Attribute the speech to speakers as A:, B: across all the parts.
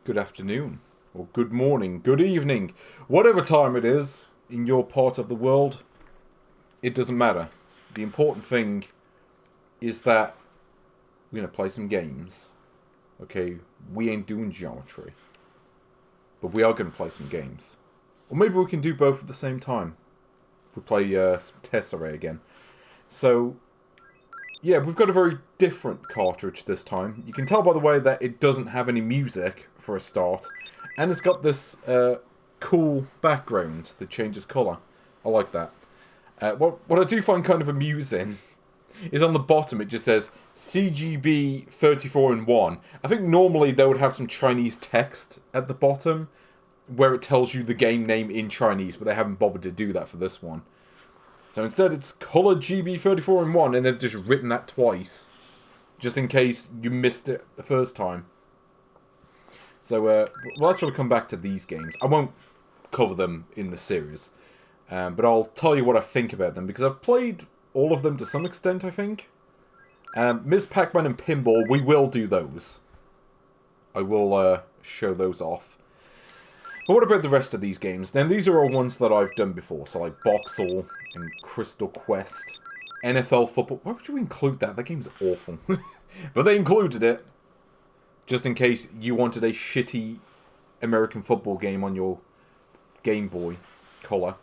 A: good afternoon, or good morning, good evening, whatever time it is in your part of the world, it doesn't matter. The important thing is that we're going to play some games. Okay, we ain't doing geometry. But we are going to play some games. Or maybe we can do both at the same time. If we play some Tesserae again. So, yeah, we've got a very different cartridge this time. You can tell by the way that it doesn't have any music for a start. And it's got this cool background that changes colour. I like that. What I do find kind of amusing is on the bottom it just says CGB 34 in 1. I think normally they would have some Chinese text at the bottom where it tells you the game name in Chinese, but they haven't bothered to do that for this one. So instead it's Color GB 34 in 1, and they've just written that twice, just in case you missed it the first time. So we'll actually come back to these games. I won't cover them in the series, but I'll tell you what I think about them, because I've played all of them to some extent, I think. Ms. Pac-Man and Pinball, we will do those. I will show those off. But what about the rest of these games? Now, these are all ones that I've done before, so like Boxall and Crystal Quest, NFL Football. Why would you include that? That game's awful. But they included it, just in case you wanted a shitty American football game on your Game Boy Color.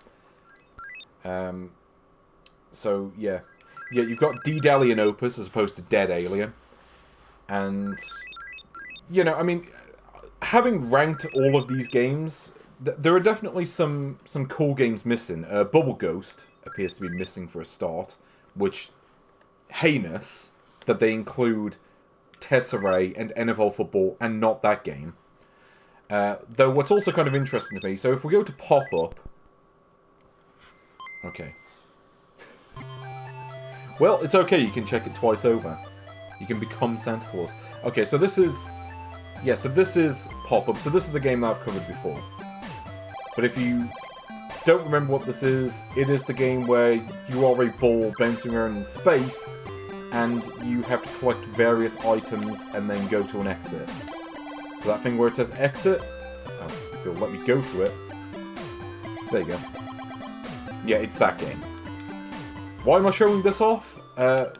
A: So, yeah. Yeah, you've got Dead Alien Opus as opposed to Dead Alien. And, you know, I mean, having ranked all of these games, there are definitely some cool games missing. Bubble Ghost appears to be missing for a start, which, heinous that they include Tesserae and NFL Football and not that game. Though what's also kind of interesting to me, so if we go to pop-up... Okay. Well, it's okay, you can check it twice over. You can become Santa Claus. Okay, so this is... Yeah, so this is pop-up. So this is a game that I've covered before. But if you don't remember what this is, it is the game where you are a ball bouncing around in space, and you have to collect various items and then go to an exit. So that thing where it says exit... Oh, if you'll let me go to it. There you go. Yeah, it's that game. Why am I showing this off? There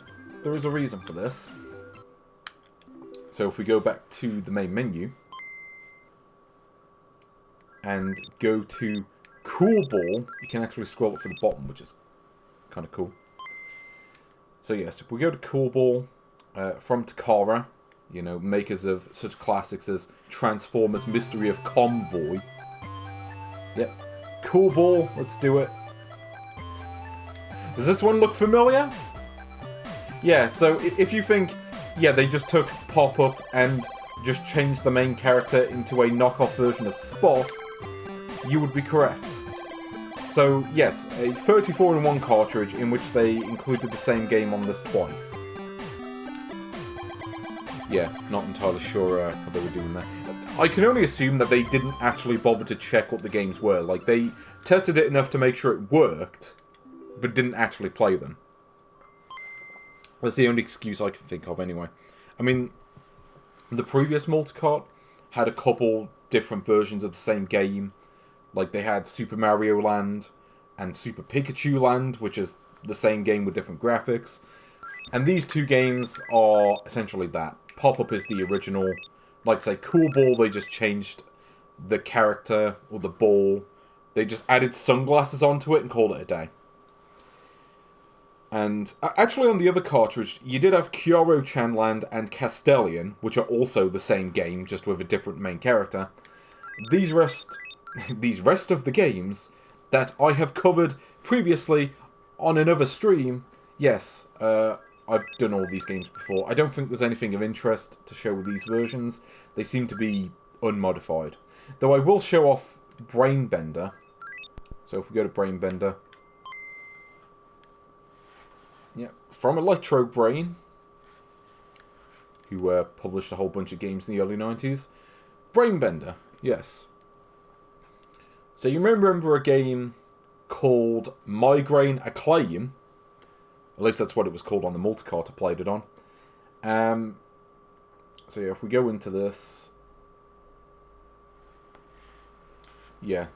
A: is a reason for this. So if we go back to the main menu and go to Cool Ball, you can actually scroll up to the bottom, which is kind of cool. So yes, if we go to Cool Ball, from Takara, you know, makers of such classics as Transformers Mystery of Convoy. Yep, Cool Ball, let's do it. Does this one look familiar? Yeah, so if you think, yeah, they just took Pop-Up and just changed the main character into a knockoff version of Spot, you would be correct. So, yes, a 34-in-1 cartridge in which they included the same game on this twice. Yeah, not entirely sure how they were doing that. I can only assume that they didn't actually bother to check what the games were. Like, they tested it enough to make sure it worked, but didn't actually play them. That's the only excuse I can think of, anyway. I mean, the previous multicart had a couple different versions of the same game. Like, they had Super Mario Land and Super Pikachu Land, which is the same game with different graphics. And these two games are essentially that. Pop-Up is the original. Like, say, Cool Ball, they just changed the character, or the ball. They just added sunglasses onto it and called it a day. And actually on the other cartridge, you did have Kyoro-chan Land and Castellian, which are also the same game, just with a different main character. These rest of the games that I have covered previously on another stream, yes, I've done all these games before. I don't think there's anything of interest to show with these versions. They seem to be unmodified. Though I will show off Brainbender. So if we go to Brainbender... Yeah, from Electro Brain, who published a whole bunch of games in the early 90s. Brainbender, yes. So you remember a game called Migraine Acclaim? At least that's what it was called on the multicart I played it on. So yeah, if we go into this... Yeah.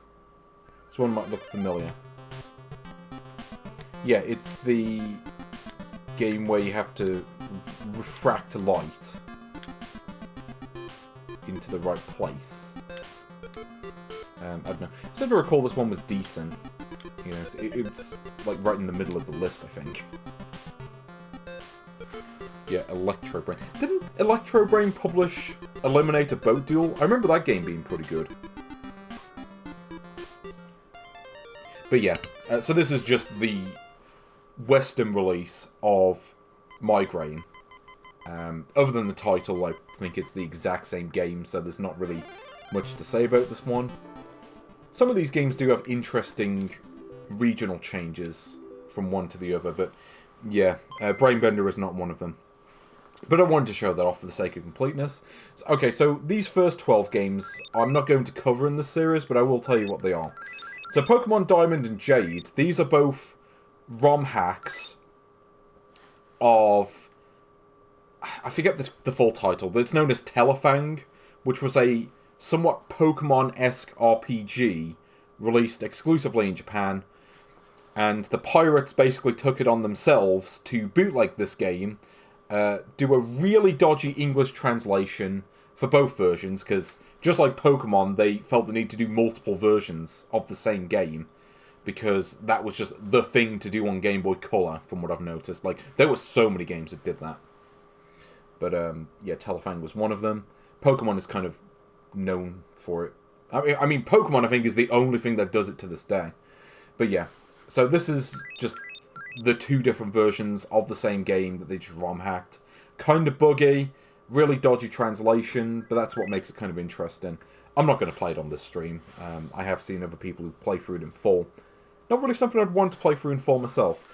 A: This one might look familiar. Yeah, it's the game where you have to refract light into the right place. I don't know. I seem to recall this one was decent. You know, it's like right in the middle of the list, I think. Yeah, Electro Brain. Didn't Electro Brain publish Eliminate a Boat Duel? I remember that game being pretty good. But yeah, so this is just the Western release of Migraine. Other than the title, I think it's the exact same game, so there's not really much to say about this one. Some of these games do have interesting regional changes from one to the other, but yeah, Brainbender is not one of them. But I wanted to show that off for the sake of completeness. Okay, so these first 12 games I'm not going to cover in this series, but I will tell you what they are. So Pokemon Diamond and Jade, these are both ROM hacks of... I forget the full title, but it's known as Telefang, which was a somewhat Pokemon-esque RPG released exclusively in Japan. And the pirates basically took it on themselves to bootleg this game, do a really dodgy English translation for both versions, because just like Pokemon, they felt the need to do multiple versions of the same game, because that was just the thing to do on Game Boy Color, from what I've noticed. Like, there were so many games that did that. But, yeah, Telefang was one of them. Pokemon is kind of known for it. I mean, Pokemon, I think, is the only thing that does it to this day. But, yeah. So this is just the two different versions of the same game that they just ROM hacked. Kind of buggy, really dodgy translation, but that's what makes it kind of interesting. I'm not going to play it on this stream. I have seen other people who play through it in full. Not really something I'd want to play through in full myself.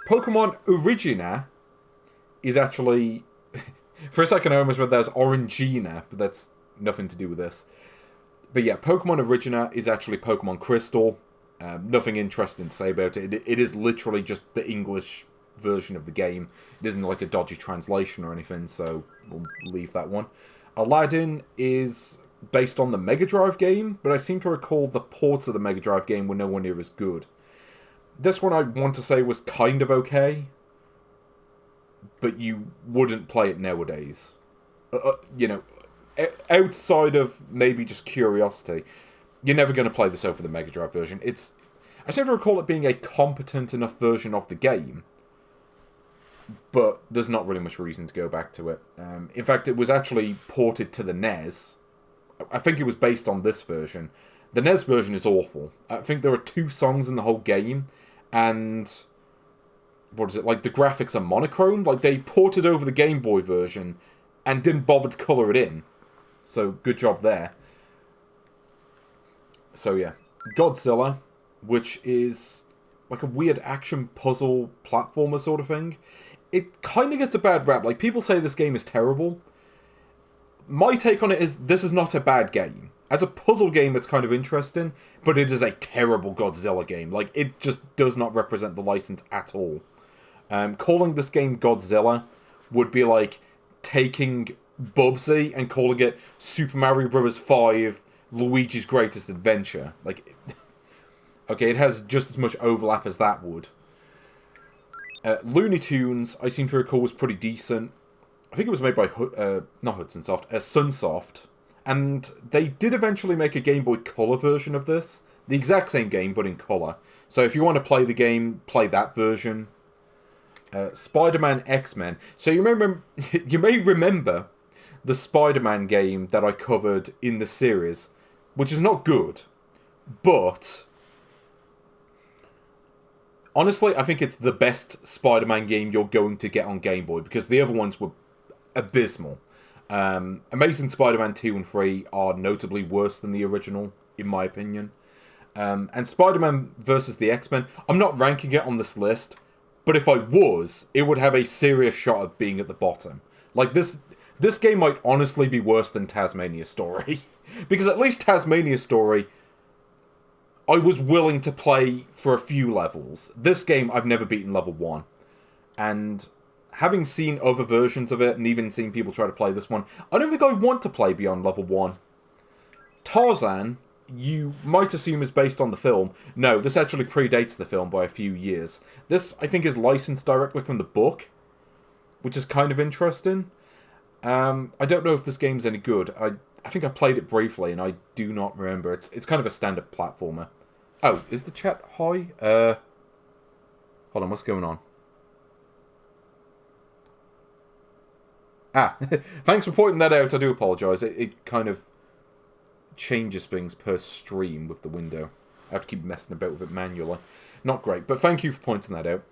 A: Pokemon Origina is actually... For a second I almost read that as Orangina, but that's nothing to do with this. But yeah, Pokemon Origina is actually Pokemon Crystal. Nothing interesting to say about it. It is literally just the English version of the game. It isn't like a dodgy translation or anything, so we'll leave that one. Aladdin is based on the Mega Drive game, but I seem to recall the ports of the Mega Drive game were nowhere near as good. This one I want to say was kind of okay, but you wouldn't play it nowadays. You know, outside of maybe just curiosity, you're never going to play this over the Mega Drive version. I seem to recall it being a competent enough version of the game, but there's not really much reason to go back to it. In fact, it was actually ported to the NES. I think it was based on this version. The NES version is awful. I think there are 2 songs in the whole game, and... what is it? Like, the graphics are monochrome. Like, they ported over the Game Boy version and didn't bother to colour it in. So, good job there. So, yeah. Godzilla, which is like a weird action puzzle platformer sort of thing. It kind of gets a bad rap. Like, people say this game is terrible. My take on it is, this is not a bad game. As a puzzle game, it's kind of interesting, but it is a terrible Godzilla game. Like, it just does not represent the license at all. Calling this game Godzilla would be like taking Bubsy and calling it Super Mario Bros. 5 Luigi's Greatest Adventure. Like, okay, it has just as much overlap as that would. Looney Tunes, I seem to recall, was pretty decent. I think it was made by, not Hudson Soft, Sunsoft. And they did eventually make a Game Boy Color version of this. The exact same game, but in color. So if you want to play the game, play that version. Spider-Man X-Men. So you may remember the Spider-Man game that I covered in the series, which is not good, but honestly, I think it's the best Spider-Man game you're going to get on Game Boy, because the other ones were abysmal. Amazing Spider-Man 2 and 3 are notably worse than the original, in my opinion. And Spider-Man vs. the X-Men, I'm not ranking it on this list, but if I was, it would have a serious shot of being at the bottom. Like, this game might honestly be worse than Tasmania Story. Because at least Tasmania Story, I was willing to play for a few levels. This game, I've never beaten level 1. And having seen other versions of it, and even seen people try to play this one, I don't think I want to play beyond level 1. Tarzan you might assume is based on the film. No, this actually predates the film by a few years. This, I think, is licensed directly from the book, which is kind of interesting. I don't know if this game's any good. I think I played it briefly, and I do not remember. It's kind of a standard platformer. Oh, is the chat high? Hold on, what's going on? Ah, thanks for pointing that out. I do apologise. It kind of changes things per stream with the window. I have to keep messing about with it manually. Not great, but thank you for pointing that out.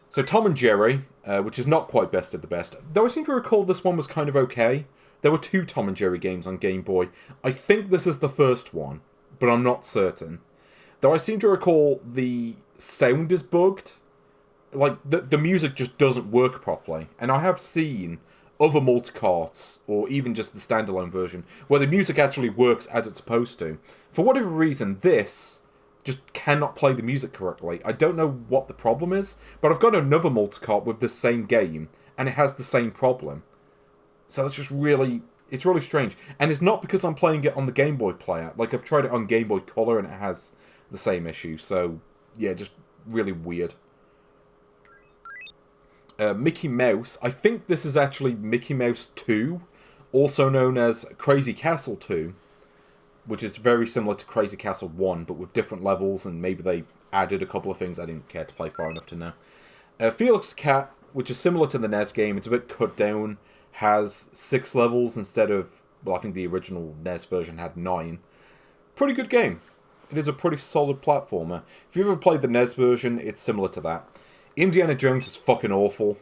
A: So Tom and Jerry, which is not quite best of the best. Though I seem to recall this one was kind of okay. There were 2 Tom and Jerry games on Game Boy. I think this is the first one, but I'm not certain. Though I seem to recall the sound is bugged. Like, the music just doesn't work properly. And I have seen other multicarts, or even just the standalone version, where the music actually works as it's supposed to. For whatever reason, this just cannot play the music correctly. I don't know what the problem is, but I've got another multicart with the same game, and it has the same problem. So it's just really... It's really strange. And it's not because I'm playing it on the Game Boy player. Like, I've tried it on Game Boy Color, and it has the same issue. So, yeah, just really weird. Mickey Mouse. I think this is actually Mickey Mouse 2, also known as Crazy Castle 2, which is very similar to Crazy Castle 1, but with different levels, and maybe they added a couple of things I didn't care to play far enough to know. Felix Cat, which is similar to the NES game. It's a bit cut down, has 6 levels instead of, well, I think the original NES version had 9. Pretty good game. It is a pretty solid platformer. If you've ever played the NES version, it's similar to that. Indiana Jones is fucking awful.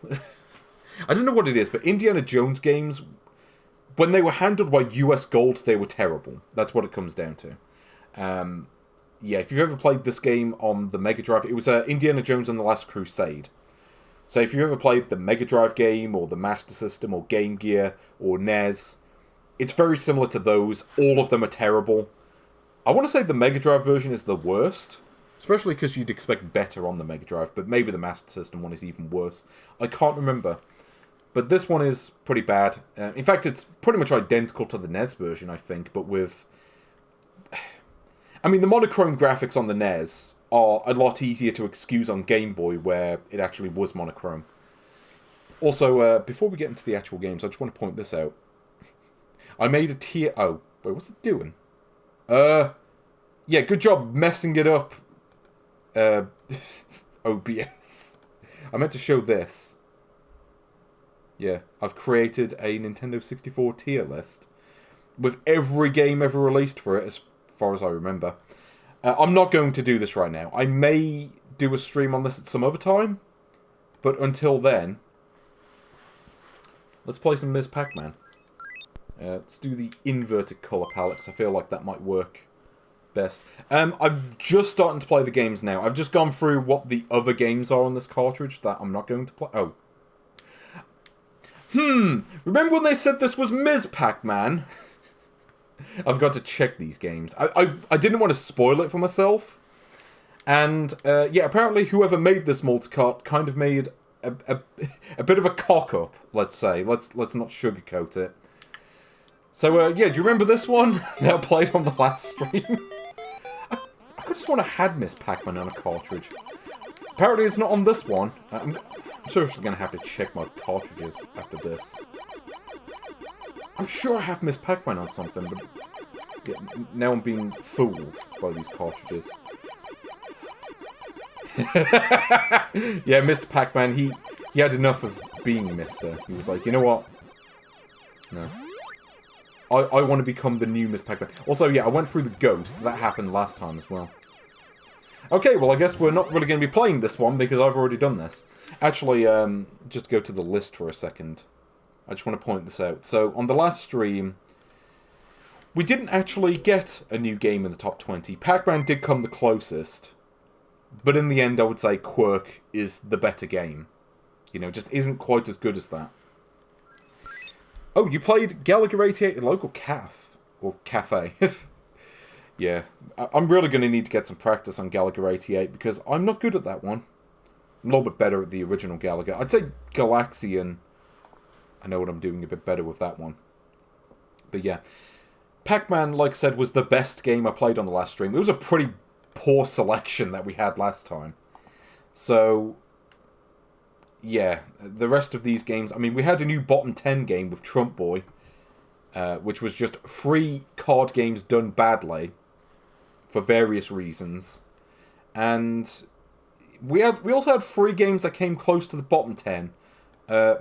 A: I don't know what it is, but Indiana Jones games, when they were handled by US Gold, they were terrible. That's what it comes down to. Yeah, if you've ever played this game on the Mega Drive, it was Indiana Jones and the Last Crusade. So if you've ever played the Mega Drive game, or the Master System, or Game Gear, or NES, it's very similar to those. All of them are terrible. I want to say the Mega Drive version is the worst. Especially because you'd expect better on the Mega Drive, but maybe the Master System one is even worse. I can't remember. But this one is pretty bad. In fact, it's pretty much identical to the NES version, I think, but with... I mean, the monochrome graphics on the NES are a lot easier to excuse on Game Boy, where it actually was monochrome. Also, before we get into the actual games, I just want to point this out. I made a tier... Oh, wait, what's it doing? Yeah, good job messing it up. OBS. I meant to show this. Yeah, I've created a Nintendo 64 tier list with every game ever released for it, as far as I remember. I'm not going to do this right now. I may do a stream on this at some other time, but until then, let's play some Ms. Pac-Man. Let's do the inverted colour palette, because I feel like that might work best. I'm just starting to play the games now. I've just gone through what the other games are on this cartridge that I'm not going to play. Oh. Remember when they said this was Ms. Pac-Man? I've got to check these games. I didn't want to spoil it for myself. And, yeah, apparently whoever made this multicart kind of made a bit of a cock-up, let's say. Let's not sugarcoat it. So, yeah, do you remember this one that I played on the last stream? I could just want to had Miss Pac-Man on a cartridge. Apparently it's not on this one. I'm seriously going to have to check my cartridges after this. I'm sure I have Miss Pac-Man on something, but yeah, now I'm being fooled by these cartridges. Yeah, Mr. Pac-Man, he had enough of being Mr. He was like, you know what? No. I want to become the new Miss Pac-Man. Also, yeah, I went through the Ghost. That happened last time as well. Okay, well, I guess we're not really going to be playing this one because I've already done this. Actually, just go to the list for a second. I just want to point this out. So, on the last stream, we didn't actually get a new game in the top 20. Pac-Man did come the closest. But in the end, I would say Quirk is the better game. You know, just isn't quite as good as that. Oh, you played Gallagher 88 at local caf. Or cafe. Yeah. I'm really going to need to get some practice on Gallagher 88 because I'm not good at that one. I'm a little bit better at the original Gallagher. I'd say Galaxian. I know what I'm doing a bit better with that one. But yeah. Pac-Man, like I said, was the best game I played on the last stream. It was a pretty poor selection that we had last time. So, yeah, the rest of these games... I mean, we had a new bottom 10 game with Trump Boy, which was just 3 card games done badly for various reasons. And we also had 3 games that came close to the bottom 10.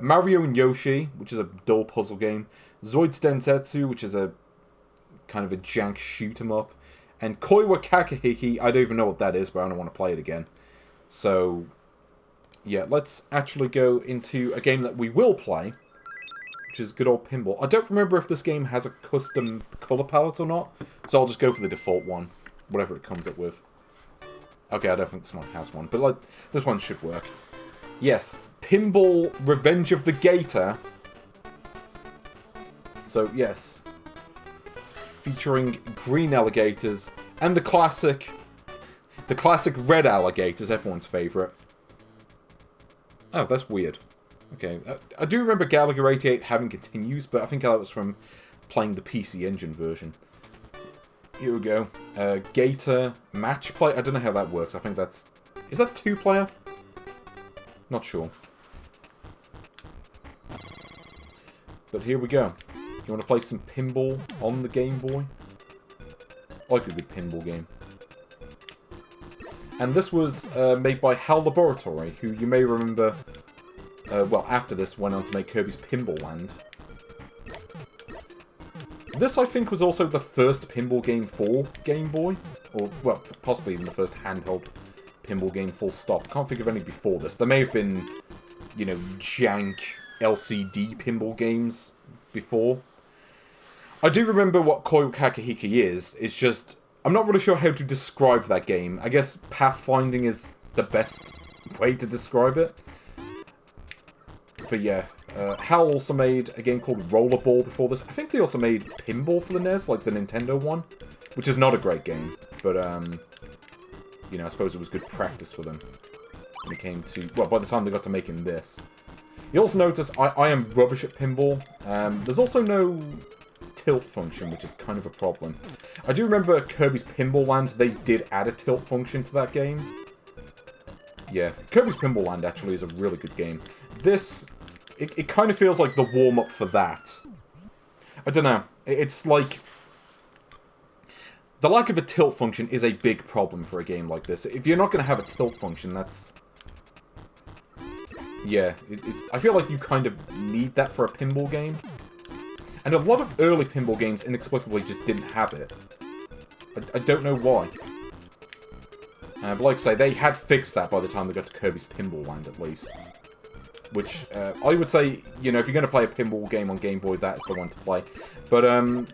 A: Mario and Yoshi, which is a dull puzzle game. Zoids Densetsu, which is a kind of a jank shoot-em-up. And Koiwa Kakehiki, I don't even know what that is, but I don't want to play it again. So, yeah, let's actually go into a game that we will play, which is good old Pinball. I don't remember if this game has a custom colour palette or not, so I'll just go for the default one, whatever it comes up with. Okay, I don't think this one has one, but like this one should work. Yes, Pinball Revenge of the Gator. So, yes. Featuring green alligators and the classic red alligators, everyone's favourite. Oh, that's weird. Okay, I do remember Gallagher 88 having continues, but I think that was from playing the PC Engine version. Here we go. Gator match play. I don't know how that works. I think that's... Is that 2-player? Not sure. But here we go. You want to play some pinball on the Game Boy? I like a good pinball game. And this was made by HAL Laboratory, who you may remember, well, after this went on to make Kirby's Pinball Land. This, I think, was also the first pinball game for Game Boy. Or, well, possibly even the first handheld pinball game full stop. Can't think of any before this. There may have been, you know, jank LCD pinball games before. I do remember what Koiwa Kakehiki is. It's just... I'm not really sure how to describe that game. I guess pathfinding is the best way to describe it. But yeah, HAL also made a game called Rollerball before this. I think they also made Pinball for the NES, like the Nintendo one. Which is not a great game, but, you know, I suppose it was good practice for them. When it came to... Well, by the time they got to making this. You also notice I am rubbish at pinball. There's also no tilt function, which is kind of a problem. I do remember Kirby's Pinball Land, they did add a tilt function to that game. Yeah, Kirby's Pinball Land actually is a really good game. This, it kind of feels like the warm-up for that. I don't know, it's like... The lack of a tilt function is a big problem for a game like this. If you're not going to have a tilt function, that's... Yeah, I feel like you kind of need that for a pinball game. And a lot of early pinball games inexplicably just didn't have it. I don't know why. But like I say, they had fixed that by the time they got to Kirby's Pinball Land, at least. Which, I would say, you know, if you're going to play a pinball game on Game Boy, that's the one to play. But, I'm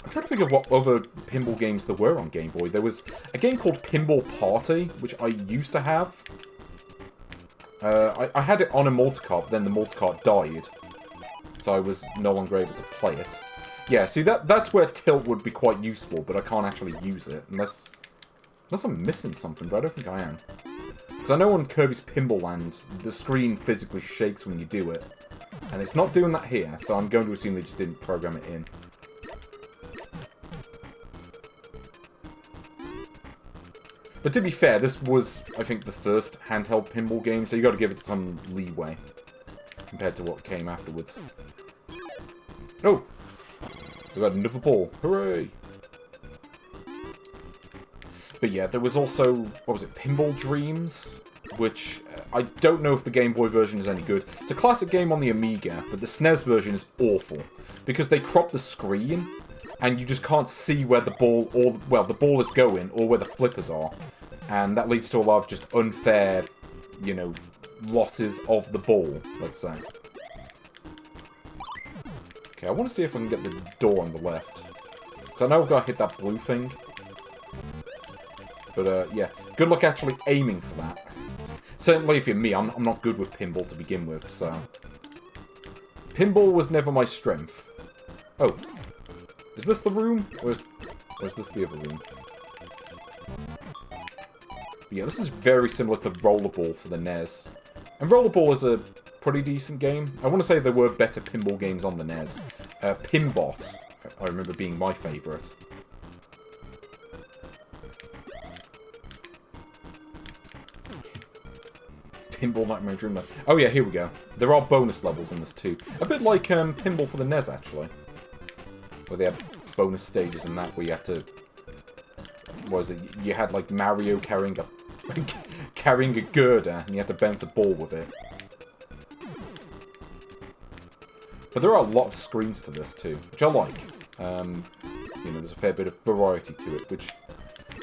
A: trying to think of what other pinball games there were on Game Boy. There was a game called Pinball Party, which I used to have. I had it on a multicart, but then the multicart died. So I was no longer able to play it. Yeah, see, that's where tilt would be quite useful, but I can't actually use it. Unless I'm missing something, but I don't think I am. Because I know on Kirby's Pinball Land, the screen physically shakes when you do it. And it's not doing that here, so I'm going to assume they just didn't program it in. But to be fair, this was, I think, the first handheld pinball game, so you got to give it some leeway compared to what came afterwards. Oh! We got another ball. Hooray! But yeah, there was also, what was it, Pinball Dreams? Which, I don't know if the Game Boy version is any good. It's a classic game on the Amiga, but the SNES version is awful. Because they crop the screen, and you just can't see where the ball, or, well, the ball is going, or where the flippers are. And that leads to a lot of just unfair, you know, losses of the ball, let's say. Okay, I want to see if I can get the door on the left. Because I know I've got to hit that blue thing. But, yeah. Good luck actually aiming for that. Certainly, if you're me, I'm not good with pinball to begin with, so... Pinball was never my strength. Oh. Is this the room? Or is this the other room? But yeah, this is very similar to Rollerball for the NES. And Rollerball is a pretty decent game. I want to say there were better pinball games on the NES. Pinbot, I remember being my favourite. Pinball Nightmare Dreamland. Oh yeah, here we go. There are bonus levels in this too. A bit like Pinball for the NES, actually. Where they had bonus stages in that, where you had to... What was it? You had, like, Mario carrying a... carrying a girder, and you had to bounce a ball with it. But there are a lot of screens to this too, which I like. You know, there's a fair bit of variety to it, which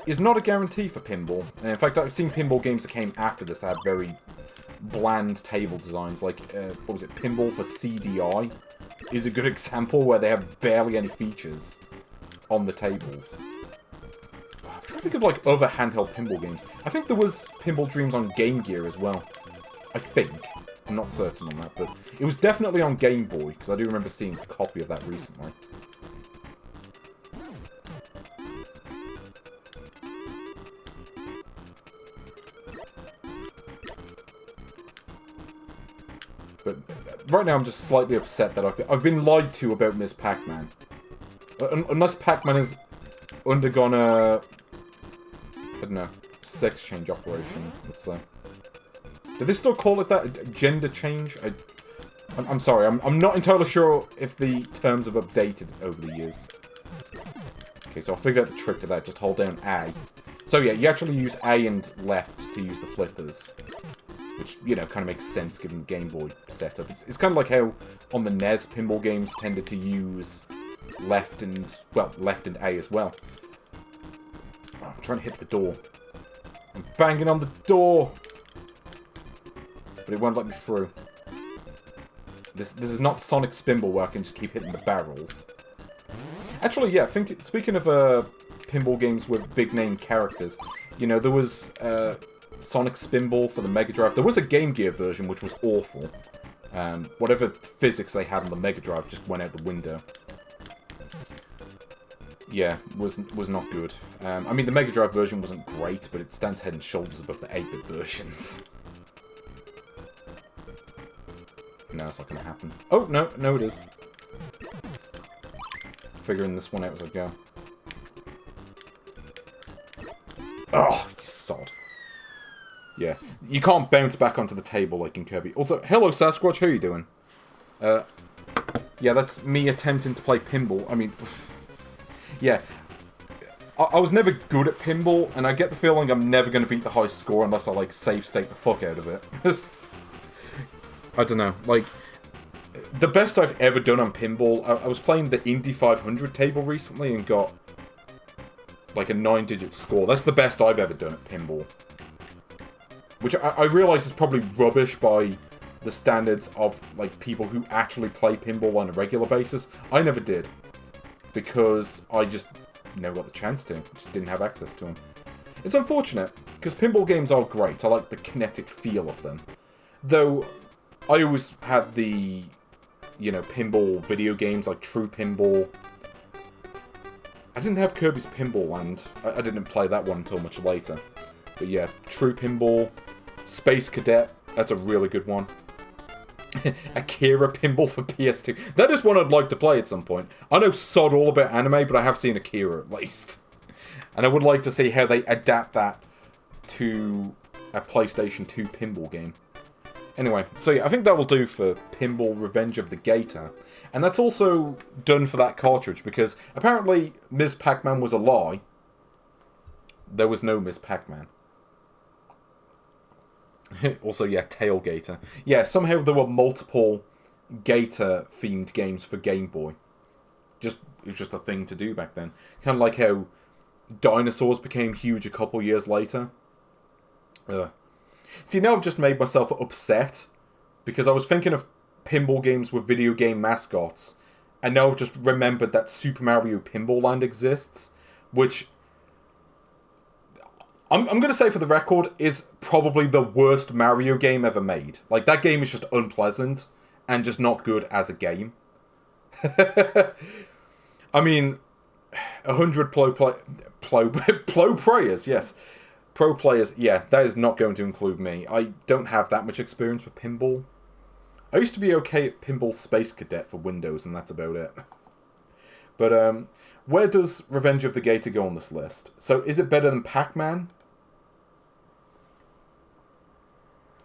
A: is not a guarantee for pinball. And in fact, I've seen pinball games that came after this that had very bland table designs, like, what was it, Pinball for CDI is a good example where they have barely any features on the tables. I'm trying to think of, like, other handheld pinball games. I think there was Pinball Dreams on Game Gear as well. I think. I'm not certain on that, but it was definitely on Game Boy, because I do remember seeing a copy of that recently. But right now I'm just slightly upset that I've been lied to about Ms. Pac-Man. Unless Pac-Man has undergone a... I don't know, sex change operation, let's say. Do they still call it that? Gender change? I'm sorry, I'm not entirely sure if the terms have updated over the years. Okay, so I figured out the trick to that. Just hold down A. So yeah, you actually use A and left to use the flippers. Which, you know, kind of makes sense given the Game Boy setup. It's kind of like how on the NES, pinball games tended to use left and, well, left and A as well. Oh, I'm trying to hit the door. I'm banging on the door! But it won't let me through. This is not Sonic Spinball where I can just keep hitting the barrels. Actually, yeah, speaking of pinball games with big-name characters, you know, there was Sonic Spinball for the Mega Drive. There was a Game Gear version, which was awful. Whatever physics they had on the Mega Drive just went out the window. Yeah, was not good. I mean, the Mega Drive version wasn't great, but it stands head and shoulders above the 8-bit versions. No, it's not going to happen. Oh, no it is. Figuring this one out as I go. Oh, you sod. Yeah, you can't bounce back onto the table like in Kirby. Also, hello Sasquatch, how are you doing? Yeah, that's me attempting to play pinball. I mean, yeah. I was never good at pinball, and I get the feeling I'm never going to beat the high score unless I, like, save state the fuck out of it. I don't know, like, the best I've ever done on pinball, I was playing the Indy 500 table recently and got, like, a 9-digit score. That's the best I've ever done at pinball. Which I realise is probably rubbish by the standards of, like, people who actually play pinball on a regular basis. I never did. Because I just never got the chance to. Just didn't have access to them. It's unfortunate, because pinball games are great. I like the kinetic feel of them. Though, I always had the, you know, pinball video games, like True Pinball. I didn't have Kirby's Pinball Land. I didn't play that one until much later. But yeah, True Pinball, Space Cadet, that's a really good one. Akira Pinball for PS2. That is one I'd like to play at some point. I know sod all about anime, but I have seen Akira at least. And I would like to see how they adapt that to a PlayStation 2 pinball game. Anyway, so yeah, I think that will do for Pinball Revenge of the Gator. And that's also done for that cartridge, because apparently Ms. Pac-Man was a lie. There was no Ms. Pac-Man. Also, yeah, Tail Gator. Yeah, somehow there were multiple Gator-themed games for Game Boy. It was just a thing to do back then. Kind of like how dinosaurs became huge a couple years later. See, now I've just made myself upset, because I was thinking of pinball games with video game mascots, and now I've just remembered that Super Mario Pinball Land exists, which I'm going to say for the record is probably the worst Mario game ever made. Like, that game is just unpleasant and just not good as a game. I mean, 100 pro players, yes. Pro players, yeah, that is not going to include me. I don't have that much experience with pinball. I used to be okay at Pinball Space Cadet for Windows, and that's about it. But where does Revenge of the Gator go on this list? So is it better than Pac-Man?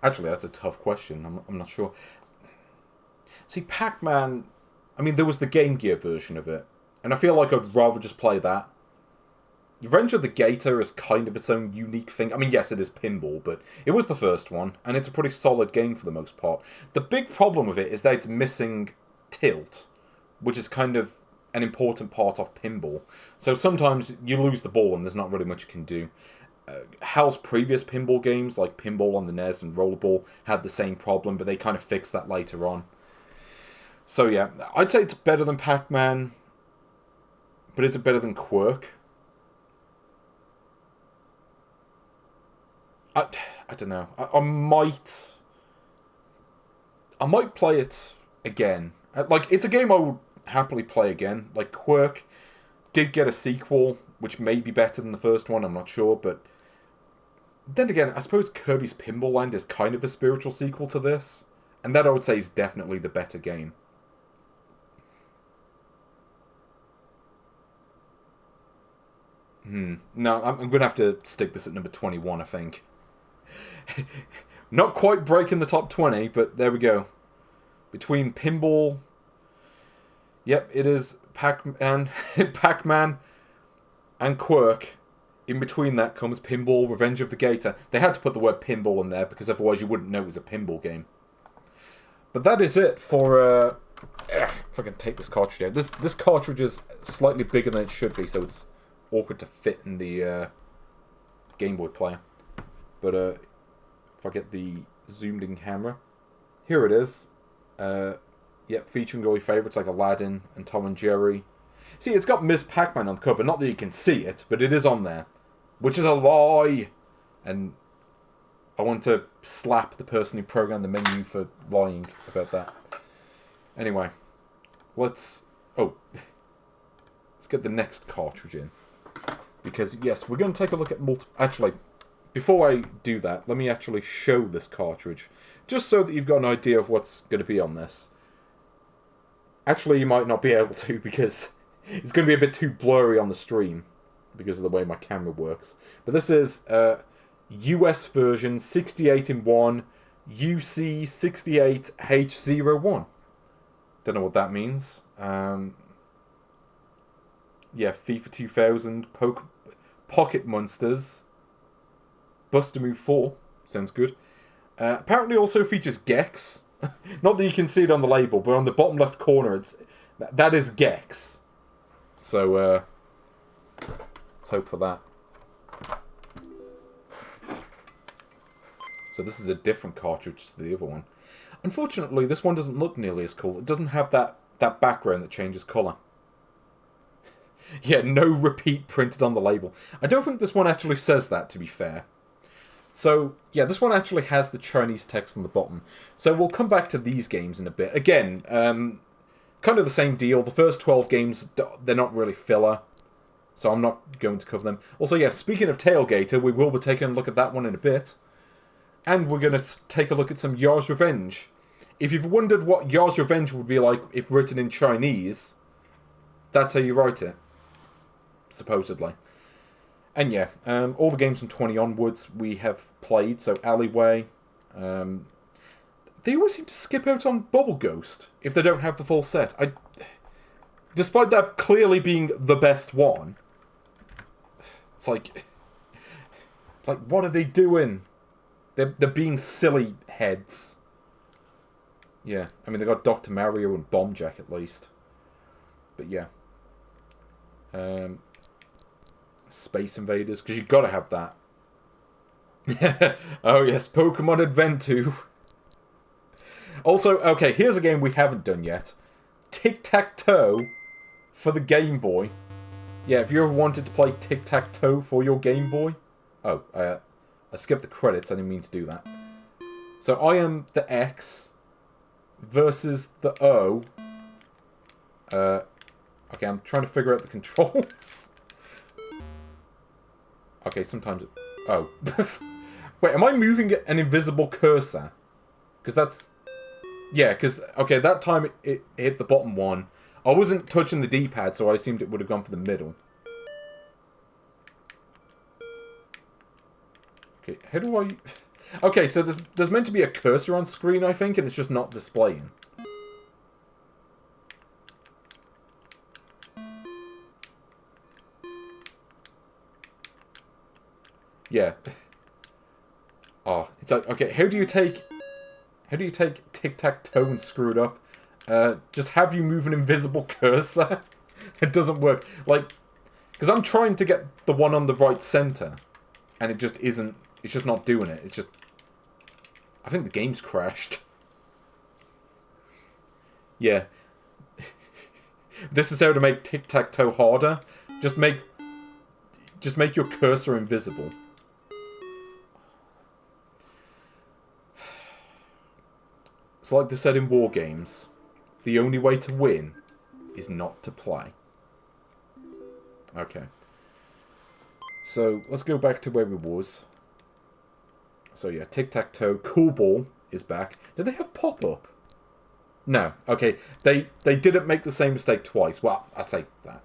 A: Actually, that's a tough question. I'm not sure. See, Pac-Man... I mean, there was the Game Gear version of it. And I feel like I'd rather just play that. Revenge of the Gator is kind of its own unique thing. I mean, yes, it is pinball, but it was the first one, and it's a pretty solid game for the most part. The big problem with it is that it's missing tilt, which is kind of an important part of pinball. So sometimes you lose the ball and there's not really much you can do. Hal's previous pinball games, like Pinball on the NES and Rollerball, had the same problem, but they kind of fixed that later on. So yeah, I'd say it's better than Pac-Man, but is it better than Quirk? I don't know. I might play it again. Like, it's a game I would happily play again. Like, Quirk did get a sequel, which may be better than the first one, I'm not sure, but then again, I suppose Kirby's Pinball Land is kind of a spiritual sequel to this, and that I would say is definitely the better game. No, I'm going to have to stick this at number 21, I think. Not quite breaking the top 20, but there we go. Between Pinball... Yep, it is Pac-Man, Pac-Man and Quirk. In between that comes Pinball, Revenge of the Gator. They had to put the word pinball in there, because otherwise you wouldn't know it was a pinball game. But that is it for... if I can take this cartridge out. This cartridge is slightly bigger than it should be, so it's awkward to fit in the Game Boy player. But if I get the zoomed-in camera, here it is. Yep, featuring all your favourites like Aladdin and Tom and Jerry. See, it's got Ms. Pac-Man on the cover. Not that you can see it, but it is on there. Which is a lie! And I want to slap the person who programmed the menu for lying about that. Anyway, let's get the next cartridge in. Because, yes, we're going to take a look at Actually, before I do that, let me actually show this cartridge. Just so that you've got an idea of what's going to be on this. Actually, you might not be able to, because it's going to be a bit too blurry on the stream. Because of the way my camera works. But this is US version 68-in-1 UC68H01. Don't know what that means. Yeah, FIFA 2000, Pocket Monsters, Buster Move 4, sounds good. Apparently also features Gex. Not that you can see it on the label, but on the bottom left corner, that is Gex. So, let's hope for that. So this is a different cartridge to the other one. Unfortunately, this one doesn't look nearly as cool. It doesn't have that background that changes colour. Yeah, no repeat printed on the label. I don't think this one actually says that, to be fair. So, yeah, this one actually has the Chinese text on the bottom. So we'll come back to these games in a bit. Again, kind of the same deal. The first 12 games, they're not really filler. So I'm not going to cover them. Also, yeah, speaking of Tailgater, we will be taking a look at that one in a bit. And we're going to take a look at some Yars Revenge. If you've wondered what Yars Revenge would be like if written in Chinese, that's how you write it. Supposedly. And yeah, all the games from 20 onwards we have played. So Alleyway. They always seem to skip out on Bubble Ghost if they don't have the full set. Despite that clearly being the best one, it's like what are they doing? They're being silly heads. Yeah, I mean, they got Dr. Mario and Bomb Jack at least. But yeah. Space Invaders, because you've got to have that. Oh yes, Pokemon Advent 2. Also, okay, here's a game we haven't done yet. Tic-Tac-Toe for the Game Boy. Yeah, if you ever wanted to play Tic-Tac-Toe for your Game Boy. Oh, I skipped the credits, I didn't mean to do that. So I am the X versus the O. Okay, I'm trying to figure out the controls. Okay, sometimes... Oh. Wait, am I moving an invisible cursor? Because that's... Yeah, because... Okay, that time it hit the bottom one. I wasn't touching the D-pad, so I assumed it would have gone for the middle. Okay, how do I... Okay, so there's meant to be a cursor on screen, I think, and it's just not displaying. Yeah. Oh, it's like, okay, how do you take Tic-Tac-Toe and screw it up? Just have you move an invisible cursor? It doesn't work. Like, because I'm trying to get the one on the right center, and it just isn't, it's just not doing it. It's just, I think the game's crashed. Yeah. This is how to make Tic-Tac-Toe harder. Just make your cursor invisible. It's like they said in war games. The only way to win is not to play. Okay. So, let's go back to where we was. So yeah, Tic-Tac-Toe. Cool Ball is back. Did they have pop-up? No. Okay. They didn't make the same mistake twice. Well, I say that.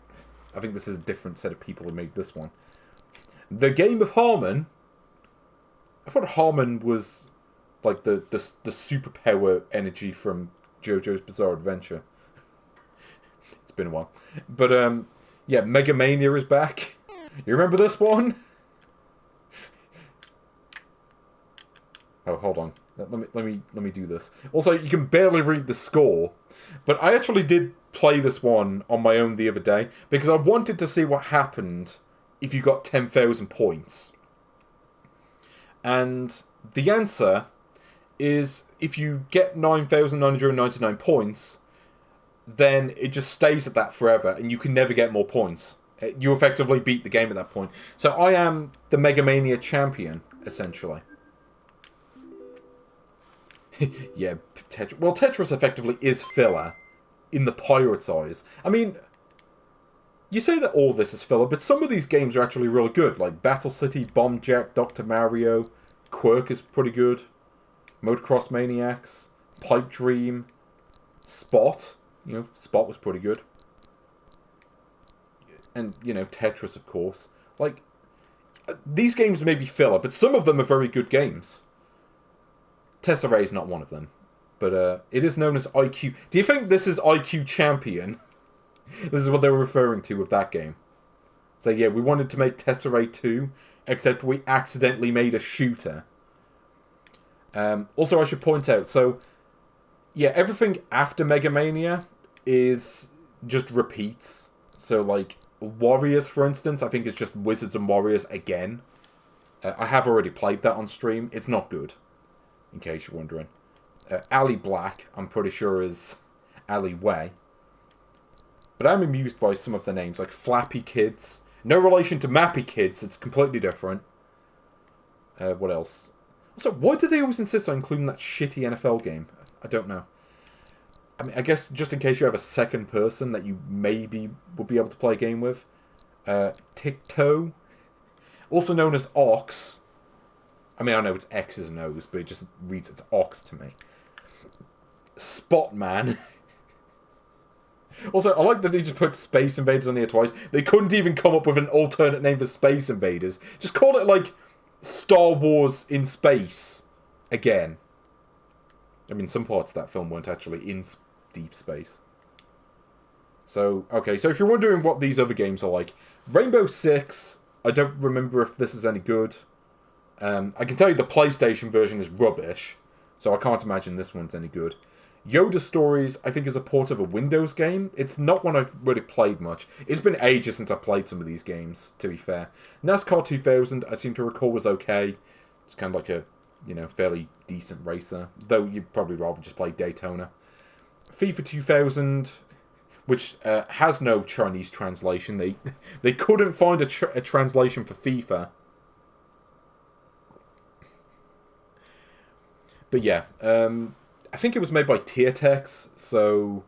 A: I think this is a different set of people who made this one. The Game of Harmon. I thought Harmon was like the superpower energy from JoJo's Bizarre Adventure. It's been a while. But yeah, Mega Mania is back. You remember this one? Oh, hold on. Let me do this. Also, you can barely read the score, but I actually did play this one on my own the other day because I wanted to see what happened if you got 10,000 points. And the answer is if you get 9,999 points, then it just stays at that forever, and you can never get more points. You effectively beat the game at that point. So I am the Mega Mania champion, essentially. Yeah, Tetris. Well, Tetris effectively is filler in the pirate's eyes. I mean, you say that all this is filler, but some of these games are actually really good. Like Battle City, Bomb Jack, Dr. Mario, Quirk is pretty good. Motocross Maniacs, Pipe Dream, Spot. You know, Spot was pretty good. And, you know, Tetris, of course. Like, these games may be filler, but some of them are very good games. Tesserae is not one of them. But it is known as IQ. Do you think this is IQ Champion? This is what they were referring to with that game. So yeah, we wanted to make Tesserae 2, except we accidentally made a shooter. Also, I should point out, so yeah, everything after Mega Mania is just repeats. So like Warriors, for instance, I think it's just Wizards and Warriors again. I have already played that on stream. It's not good, in case you're wondering. Ali Black, I'm pretty sure, is Ali Way. But I'm amused by some of the names, like Flappy Kids. No relation to Mappy Kids, it's completely different. What else? So, why do they always insist on including that shitty NFL game? I don't know. I mean, I guess just in case you have a second person that you maybe would be able to play a game with. Tic-Tac-Toe, also known as Ox. I mean, I know it's X's and O's, but it just reads it's Ox to me. Spotman. Also, I like that they just put Space Invaders on here twice. They couldn't even come up with an alternate name for Space Invaders. Just call it, like, Star Wars in Space. Again. I mean, some parts of that film weren't actually in deep space. So, okay, so if you're wondering what these other games are like, Rainbow Six, I don't remember if this is any good. I can tell you the PlayStation version is rubbish, so I can't imagine this one's any good. Yoda Stories, I think, is a port of a Windows game. It's not one I've really played much. It's been ages since I played some of these games, to be fair. NASCAR 2000, I seem to recall, was okay. It's kind of like a, you know, fairly decent racer. Though you'd probably rather just play Daytona. FIFA 2000, which has no Chinese translation. They couldn't find a translation for FIFA. But yeah, I think it was made by Tiertex, so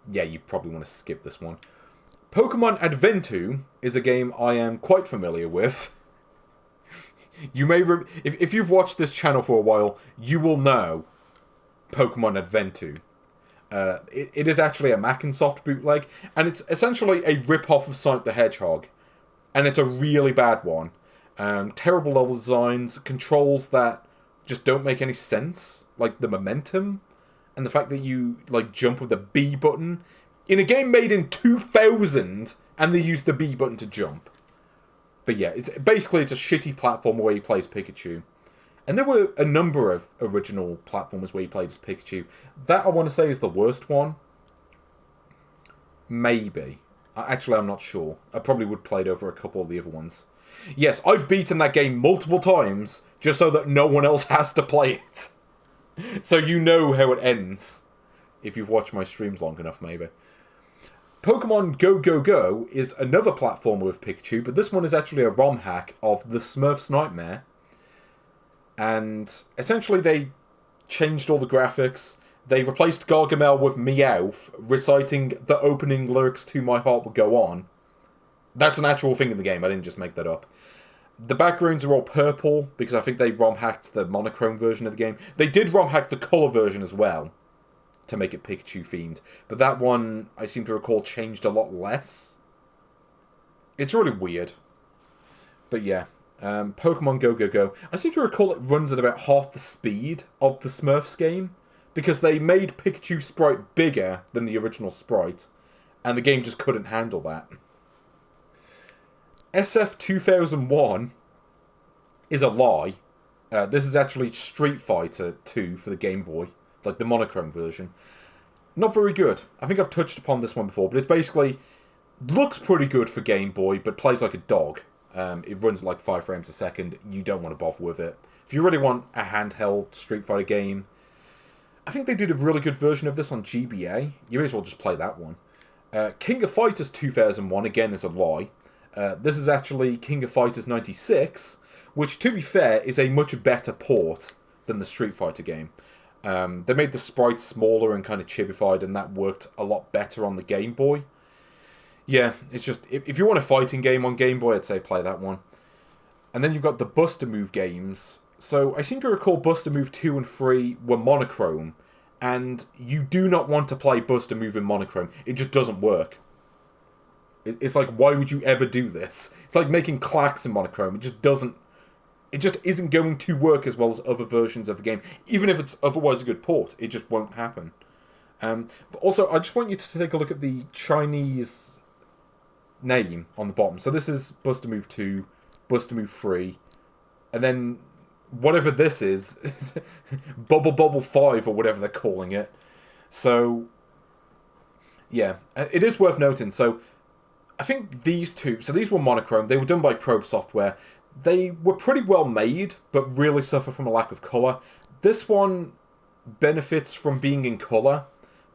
A: yeah, you probably want to skip this one. Pokemon Adventure is a game I am quite familiar with. You may if you've watched this channel for a while, you will know Pokemon Adventure. It is actually a Macinsoft bootleg, and it's essentially a rip-off of Sonic the Hedgehog. And it's a really bad one. Terrible level designs, controls that just don't make any sense. Like the momentum, and the fact that you like jump with the B button. In a game made in 2000, and they used the B button to jump. But yeah, it's a shitty platformer where you play as Pikachu. And there were a number of original platformers where you played as Pikachu. That, I want to say, is the worst one. Maybe. Actually, I'm not sure. I probably would play it over a couple of the other ones. Yes, I've beaten that game multiple times, just so that no one else has to play it. So you know how it ends. If you've watched my streams long enough, maybe. Pokemon Go Go Go is another platformer with Pikachu, but this one is actually a ROM hack of The Smurfs Nightmare. And essentially they changed all the graphics. They replaced Gargamel with Meowth, reciting the opening lyrics to My Heart Will Go On. That's an actual thing in the game, I didn't just make that up. The backgrounds are all purple, because I think they ROM hacked the monochrome version of the game. They did ROM hack the colour version as well, to make it Pikachu themed. But that one, I seem to recall, changed a lot less. It's really weird. But yeah. Pokemon Go Go Go. I seem to recall it runs at about half the speed of the Smurfs game, because they made Pikachu sprite bigger than the original sprite, and the game just couldn't handle that. SF 2001 is a lie. This is actually Street Fighter 2 for the Game Boy, like the monochrome version. Not very good. I think I've touched upon this one before, but it's basically looks pretty good for Game Boy, but plays like a dog. It runs like 5 frames a second. You don't want to bother with it. If you really want a handheld Street Fighter game, I think they did a really good version of this on GBA. You may as well just play that one. King of Fighters 2001, again, is a lie. This is actually King of Fighters 96, which, to be fair, is a much better port than the Street Fighter game. They made the sprites smaller and kind of chibified, and that worked a lot better on the Game Boy. Yeah, it's just, if you want a fighting game on Game Boy, I'd say play that one. And then you've got the Buster Move games. So I seem to recall Buster Move 2 and 3 were monochrome, and you do not want to play Buster Move in monochrome. It just doesn't work. It's like, why would you ever do this? It's like making Clax in monochrome. It just isn't going to work as well as other versions of the game. Even if it's otherwise a good port, it just won't happen. But also, I just want you to take a look at the Chinese name on the bottom. So this is Buster Move 2, Buster Move 3, and then whatever this is, Bubble Bubble 5 or whatever they're calling it. So, yeah, it is worth noting. So, I think these two, so these were monochrome, they were done by Probe Software. They were pretty well made, but really suffer from a lack of colour. This one benefits from being in colour,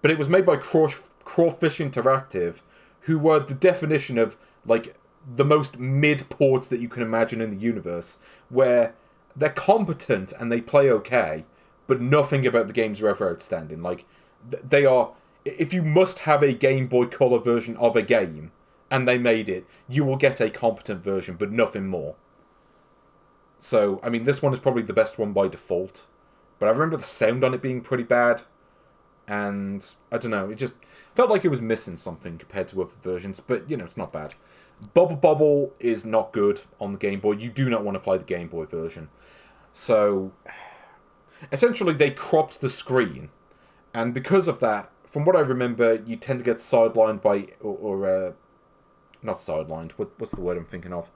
A: but it was made by Crawfish Interactive, who were the definition of, like, the most mid ports that you can imagine in the universe, where they're competent and they play okay, but nothing about the games are ever outstanding. Like, they are, if you must have a Game Boy Color version of a game, and they made it, you will get a competent version, but nothing more. So, I mean, this one is probably the best one by default, but I remember the sound on it being pretty bad, and I don't know, it just felt like it was missing something compared to other versions, but, you know, it's not bad. Bubble Bobble is not good on the Game Boy. You do not want to play the Game Boy version. So, essentially, they cropped the screen, and because of that, from what I remember, you tend to get sidelined by, not sidelined, what's the word I'm thinking of?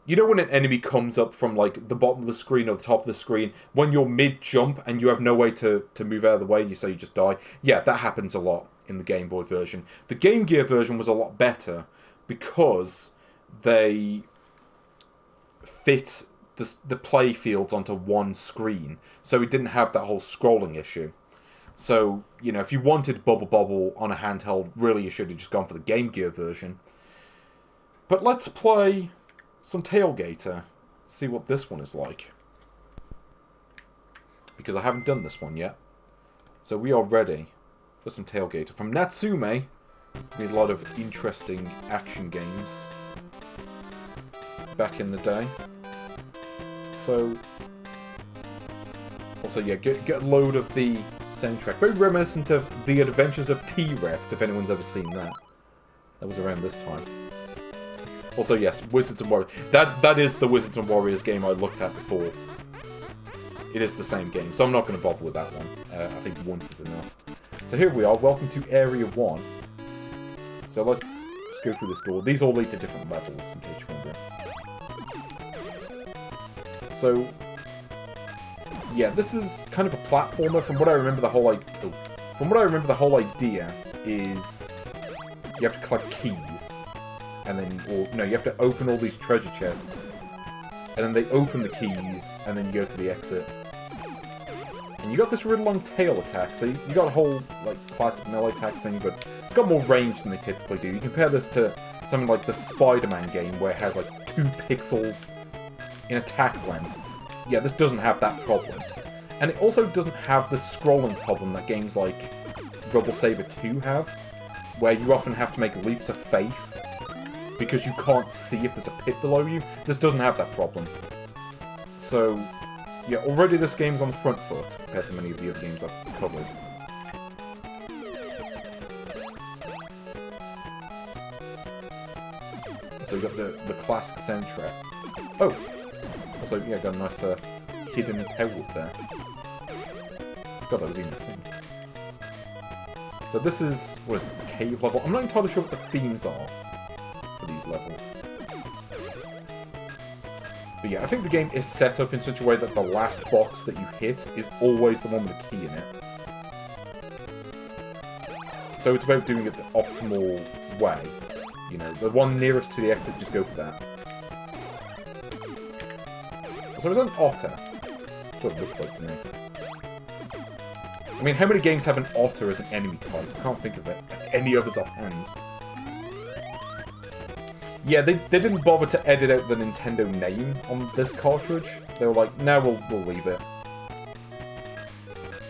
A: You know when an enemy comes up from, like, the bottom of the screen or the top of the screen, when you're mid-jump and you have no way to move out of the way, you say you just die? Yeah, that happens a lot in the Game Boy version. The Game Gear version was a lot better because they fit the play fields onto one screen, so it didn't have that whole scrolling issue. So, you know, if you wanted Bubble Bobble on a handheld, really you should have just gone for the Game Gear version. But let's play some Tailgater, see what this one is like. Because I haven't done this one yet. So we are ready for some Tailgater. From Natsume, we had a lot of interesting action games back in the day. So, also, yeah, get a load of the soundtrack. Very reminiscent of The Adventures of T-Rex, if anyone's ever seen that. That was around this time. Also, yes, Wizards and Warriors. That is the Wizards and Warriors game I looked at before. It is the same game, so I'm not going to bother with that one. I think once is enough. So here we are. Welcome to Area 1. So let's just go through this door. These all lead to different levels, in case you're wondering. So, yeah, this is kind of a platformer. From what I remember, the whole idea is you have to collect keys, and then, you have to open all these treasure chests, and then they open the keys, and then you go to the exit. And you got this really long tail attack, so you got a whole, like, classic melee attack thing, but it's got more range than they typically do. You compare this to something like the Spider-Man game, where it has, like, 2 pixels in attack length. Yeah, this doesn't have that problem. And it also doesn't have the scrolling problem that games like Rebel Saber 2 have, where you often have to make leaps of faith because you can't see if there's a pit below you. This doesn't have that problem. So, yeah, already this game's on the front foot compared to many of the other games I've covered. So you got the classic soundtrack. Oh! Also, yeah, got a nice hidden pebble there. God, that was even a thing. So this is, what is it, the cave level? I'm not entirely sure what the themes are for these levels. But yeah, I think the game is set up in such a way that the last box that you hit is always the one with the key in it. So it's about doing it the optimal way. You know, the one nearest to the exit, just go for that. So is that an otter? That's what it looks like to me. I mean, how many games have an otter as an enemy type? I can't think of it. Any others offhand. Yeah, they didn't bother to edit out the Nintendo name on this cartridge. They were like, no, we'll leave it.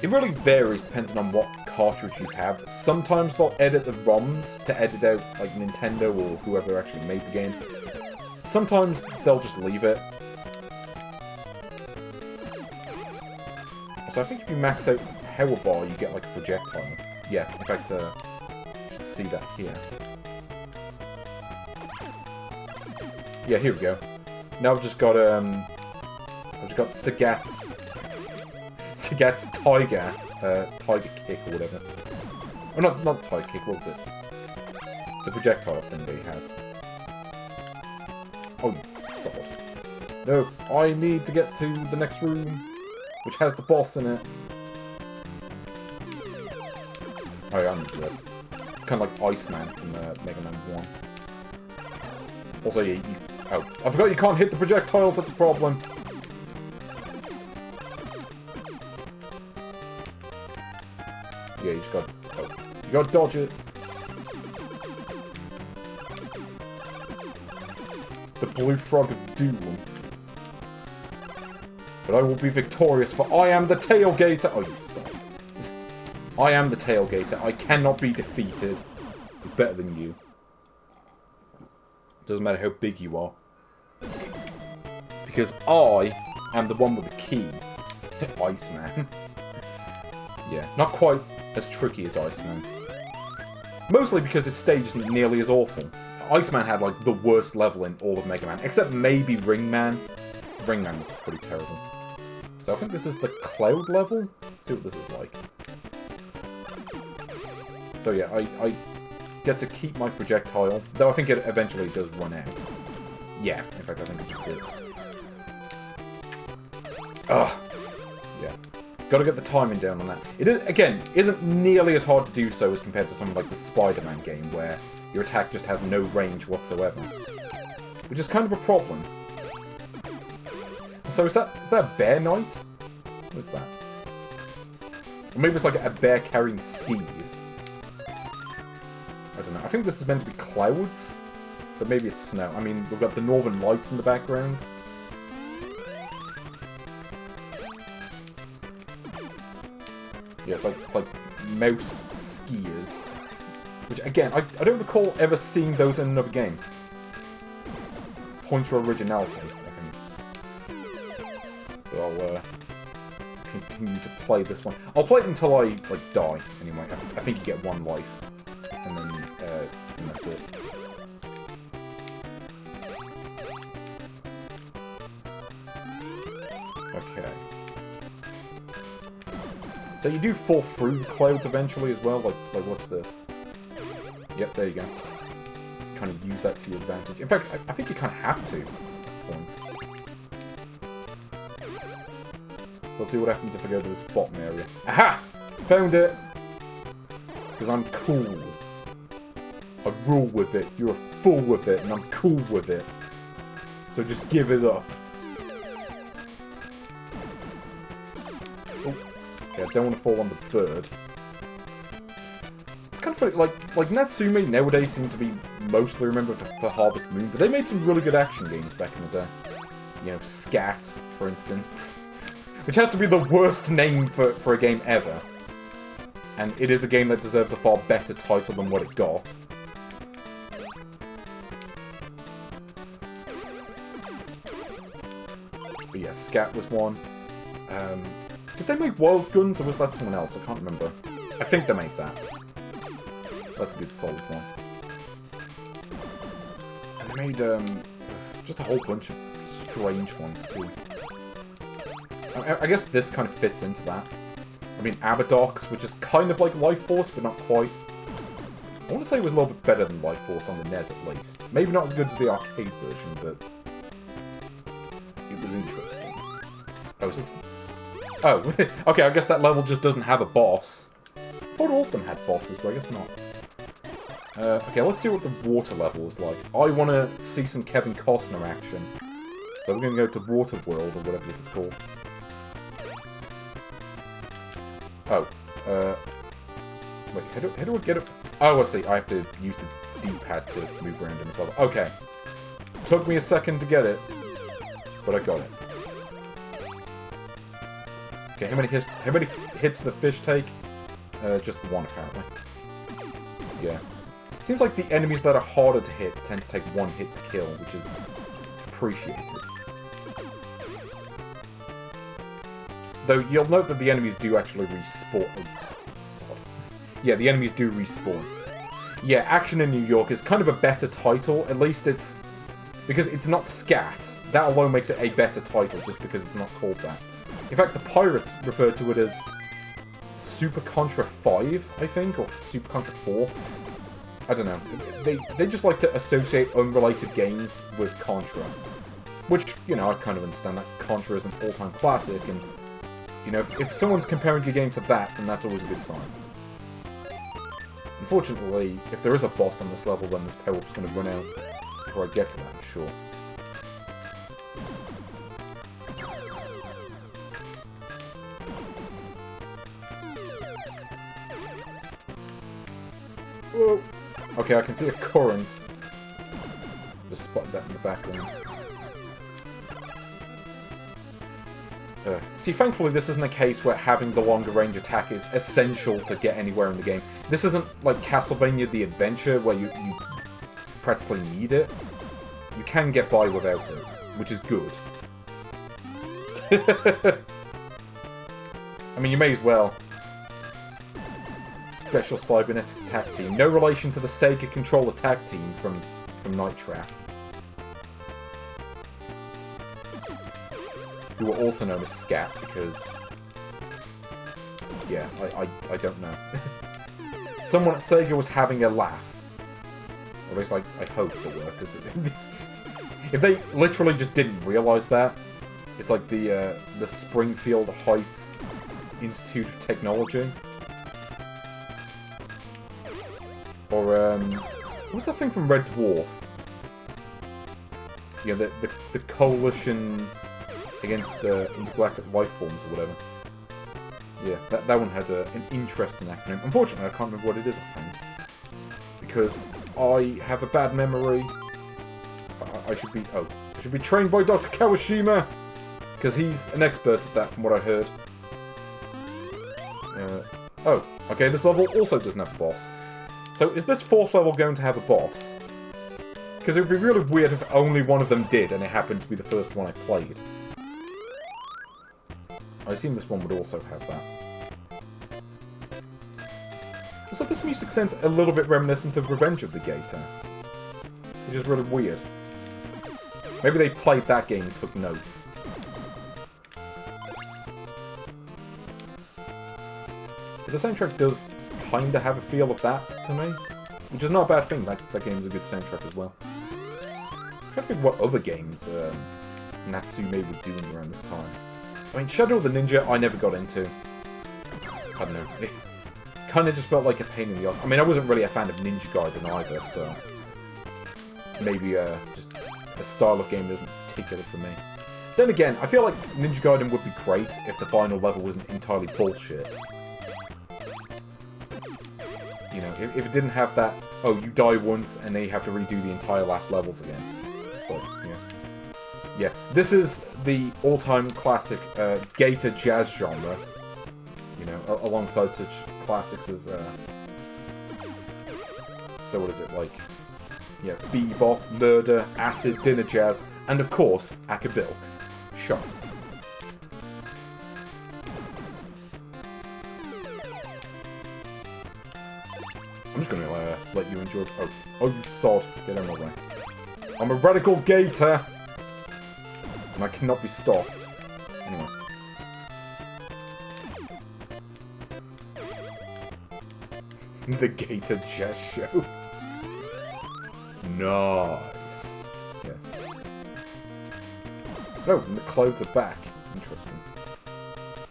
A: It really varies depending on what cartridge you have. Sometimes they'll edit the ROMs to edit out, like, Nintendo or whoever actually made the game. Sometimes they'll just leave it. So I think if you max out the power bar, you get, like, a projectile. Yeah, in fact, you should see that here. Yeah, here we go. Now I've just got Sagat's Tiger Kick or whatever. Oh, not the Tiger Kick, what was it? The projectile thing that he has. Oh, you sod. No, I need to get to the next room, which has the boss in it. Oh yeah, I need this. It's kind of like Iceman from Mega Man 1. Also, yeah, oh, I forgot you can't hit the projectiles, that's a problem. Yeah, you just got... Oh, you gotta dodge it. The Blue Frog of Doom. But I will be victorious, for I am the Tailgater. Oh, you son. I am the Tailgater. I cannot be defeated. I'm better than you. Doesn't matter how big you are. Because I am the one with the key. Iceman. Yeah, not quite as tricky as Iceman. Mostly because his stage isn't nearly as awful. Iceman had, like, the worst level in all of Mega Man. Except maybe Ringman. Ringman was pretty terrible. So I think this is the Cloud level. Let's see what this is like. So yeah, I get to keep my projectile. Though I think it eventually does run out. Yeah, in fact I think it just did. Ugh. Yeah. Gotta get the timing down on that. It, again, isn't nearly as hard to do so as compared to something like the Spider-Man game, where your attack just has no range whatsoever. Which is kind of a problem. So is that Bear Knight? What is that? Or maybe it's like a bear carrying skis. I don't know. I think this is meant to be clouds, but maybe it's snow. I mean, we've got the Northern Lights in the background. Yeah, it's like mouse skiers. Which, again, I don't recall ever seeing those in another game. Point to originality, I think. But I'll continue to play this one. I'll play it until I, like, die, anyway. I think you get 1 life. And then that's it. Okay. So you do fall through the clouds eventually as well? Like what's this? Yep, there you go. Kind of use that to your advantage. In fact, I think you kind of have to. Points. Let's see what happens if I go to this bottom area. Aha! Found it! Because I'm cool. I rule with it. You're a fool with it, and I'm cool with it. So just give it up. Oh. Okay, I don't want to fall on the bird. It's kind of funny, like Natsume nowadays seem to be mostly remembered for Harvest Moon, but they made some really good action games back in the day. You know, Scat, for instance. Which has to be the worst name for a game ever. And it is a game that deserves a far better title than what it got. But yeah, Scat was one. Did they make Wild Guns, or was that someone else? I can't remember. I think they made that. That's a good solid one. And they made just a whole bunch of strange ones too. I guess this kind of fits into that. I mean, Abadox, which is kind of like Life Force, but not quite. I want to say it was a little bit better than Life Force on the NES at least. Maybe not as good as the arcade version, but it was interesting. Oh, is it? Oh, okay, I guess that level just doesn't have a boss. I thought all of them had bosses, but I guess not. Okay, let's see what the water level is like. I want to see some Kevin Costner action. So we're going to go to Water World, or whatever this is called. Oh, wait, how do I get it? Oh, I see, I have to use the D-pad to move around in this level. Okay. Took me a second to get it, but I got it. Okay, how many hits the fish take? Just the one, apparently. Yeah. Seems like the enemies that are harder to hit tend to take 1 hit to kill, which is appreciated. Though, you'll note that the enemies do actually respawn. Oh, sorry. Yeah, the enemies do respawn. Yeah, Action in New York is kind of a better title. At least it's... because it's not Scat. That alone makes it a better title, just because it's not called that. In fact, the pirates refer to it as Super Contra 5, I think, or Super Contra 4. I don't know. They just like to associate unrelated games with Contra. Which, you know, I kind of understand that Contra is an all-time classic, and... you know, if someone's comparing your game to that, then that's always a good sign. Unfortunately, if there is a boss on this level, then this power-up's going to run out before I get to that, I'm sure. Whoa. Okay, I can see a current. Just spotted that in the background. See, thankfully this isn't a case where having the longer range attack is essential to get anywhere in the game. This isn't like Castlevania The Adventure, where you practically need it. You can get by without it, which is good. I mean, you may as well. Special Cybernetic Attack Team. No relation to the Sega Control Attack Team from Night Trap. Who are also known as Scat, because... yeah, I don't know. Someone at Sega was having a laugh. Or at least I hope they were, because... if they literally just didn't realise that, it's like the Springfield Heights Institute of Technology. Or, what's that thing from Red Dwarf? Yeah, the Coalition... against intergalactic life forms or whatever. Yeah, that one had an interesting acronym. Unfortunately, I can't remember what it is offhand. Because I have a bad memory. I should be trained by Dr. Kawashima! Because he's an expert at that from what I heard. Oh, okay, this level also doesn't have a boss. So is this 4th level going to have a boss? Because it would be really weird if only one of them did, and it happened to be the first one I played. I assume this one would also have that. So this music sounds a little bit reminiscent of Revenge of the Gator, which is really weird. Maybe they played that game and took notes. But the soundtrack does kind of have a feel of that to me, which is not a bad thing. That game is a good soundtrack as well. I'm trying to think what other games Natsume were doing around this time. I mean, Shadow of the Ninja I never got into. I don't know. It kind of just felt like a pain in the ass. I mean, I wasn't really a fan of Ninja Gaiden either, so maybe just a style of game that isn't particular for me. Then again, I feel like Ninja Gaiden would be great if the final level wasn't entirely bullshit. You know, if it didn't have that, oh, you die once and then you have to redo the entire last levels again. It's like, yeah. Yeah, this is the all-time classic Gator jazz genre. You know, alongside such classics as, so what is it, like, yeah, bebop, murder, acid, dinner jazz, and of course, Akabilk. Shot. I'm just gonna let you enjoy. Oh, you sod! Get out of my way. I'm a radical Gator, and I cannot be stopped. Anyway. The Gator Jazz Show. Nice. Yes. Oh, and the clothes are back. Interesting.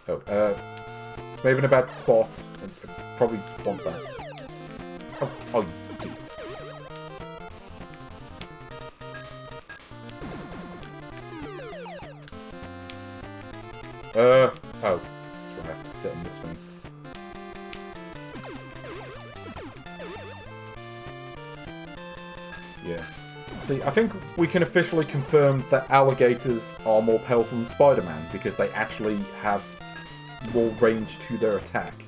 A: Oh, maybe in a bad spot. I probably want that. Oh, you git. Oh. That's why I have to sit in this one. Yeah. See, I think we can officially confirm that alligators are more powerful than Spider-Man because they actually have more range to their attack.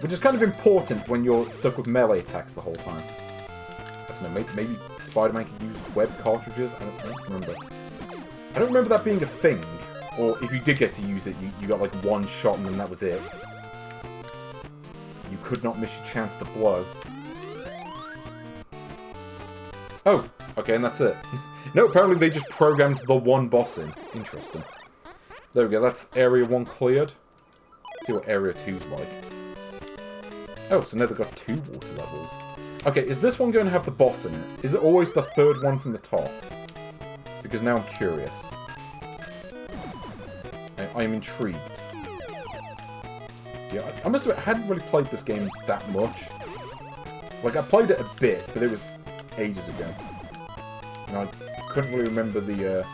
A: Which is kind of important when you're stuck with melee attacks the whole time. I don't know, maybe Spider-Man could use web cartridges? I don't remember. I don't remember that being a thing. Or if you did get to use it, you got like one shot and then that was it. You could not miss your chance to blow. Oh, okay, and that's it. No, apparently they just programmed the one boss in. Interesting. There we go, that's Area 1 cleared. Let's see what Area 2's like. Oh, so now they've got 2 water levels. Okay, is this one going to have the boss in it? Is it always the third one from the top? Because now I'm curious. I am intrigued. Yeah, I must admit, I hadn't really played this game that much. Like, I played it a bit, but it was ages ago. And I couldn't really remember the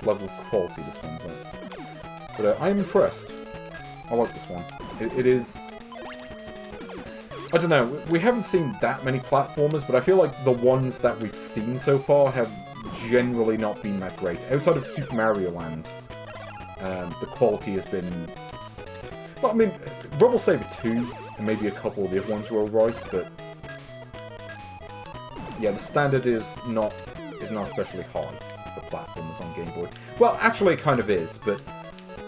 A: level of quality this one's at. But I am impressed. I like this one. It is... I don't know, we haven't seen that many platformers, but I feel like the ones that we've seen so far have generally not been that great. Outside of Super Mario Land, the quality has been... Well, I mean, Rubble Saver 2, and maybe a couple of the other ones were alright, but... Yeah, the standard is not especially high for platformers on Game Boy. Well, actually it kind of is, but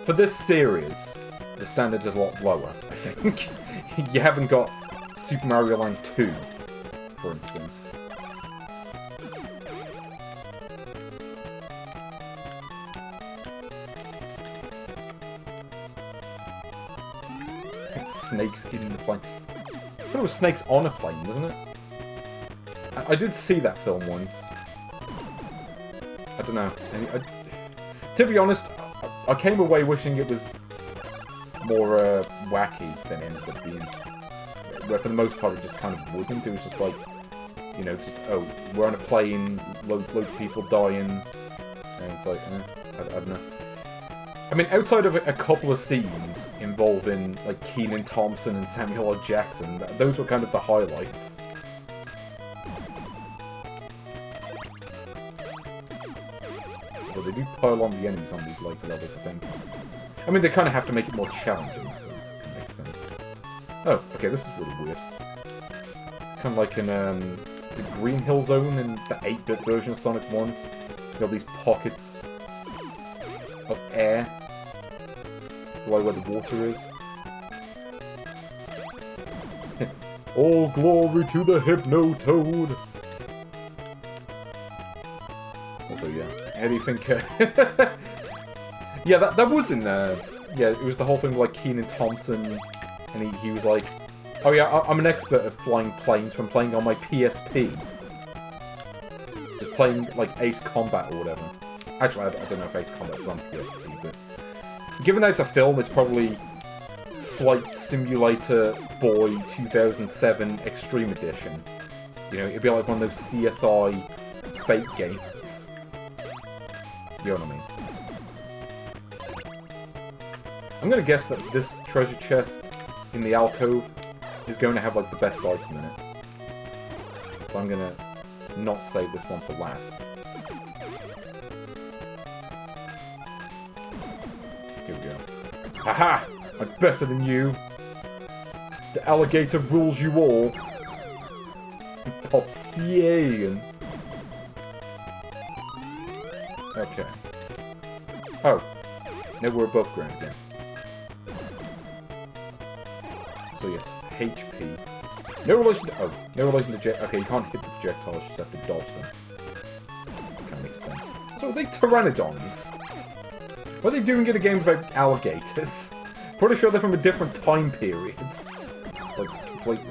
A: for this series, the standard is a lot lower, I think. You haven't got Super Mario Land 2, for instance. Snakes in the plane. I thought it was snakes on a plane, wasn't it? I did see that film once. I don't know. To be honest, I came away wishing it was more wacky than it ended up being. Where for the most part it just kind of wasn't. It was just like, you know, just, oh, we're on a plane, loads of people dying, and it's like, I don't know. I mean, outside of a couple of scenes involving, like, Kenan Thompson and Samuel L. Jackson, those were kind of the highlights. So they do pile on the enemies on these later levels, I think. I mean, they kind of have to make it more challenging, so it makes sense. Oh, okay, this is really weird. It's kind of like in, is it Green Hill Zone in the 8-bit version of Sonic 1? You have these pockets of air. Below where the water is. All glory to the Hypno-Toad! Also, yeah. How do you think... yeah, that was in there. Yeah, it was the whole thing with, like, Kenan Thompson, and he was like, oh yeah, I'm an expert at flying planes from playing on my PSP. Just playing, like, Ace Combat or whatever. Actually, I don't know if Ace Combat was on PSP, but... Given that it's a film, it's probably Flight Simulator Boy 2007 Extreme Edition. You know, it'd be like one of those CSI fake games. You know what I mean? I'm gonna guess that this treasure chest in the alcove is going to have, like, the best item in it. So I'm gonna not save this one for last. Here we go. Haha! I'm better than you! The alligator rules you all! Popsian! Okay. Oh. Now we're above ground again. So yes, HP. No relation to... Oh, no relation to jet... Okay, you can't hit the projectiles, you just have to dodge them. Kind of makes sense. So are they pteranodons? What are they doing in a game about alligators? Pretty sure they're from a different time period. Like, completely.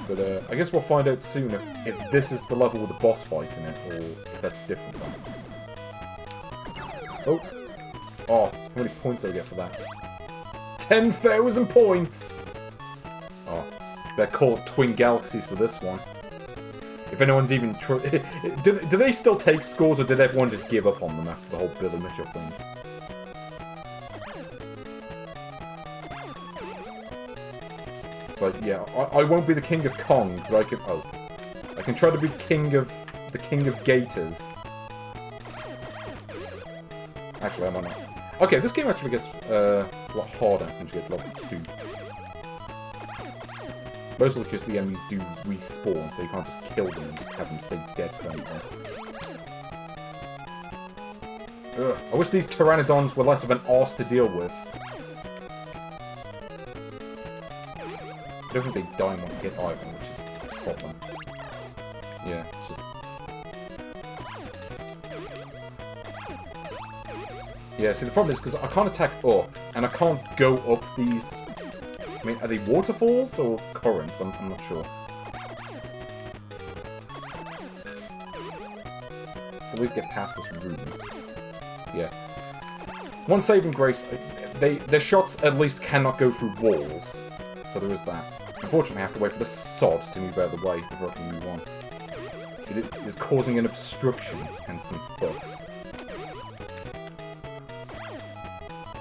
A: But, I guess we'll find out soon if this is the level with the boss fight in it, or if that's a different one. Oh! Oh, how many points do I get for that? 10,000 points! Oh, better call it Twin Galaxies for this one. If anyone's even do they still take scores, or did everyone just give up on them after the whole Billy Mitchell thing? It's like, yeah, I won't be the king of Kong, but I can... Oh. I can try to be the king of Gators. Actually, I might not. Okay, this game actually gets a lot harder once you get to level 2. Mostly because the enemies do respawn, so you can't just kill them and just have them stay dead permanently. Ugh, I wish these pteranodons were less of an arse to deal with. I don't think they die in one hit either, which is a problem. Yeah, it's just... Yeah, see the problem is because I can't attack up, and I can't go up these... I mean, are they waterfalls or currents? I'm not sure. So at least get past this room. Yeah. One saving grace, their shots at least cannot go through walls. So there is that. Unfortunately, I have to wait for the sod to move out of the way before I can move on. It is causing an obstruction and some fuss.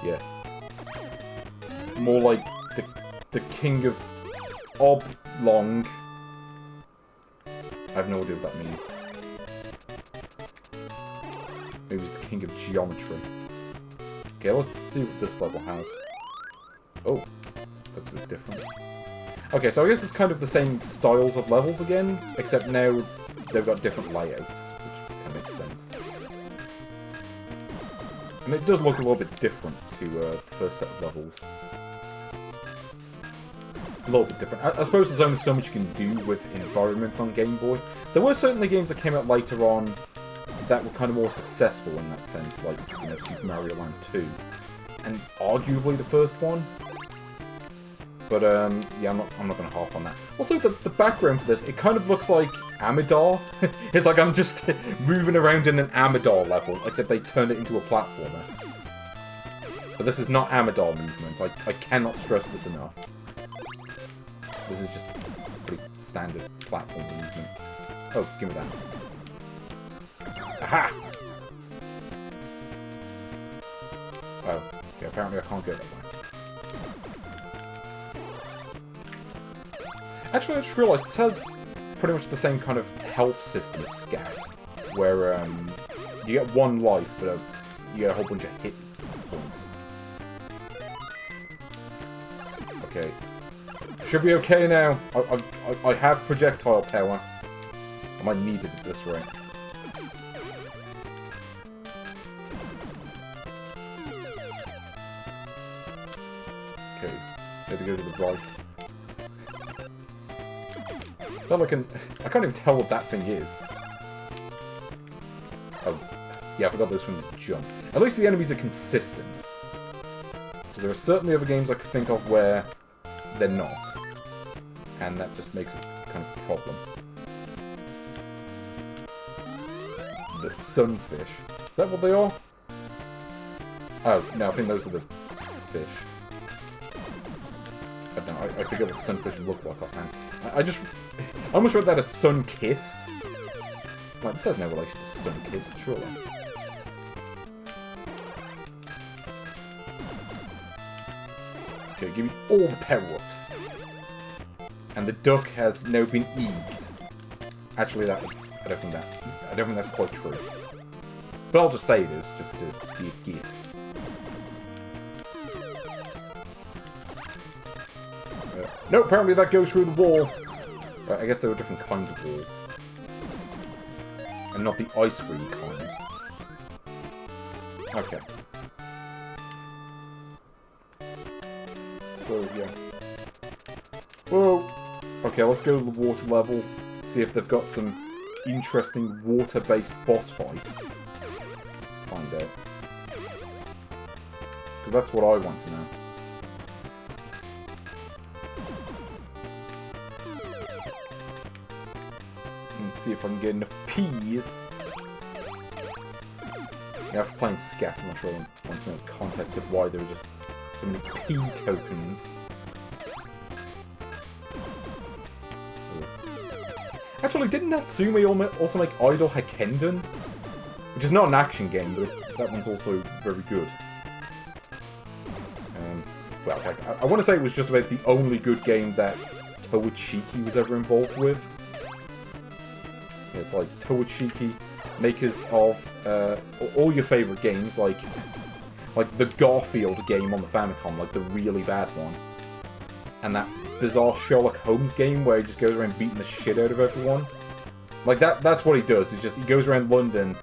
A: Yeah. More like the king of oblong. I have no idea what that means. Maybe it's the king of geometry. Okay, let's see what this level has. Oh, that's a bit different. Okay, so I guess it's kind of the same styles of levels again, except now they've got different layouts, which kind of makes sense. And it does look a little bit different to the first set of levels. A little bit different. I suppose there's only so much you can do with environments on Game Boy. There were certainly games that came out later on that were kind of more successful in that sense, like, you know, Super Mario Land 2. And arguably the first one. But, yeah, I'm not going to harp on that. Also, the background for this, it kind of looks like Amidar. It's like I'm just moving around in an Amidar level, except they turned it into a platformer. But this is not Amidar movement. I cannot stress this enough. This is just pretty standard platform movement. Oh, give me that. Aha! Oh, okay, apparently I can't go that way. Actually, I just realised this has pretty much the same kind of health system as Scat, where you get one life, but you get a whole bunch of hit points. Okay. Should be okay now. I have projectile power. might need it at this rate. Okay, had to go to the right. I can't even tell what that thing is. Oh, yeah, I forgot those things jump. At least the enemies are consistent. Because there are certainly other games I could think of where they're not. And that just makes it kind of a problem. The sunfish. Is that what they are? Oh, no, I think those are the fish. I don't know, I forget what sunfish look like offhand. I almost read that as sun-kissed. Like, this has no relation to sun-kissed, surely. Okay, give me all the power-ups. And the duck has now been egged. Actually, I don't think that's quite true. But I'll just say it is, just to be a git. No, apparently that goes through the wall. I guess there were different kinds of walls. And not the ice cream kind. Okay. So, yeah. Whoa! Okay, let's go to the water level. See if they've got some interesting water-based boss fights. Find out. Because that's what I want to know. See if I can get enough peas. Yeah, after playing Scat, I'm not sure I want to know the context of why there are just so many P tokens. Actually, didn't Natsume also make Idol Hakenden? Which is not an action game, but that one's also very good. Well, in fact, I want to say it was just about the only good game that Toichiki was ever involved with. It's like Toichiki, makers of all your favourite games, like the Garfield game on the Famicom, like the really bad one. And that bizarre Sherlock Holmes game where he just goes around beating the shit out of everyone. Like, that's what he does. He goes around London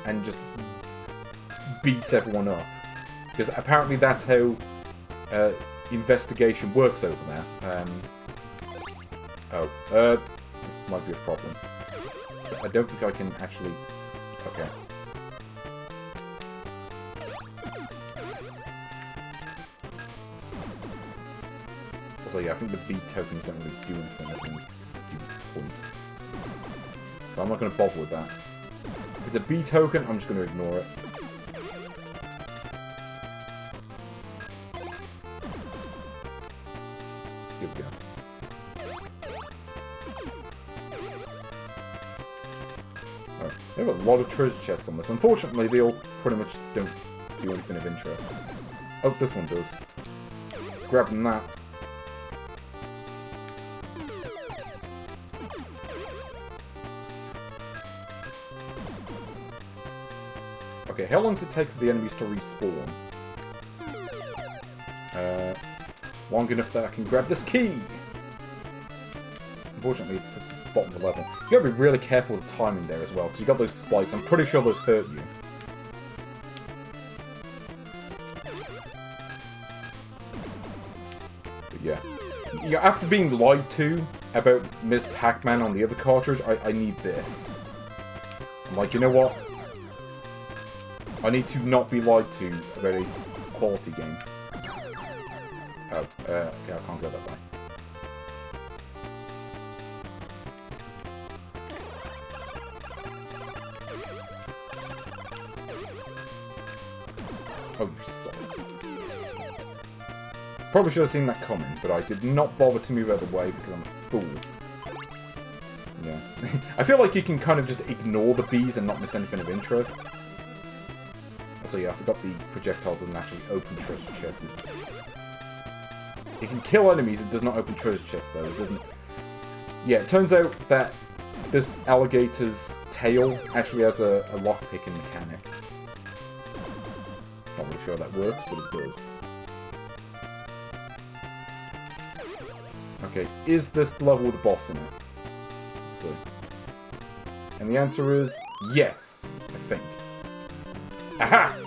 A: and just beats everyone up. Because apparently that's how investigation works over there. This might be a problem. I don't think I can actually... Okay. Also, yeah, I think the B tokens don't really do anything. I think do points. So I'm not going to bother with that. If it's a B token, I'm just going to ignore it. Here we go. They have a lot of treasure chests on this. Unfortunately, they all pretty much don't do anything of interest. Oh, this one does. Grabbing that. Okay, how long does it take for the enemies to respawn? Long enough that I can grab this key! Unfortunately, it's at the bottom of the level. You gotta be really careful with the timing there as well, because you got those spikes. I'm pretty sure those hurt you. But yeah. After being lied to about Ms. Pac-Man on the other cartridge, I need this. I'm like, you know what? I need to not be lied to about a quality game. Oh, okay, I can't go that way. Oh, so. Probably should have seen that coming, but I did not bother to move out of the way because I'm a fool. Yeah. I feel like you can kind of just ignore the bees and not miss anything of interest. Also, yeah, I forgot the projectile doesn't actually open treasure chests. It can kill enemies, it does not open treasure chests, though. It doesn't... Yeah, it turns out that this alligator's tail actually has a lockpicking mechanic. Not really sure how that works, but it does. Okay, is this level with the boss in it? Let's see. And the answer is yes, I think. Aha!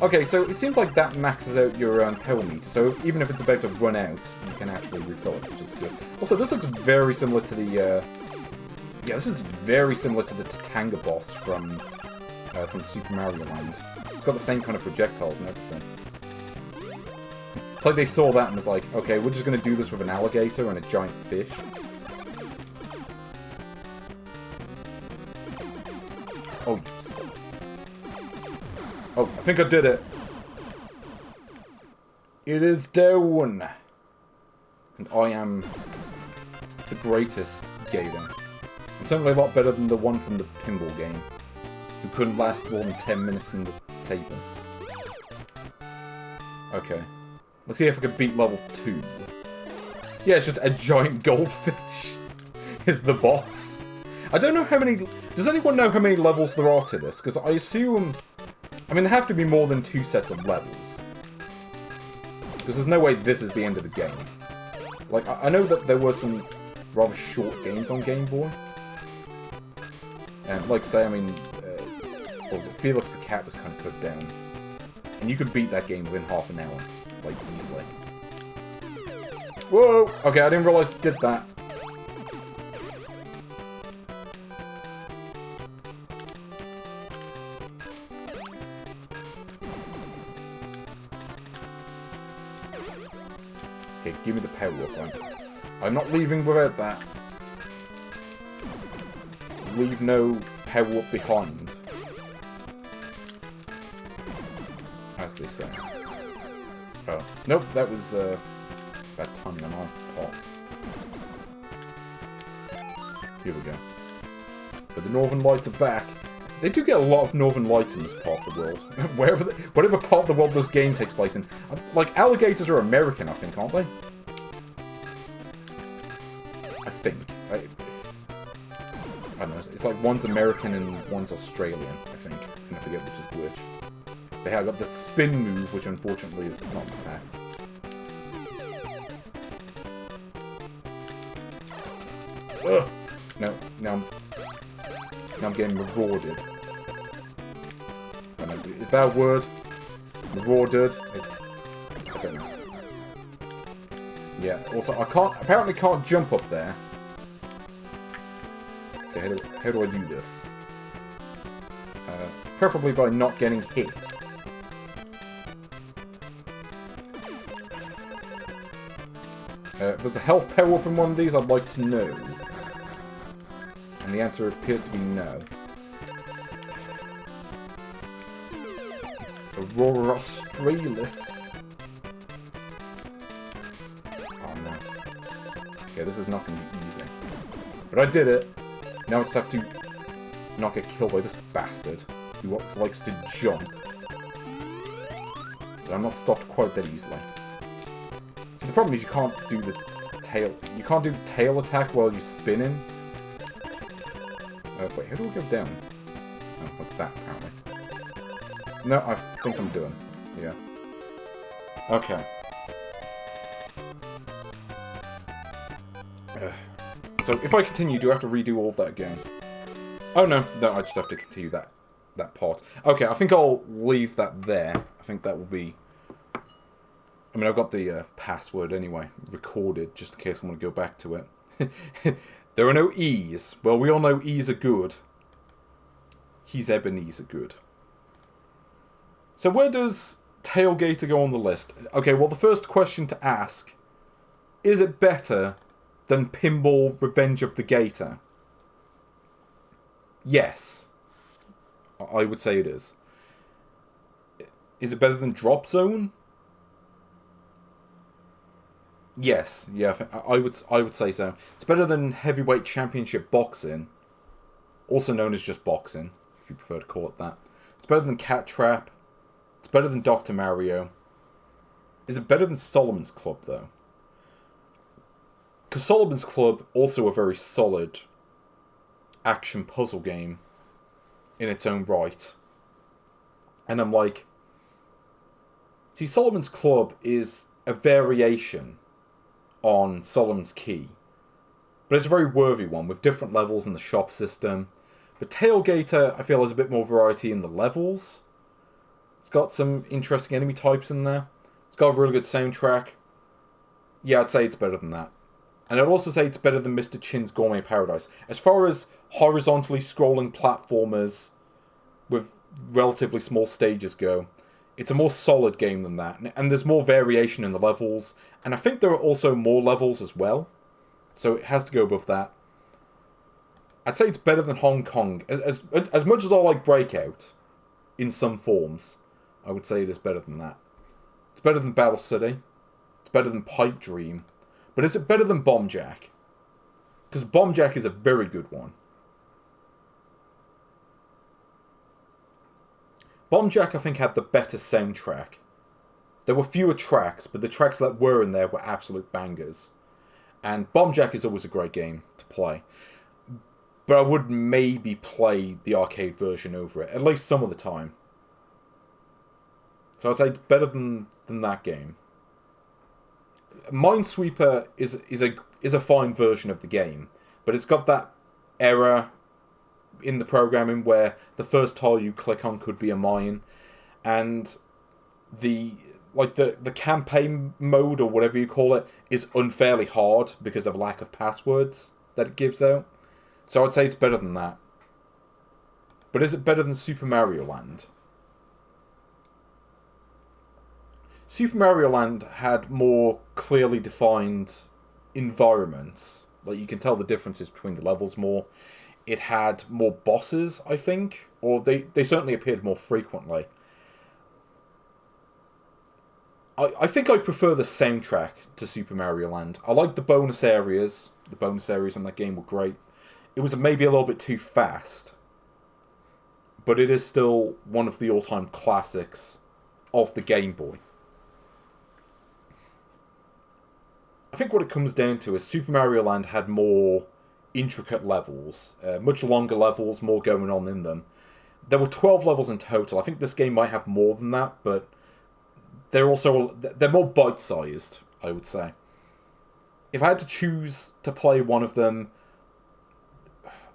A: Okay, so it seems like that maxes out your power meter, so even if it's about to run out, you can actually refill it, which is good. Also, this looks very similar to the, yeah, this is very similar to the Tatanga boss from Super Mario Land. It's got the same kind of projectiles and everything. It's like they saw that and was like, okay, we're just going to do this with an alligator and a giant fish. Oh, you suck. Oh, I think I did it. It is down. And I am the greatest Gator. I'm certainly a lot better than the one from the Pinball game, who couldn't last more than 10 minutes in the table. Okay. Let's see if I can beat level 2. Yeah, it's just a giant goldfish is the boss. I don't know how many... Does anyone know how many levels there are to this? Because I assume... I mean, there have to be more than 2 sets of levels. Because there's no way this is the end of the game. Like, I know that there were some rather short games on Game Boy. And, like I say, I mean... what was it? Felix the Cat was kind of put down. And you could beat that game within half an hour. Like, easily. Whoa! Okay, I didn't realise it did that. Okay, give me the power up one. I'm not leaving without that. Leave no power up behind. As they say. Oh. Nope, that was bad timing on our part. Here we go. But the Northern Lights are back. They do get a lot of Northern Lights in this part of the world. Whatever part of the world this game takes place in. Like, alligators are American, I think, aren't they? I think. I don't know. It's like one's American and one's Australian, I think. And I forget which is which. They have got the spin move, which unfortunately is not an attack. Ugh! No, now I'm getting marauded. Is that a word? Marauded? I don't know. Yeah, also I apparently can't jump up there. Okay, how do I do this? Preferably by not getting hit. If there's a health power up in one of these, I'd like to know. And the answer appears to be no. Aurora Australis. Oh no. Okay, this is not going to be easy. But I did it. Now I just have to not get killed by this bastard who likes to jump. But I'm not stopped quite that easily. So the problem is you can't do the tail. You can't do the tail attack while you're spinning. Wait, how do I go down? Oh, like that, apparently. No, I think I'm doing. Yeah. Okay. So if I continue, do I have to redo all of that again? Oh no, I just have to continue that part. Okay, I think I'll leave that there. I think that will be... I mean, I've got the password anyway, recorded, just in case I want to go back to it. There are no E's. Well, we all know E's are good. He's Ebenezer good. So where does Tailgater go on the list? Okay, well, the first question to ask, is it better than Pinball Revenge of the Gator? Yes. I would say it is. Is it better than Drop Zone? Yes, yeah, I would say so. It's better than Heavyweight Championship Boxing, also known as just Boxing, if you prefer to call it that. It's better than Cat Trap. It's better than Dr. Mario. Is it better than Solomon's Club, though? Because Solomon's Club, also a very solid action puzzle game in its own right. And I'm like... See, Solomon's Club is a variation on Solomon's Key. But it's a very worthy one, with different levels in the shop system. But Tailgater, I feel, has a bit more variety in the levels. It's got some interesting enemy types in there. It's got a really good soundtrack. Yeah, I'd say it's better than that. And I'd also say it's better than Mr. Chin's Gourmet Paradise. As far as horizontally scrolling platformers with relatively small stages go, it's a more solid game than that. And there's more variation in the levels. And I think there are also more levels as well. So it has to go above that. I'd say it's better than Hong Kong. As much as I like Breakout, in some forms, I would say it is better than that. It's better than Battle City. It's better than Pipe Dream. But is it better than Bomb Jack? Because Bomb Jack is a very good one. Bomb Jack, I think, had the better soundtrack. There were fewer tracks, but the tracks that were in there were absolute bangers. And Bomb Jack is always a great game to play. But I would maybe play the arcade version over it, at least some of the time. So I'd say it's better than that game. Minesweeper is a fine version of the game, but it's got that error in the programming where the first tile you click on could be a mine, and the campaign mode, or whatever you call it, is unfairly hard because of lack of passwords that it gives out. So I'd say it's better than that. But is it better than Super Mario Land? Super Mario Land had more clearly defined environments. Like, you can tell the differences between the levels more. It had more bosses, I think. Or they certainly appeared more frequently. I think I prefer the soundtrack to Super Mario Land. I like the bonus areas. The bonus areas in that game were great. It was maybe a little bit too fast. But it is still one of the all-time classics of the Game Boy. I think what it comes down to is Super Mario Land had more intricate levels. Much longer levels, more going on in them. There were 12 levels in total. I think this game might have more than that, but they're more bite-sized, I would say. If I had to choose to play one of them,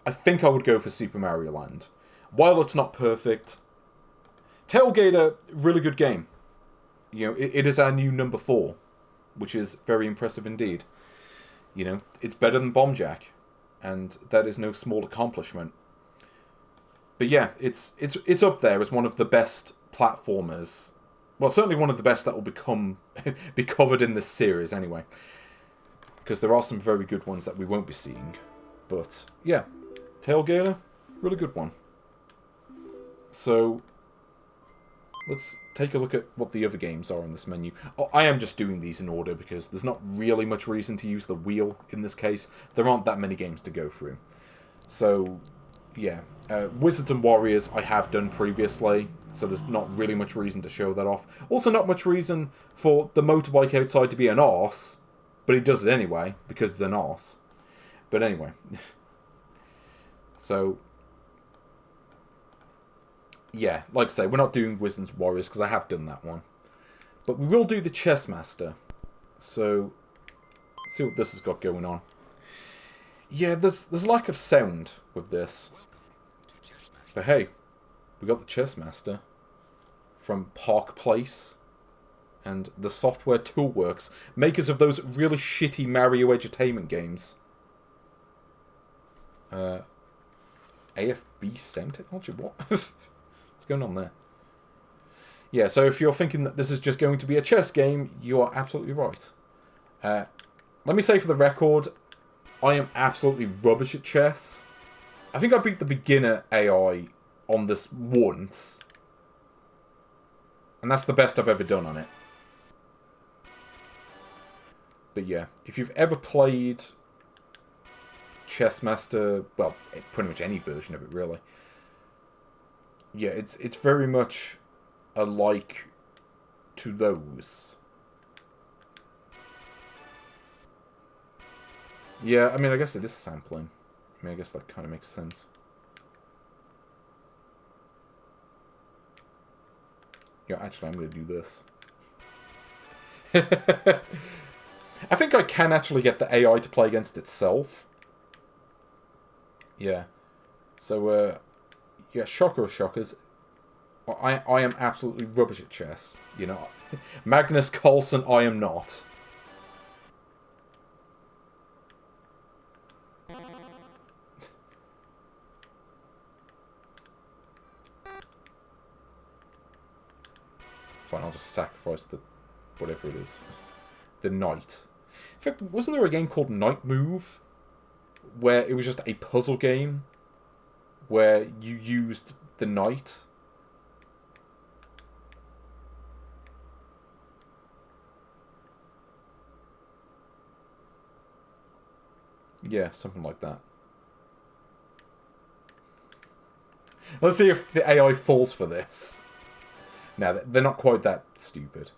A: I think I would go for Super Mario Land. While it's not perfect, Tailgater, really good game. You know, it is our new number 4, which is very impressive indeed. You know, it's better than Bomb Jack, and that is no small accomplishment. But yeah, it's up there as one of the best platformers. Well, certainly one of the best that will be covered in this series anyway. Because there are some very good ones that we won't be seeing. But yeah, Tailgater, really good one. So let's take a look at what the other games are on this menu. I am just doing these in order because there's not really much reason to use the wheel in this case. There aren't that many games to go through. So, yeah. Wizards and Warriors I have done previously, so there's not really much reason to show that off. Also not much reason for the motorbike outside to be an arse, but he does it anyway, because it's an arse. But anyway. So, yeah, like I say, we're not doing Wizards and Warriors, because I have done that one. But we will do the Chessmaster. So, let's see what this has got going on. Yeah, there's a lack of sound with this. But hey, we got the Chessmaster from Park Place and the Software Toolworks, makers of those really shitty Mario Edutainment games. AFB Sound Technology? What? What's going on there? Yeah, so if you're thinking that this is just going to be a chess game, you are absolutely right. Let me say for the record, I am absolutely rubbish at chess. I think I beat the beginner AI on this once. And that's the best I've ever done on it. But yeah, if you've ever played Chessmaster, well, pretty much any version of it, really. Yeah, it's very much alike to those. Yeah, I mean, I guess it is sampling. I mean, I guess that kind of makes sense. Yeah, actually, I'm going to do this. I think I can actually get the AI to play against itself. Yeah. So, yeah, shocker of shockers. I am absolutely rubbish at chess. You know, Magnus Carlsen, I am not. Fine, I'll just sacrifice the whatever it is. The knight. In fact, wasn't there a game called Knight Move? Where it was just a puzzle game where you used the knight? Yeah, something like that. Let's see if the AI falls for this. No, they're not quite that stupid.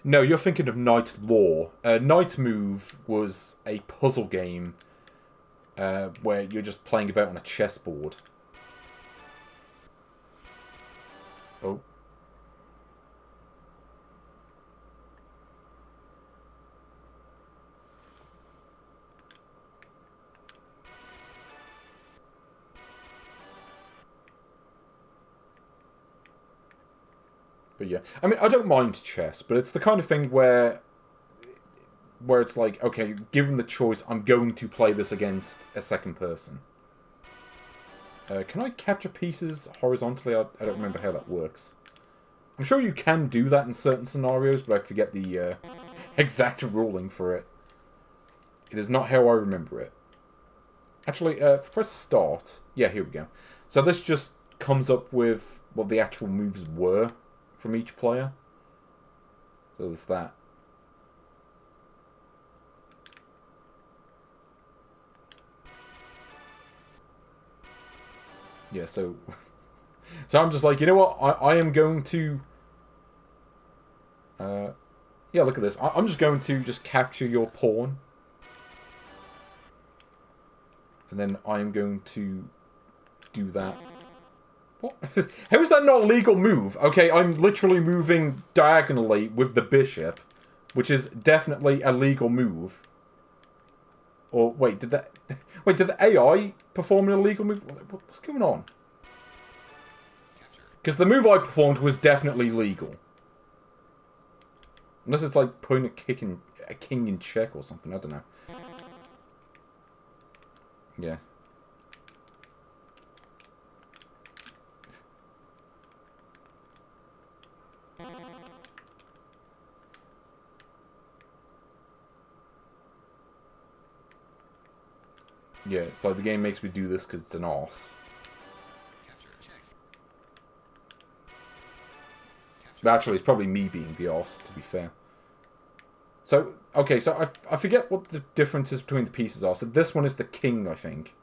A: No, you're thinking of Knight Lore. Knight Move was a puzzle game where you're just playing about on a chessboard. Oh. But yeah, I mean, I don't mind chess, but it's the kind of thing where it's like, okay, given the choice, I'm going to play this against a second person. Can I capture pieces horizontally? I don't remember how that works. I'm sure you can do that in certain scenarios, but I forget the exact ruling for it. It is not how I remember it. Actually, if I press start... Yeah, here we go. So this just comes up with what the actual moves were from each player. So there's that. Yeah, so... so I'm just like, you know what? I am going to... yeah, look at this. I'm just going to just capture your pawn. And then I'm going to do that. What? How is that not a legal move? Okay, I'm literally moving diagonally with the bishop, which is definitely a legal move. Or, wait, did that... Wait, did the AI perform an illegal move? What's going on? Because the move I performed was definitely legal. Unless it's like putting a king in check or something, I don't know. Yeah. Yeah, it's like the game makes me do this because it's an arse. But actually, it's probably me being the arse, to be fair. So, okay, so I forget what the differences between the pieces are. So this one is the king, I think.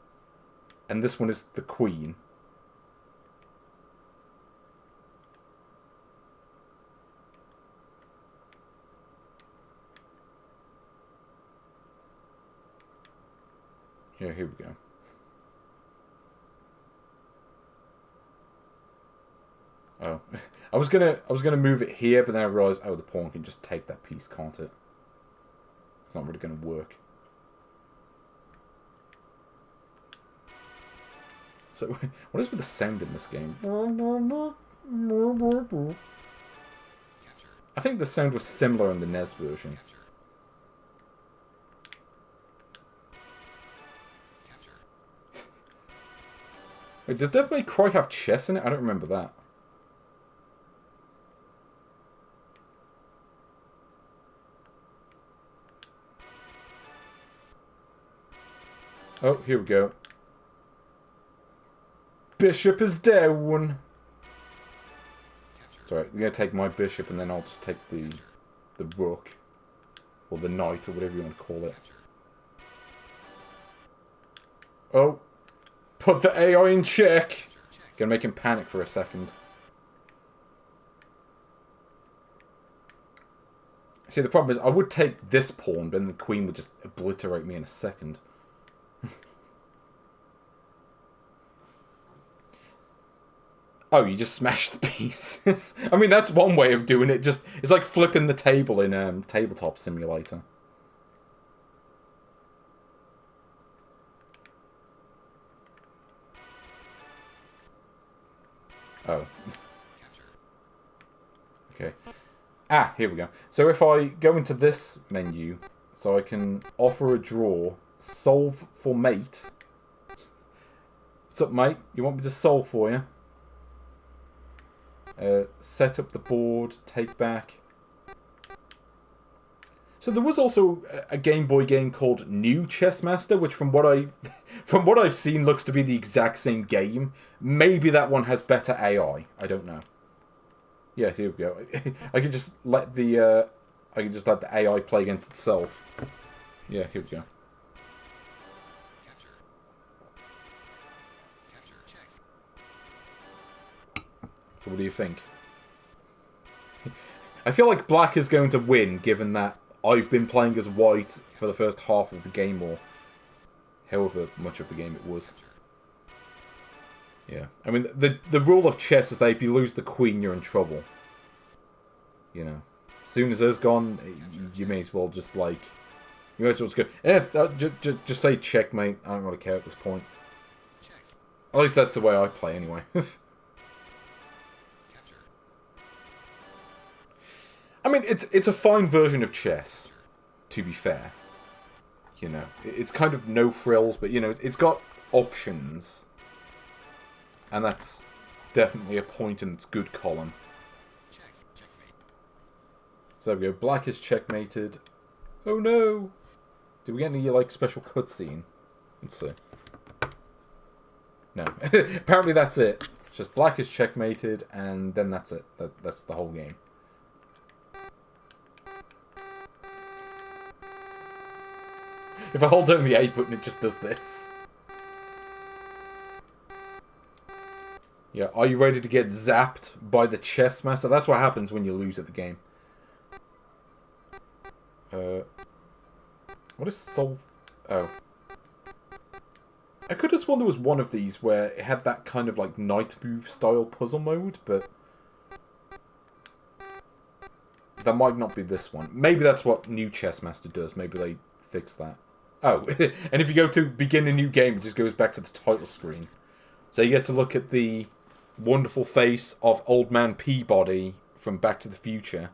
A: And this one is the queen. Yeah, here we go. Oh, I was gonna move it here, but then I realized, oh, the pawn can just take that piece, can't it? It's not really gonna work. So, what is with the sound in this game? I think the sound was similar in the NES version. Wait, does Devil May Cry have chess in it? I don't remember that. Oh, here we go. Bishop is down. Sorry, I'm going to take my bishop and then I'll just take the rook. Or the knight, or whatever you want to call it. Oh. Put the AI in check. Gonna make him panic for a second. See, the problem is, I would take this pawn, but then the queen would just obliterate me in a second. Oh, you just smash the pieces. I mean, that's one way of doing it. Just it's like flipping the table in Tabletop Simulator. Oh. Okay. Ah, here we go. So if I go into this menu, so I can offer a draw, solve for mate. What's up, mate? You want me to solve for you? Set up the board, take back. So there was also a Game Boy game called New Chessmaster, which from what I've seen looks to be the exact same game. Maybe that one has better AI. I don't know. Yeah, here we go. I can just let the AI play against itself. Yeah, here we go. So what do you think? I feel like black is going to win, given that I've been playing as white for the first half of the game, or however much of the game it was. Yeah, I mean, the rule of chess is that if you lose the queen, you're in trouble. You know, as soon as there's gone, you may as well just, like, you might as well just go, just say checkmate, I don't really care at this point. At least that's the way I play, anyway. I mean, it's a fine version of chess, to be fair. You know, it's kind of no frills, but, you know, it's got options. And that's definitely a point in its good column. So there we go. Black is checkmated. Oh no! Did we get any, like, special cutscene? Let's see. No. Apparently that's it. It's just black is checkmated, and then that's it. That's the whole game. If I hold down the A button, it just does this. Yeah, are you ready to get zapped by the Chessmaster? That's what happens when you lose at the game. What is solve? Oh. I could have sworn there was one of these where it had that kind of like night move style puzzle mode, but that might not be this one. Maybe that's what New Chessmaster does. Maybe they fixed that. Oh, and if you go to begin a new game, it just goes back to the title screen. So you get to look at the wonderful face of Old Man Peabody from Back to the Future.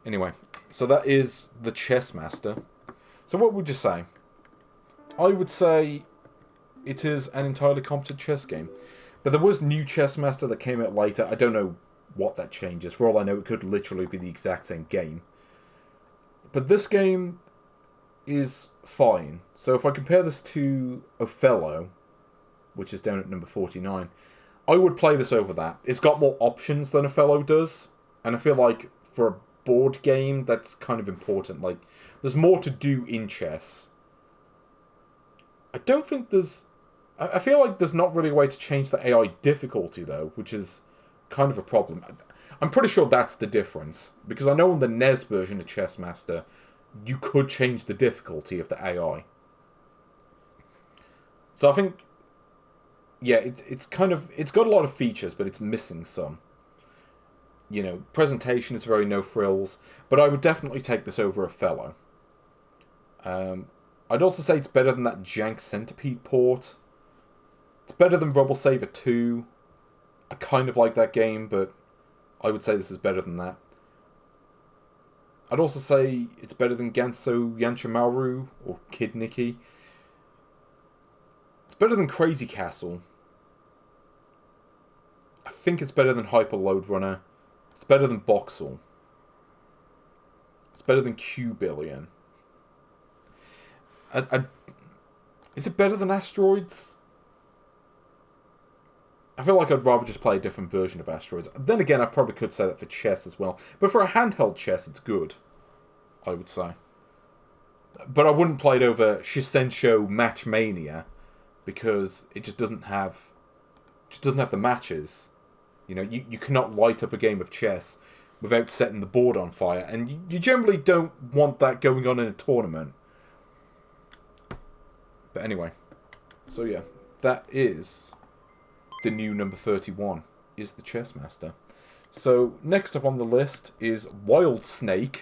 A: Anyway, so that is the Chessmaster. So what would you say? I would say it is an entirely competent chess game. But there was New Chessmaster that came out later. I don't know what that changes. For all I know, it could literally be the exact same game. But this game is fine. So if I compare this to Othello, which is down at number 49, I would play this over that. It's got more options than Othello does, and I feel like for a board game, that's kind of important. Like, there's more to do in chess. I don't think there's... I feel like there's not really a way to change the AI difficulty, though, which is kind of a problem. I'm pretty sure that's the difference, because I know in the NES version of Chessmaster, you could change the difficulty of the AI. So I think, yeah, it's kind of, it's got a lot of features, but it's missing some. You know, presentation is very no frills, but I would definitely take this over Othello. I'd also say it's better than that jank Centipede port. It's better than Rubble Saver 2. I kind of like that game, but I would say this is better than that. I'd also say it's better than Ganso Yanchimaru or Kid Nikki. It's better than Crazy Castle. I think it's better than Hyper Load Runner. It's better than Boxel. It's better than Q-Billion. Is it better than Asteroids? I feel like I'd rather just play a different version of Asteroids. Then again, I probably could say that for chess as well. But for a handheld chess, it's good, I would say. But I wouldn't play it over Shisensho Matchmania, because it just doesn't have the matches. You know, you cannot light up a game of chess without setting the board on fire, and you generally don't want that going on in a tournament. But anyway, so yeah, that is the new number 31 is the Chessmaster. So, next up on the list is Wildsnake.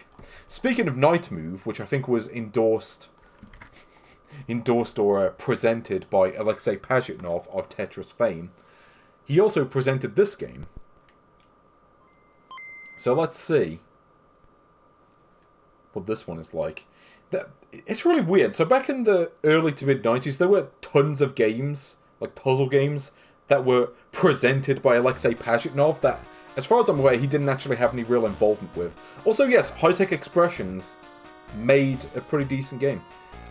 A: Speaking of Night Move, which I think was endorsed or presented by Alexei Pajitnov of Tetris fame, he also presented this game. So let's see what this one is like. It's really weird. So back in the early to mid-90s, there were tons of games, like puzzle games, that were presented by Alexei Pajitnov that, as far as I'm aware, he didn't actually have any real involvement with. Also, yes, High-Tech Expressions made a pretty decent game.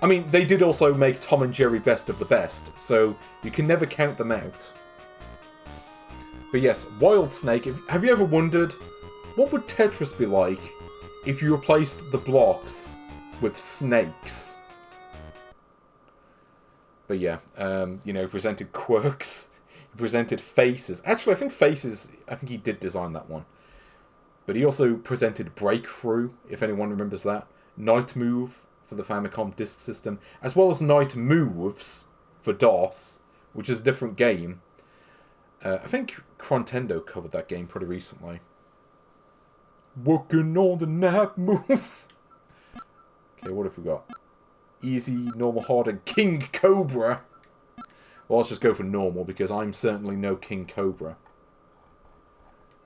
A: I mean, they did also make Tom and Jerry Best of the Best, so you can never count them out. But yes, Wildsnake, have you ever wondered, what would Tetris be like if you replaced the blocks with snakes? But yeah, you know, presented quirks, presented faces. Actually, I think he did design that one. But he also presented Breakthrough, if anyone remembers that. Night Move for the Famicom Disk System, as well as Night Moves for DOS, which is a different game. I think Crontendo covered that game pretty recently. Working on the night moves. Okay, what have we got? Easy, normal, hard, and King Cobra. Well, let's just go for normal, because I'm certainly no King Cobra.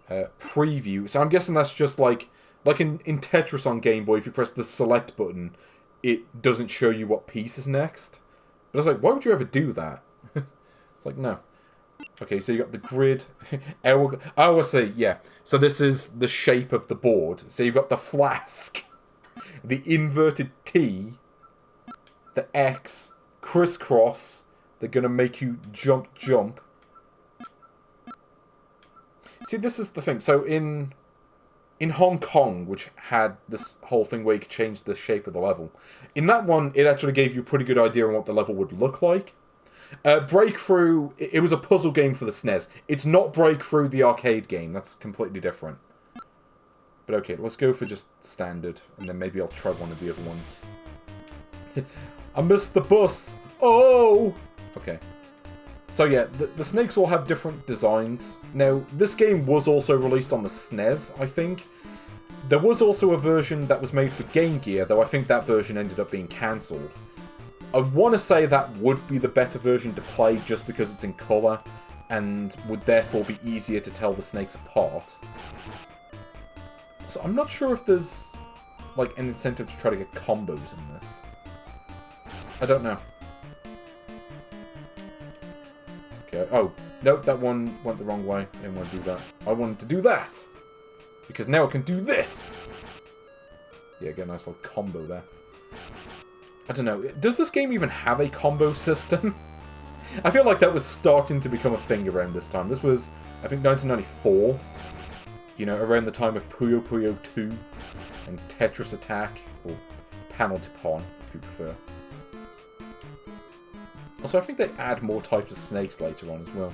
A: Preview. So I'm guessing that's just like in Tetris on Game Boy, if you press the select button, it doesn't show you what piece is next. But I was like, why would you ever do that? It's like, no. Okay, so you got the grid. Oh, I see, yeah. So this is the shape of the board. So you've got the flask, the inverted T, the X, crisscross. They're going to make you jump. See, this is the thing. So in Hong Kong, which had this whole thing where you could change the shape of the level, in that one, it actually gave you a pretty good idea on what the level would look like. Breakthrough, it was a puzzle game for the SNES. It's not Breakthrough, the arcade game. That's completely different. But okay, let's go for just standard, and then maybe I'll try one of the other ones. I missed the bus! Oh! Okay. So yeah, the snakes all have different designs. Now, this game was also released on the SNES, I think. There was also a version that was made for Game Gear, though I think that version ended up being cancelled. I want to say that would be the better version to play just because it's in colour, and would therefore be easier to tell the snakes apart. So I'm not sure if there's like an incentive to try to get combos in this. I don't know. Okay, oh, nope, that one went the wrong way. I didn't want to do that. I wanted to do that! Because now I can do this! Yeah, get a nice little combo there. I don't know, does this game even have a combo system? I feel like that was starting to become a thing around this time. This was, I think, 1994. You know, around the time of Puyo Puyo 2 and Tetris Attack, or Panel-to-Pon, if you prefer. Also, I think they add more types of snakes later on as well.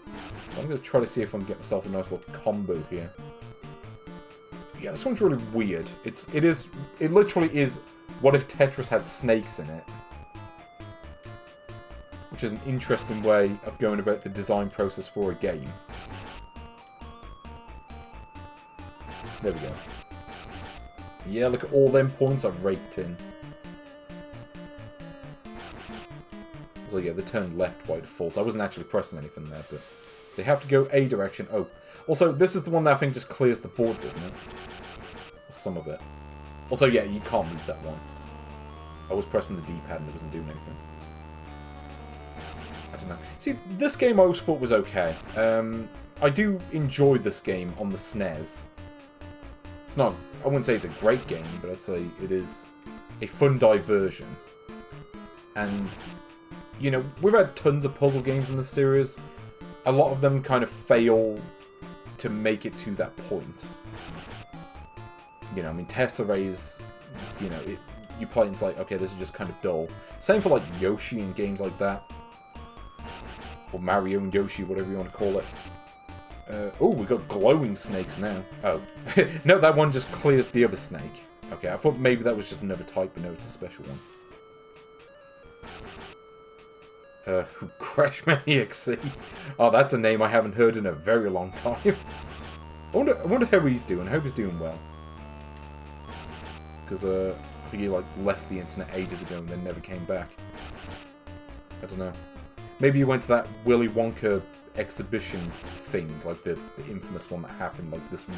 A: So I'm going to try to see if I can get myself a nice little combo here. Yeah, this one's really weird. It literally is, what if Tetris had snakes in it? Which is an interesting way of going about the design process for a game. There we go. Yeah, look at all them points I've raked in. So yeah, they turned left by default. I wasn't actually pressing anything there, but they have to go a direction. Oh, also, this is the one that I think just clears the board, doesn't it? Or some of it. Also, yeah, you can't move that one. I was pressing the D-pad and it wasn't doing anything. I don't know. See, this game I always thought was okay. I do enjoy this game on the SNES. It's not, I wouldn't say it's a great game, but I'd say it is a fun diversion. And, you know, we've had tons of puzzle games in this series. A lot of them kind of fail to make it to that point. You know, I mean, Tesseray's, you know, you play and it's like, okay, this is just kind of dull. Same for, like, Yoshi and games like that. Or Mario and Yoshi, whatever you want to call it. Oh, we got glowing snakes now. Oh. No, that one just clears the other snake. Okay, I thought maybe that was just another type, but no, it's a special one. Crashman EXE. Oh, that's a name I haven't heard in a very long time. I wonder how he's doing. I hope he's doing well. Because I think he like left the internet ages ago and then never came back. I don't know. Maybe he went to that Willy Wonka exhibition thing, like the infamous one that happened like this week.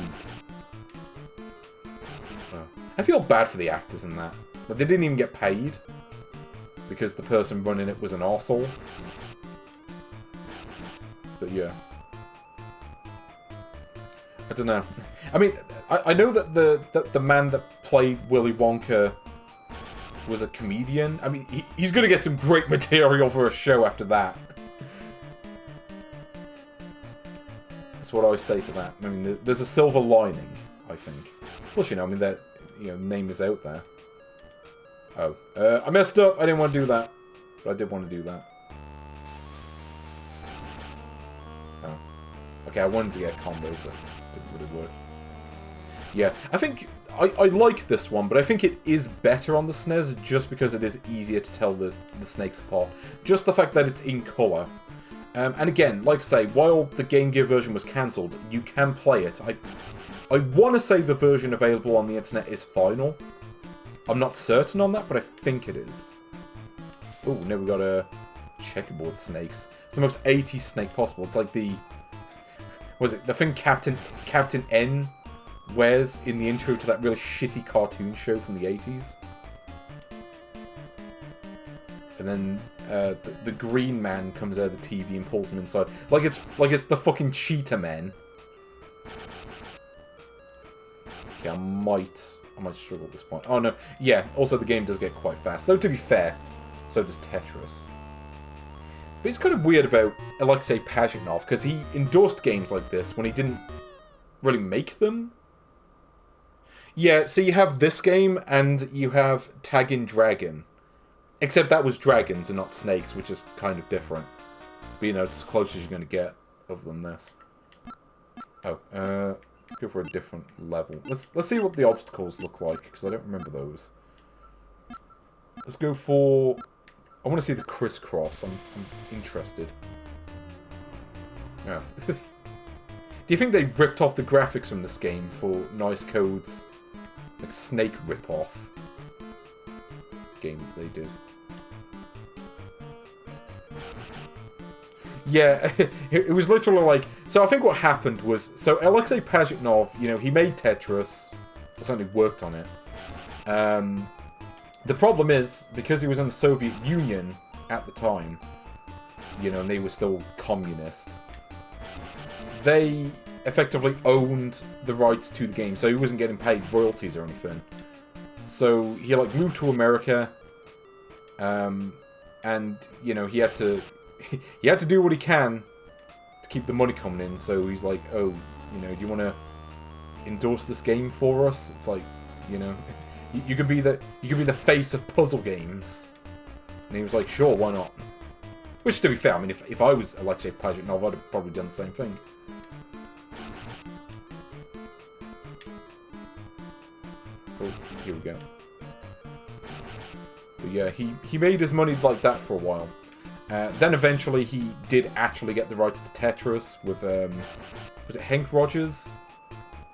A: I feel bad for the actors in that. Like, they didn't even get paid because the person running it was an arsehole. But yeah. I don't know. I mean, I know that the man that played Willy Wonka was a comedian. I mean, he's going to get some great material for a show after that. That's what I always say to that. I mean, there's a silver lining, I think. Plus, you know, I mean, that name is out there. Oh, I messed up. I didn't want to do that, but I did want to do that. Oh, okay. I wanted to get a combo, but it didn't really work. Yeah, I think I like this one, but I think it is better on the SNES just because it is easier to tell the snakes apart. Just the fact that it's in color. And again, like I say, while the Game Gear version was cancelled, you can play it. I want to say the version available on the internet is final. I'm not certain on that, but I think it is. Oh, now we got a checkerboard snakes. It's the most 80s snake possible. It's like the... Was it the thing Captain N wears in the intro to that really shitty cartoon show from the 80s? And then the green man comes out of the TV and pulls him inside. Like it's the fucking Cheetah Men. Okay, I might struggle at this point. Oh no, yeah, also the game does get quite fast. Though to be fair, so does Tetris. But it's kind of weird about Alexei Pajitnov, because he endorsed games like this when he didn't really make them. Yeah, so you have this game, and you have Taggin' Dragon. Except that was dragons and not snakes, which is kind of different. But you know, it's as close as you're going to get other than this. Oh, let's go for a different level. Let's see what the obstacles look like, because I don't remember those. Let's go for... I want to see the crisscross. I'm interested. Yeah. Do you think they ripped off the graphics from this game for Nice Code's like snake rip-off game that they did? Yeah, it was literally like... So I think what happened was... So Alexei Pajitnov, you know, he made Tetris. Or certainly worked on it. The problem is, because he was in the Soviet Union at the time, you know, and they were still communist, they effectively owned the rights to the game, so he wasn't getting paid royalties or anything. So he, like, moved to America, and, you know, he had to do what he can to keep the money coming in. So he's like, oh, you know, do you want to endorse this game for us? It's like, you know, you could be the face of puzzle games. And he was like, sure, why not? Which, to be fair, I mean, if I was Alexei Pajitnov, I'd have probably done the same thing. Oh, here we go. But yeah, he made his money like that for a while. Then eventually he did actually get the rights to Tetris with, was it Henk Rogers?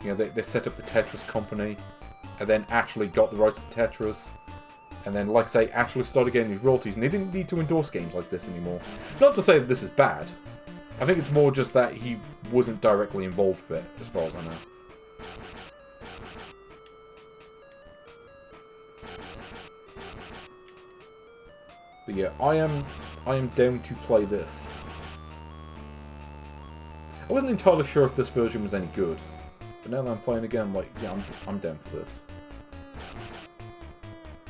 A: You know, they set up the Tetris company, and then actually got the rights to Tetris, and then, like I say, actually started getting these royalties, and they didn't need to endorse games like this anymore. Not to say that this is bad. I think it's more just that he wasn't directly involved with it, as far as I know. But yeah, I am down to play this. I wasn't entirely sure if this version was any good, but now that I'm playing again, I'm like, yeah, I'm down for this.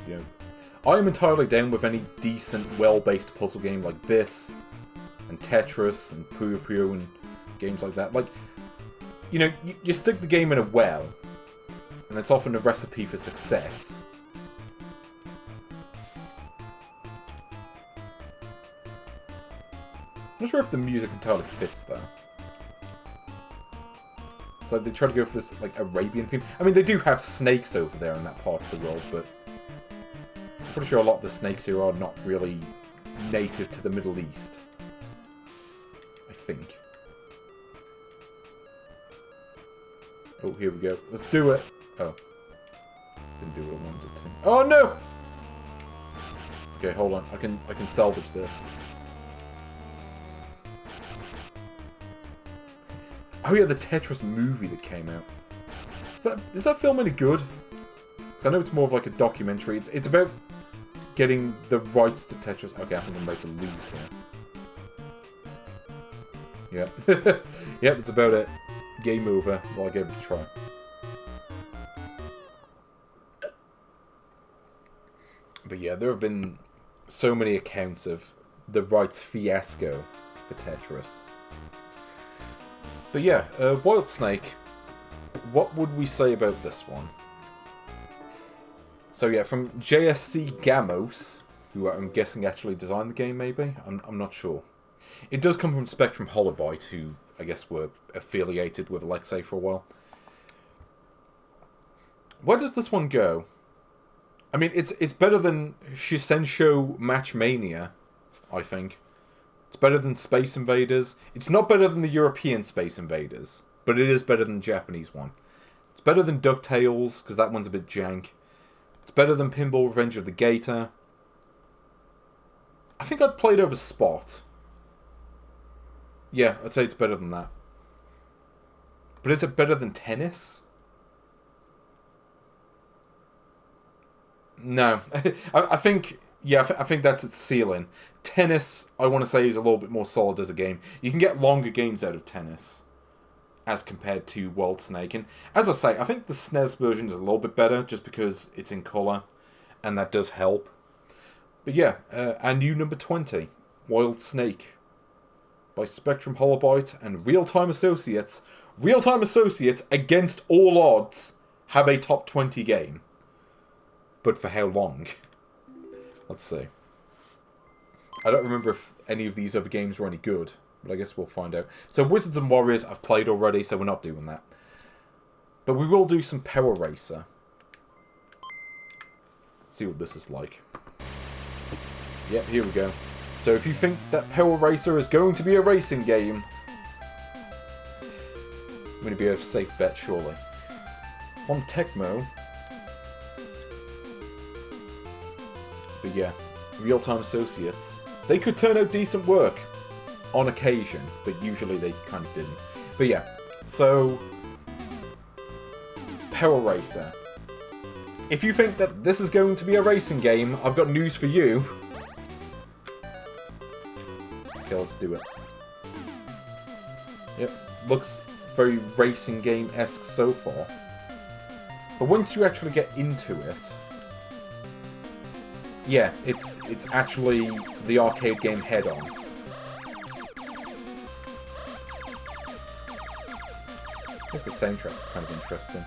A: You know, I am entirely down with any decent, well-based puzzle game like this, and Tetris, and Puyo Puyo, and games like that. Like, you know, you stick the game in a well, and it's often a recipe for success. I'm not sure if the music entirely fits, though. So they try to go for this, like, Arabian theme. I mean, they do have snakes over there in that part of the world, but I'm pretty sure a lot of the snakes here are not really native to the Middle East. I think. Oh, here we go. Let's do it. Oh. Didn't do what I wanted to. Oh, no! Okay, hold on. I can salvage this. Oh yeah, the Tetris movie that came out. Is that film any good? Because I know it's more of like a documentary. It's about getting the rights to Tetris. Okay, I think I'm about to lose here. Yeah. Yep, it's about it. Game over. Well, I gave it a try. But yeah, there have been so many accounts of the rights fiasco for Tetris. But yeah, Wildsnake, what would we say about this one? So yeah, from JSC Gamos, who I'm guessing actually designed the game, maybe? I'm not sure. It does come from Spectrum Holobyte, who I guess were affiliated with Alexei for a while. Where does this one go? I mean, it's better than Shisensho Matchmania, I think. It's better than Space Invaders. It's not better than the European Space Invaders, but it is better than the Japanese one. It's better than DuckTales, because that one's a bit jank. It's better than Pinball Revenge of the Gator. I think I'd play it over Spot. Yeah, I'd say it's better than that. But is it better than Tennis? No. I think... Yeah, I think that's its ceiling. Tennis, I want to say, is a little bit more solid as a game. You can get longer games out of Tennis as compared to Wildsnake. And as I say, I think the SNES version is a little bit better just because it's in colour, and that does help. But yeah, our new number 20, Wildsnake, by Spectrum Holobyte and Real-Time Associates. Real-Time Associates, against all odds, have a top 20 game. But for how long? Let's see. I don't remember if any of these other games were any good, but I guess we'll find out. So Wizards and Warriors I've played already, so we're not doing that. But we will do some Power Racer. See what this is like. Yep, here we go. So if you think that Power Racer is going to be a racing game, I'm going to be a safe bet, surely. From Tecmo. But yeah, Real-Time Associates. They could turn out decent work on occasion, but usually they kind of didn't. But yeah, so Power Racer. If you think that this is going to be a racing game, I've got news for you. Okay, let's do it. Yep, looks very racing game-esque so far. But once you actually get into it, yeah, it's actually the arcade game Head-On. I guess the soundtrack's kind of interesting.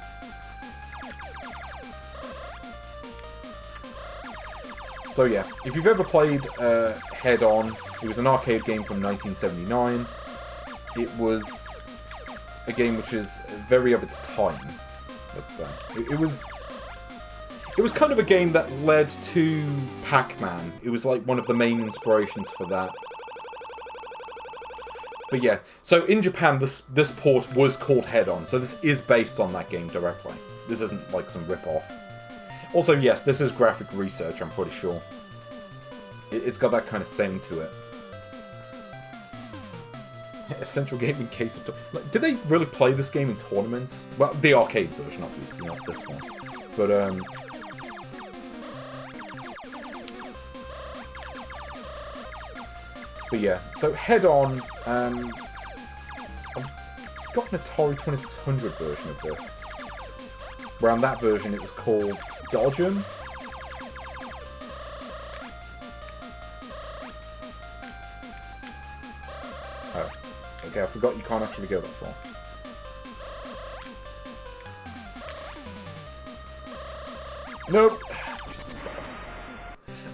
A: So yeah, if you've ever played Head-On, it was an arcade game from 1979. It was a game which is very of its time, let's say. It was kind of a game that led to Pac-Man. It was like one of the main inspirations for that. But yeah, so in Japan, this port was called Head-On, so this is based on that game directly. This isn't like some rip-off. Also, yes, this is graphic research, I'm pretty sure. It's got that kind of sound to it. Essential game in case of... Like, did they really play this game in tournaments? Well, the arcade version, obviously, not this one. But, But yeah, so Head-On, I've got an Atari 2600 version of this. Where on that version it was called Dodge'em. Oh, okay, I forgot you can't actually go that far. Nope.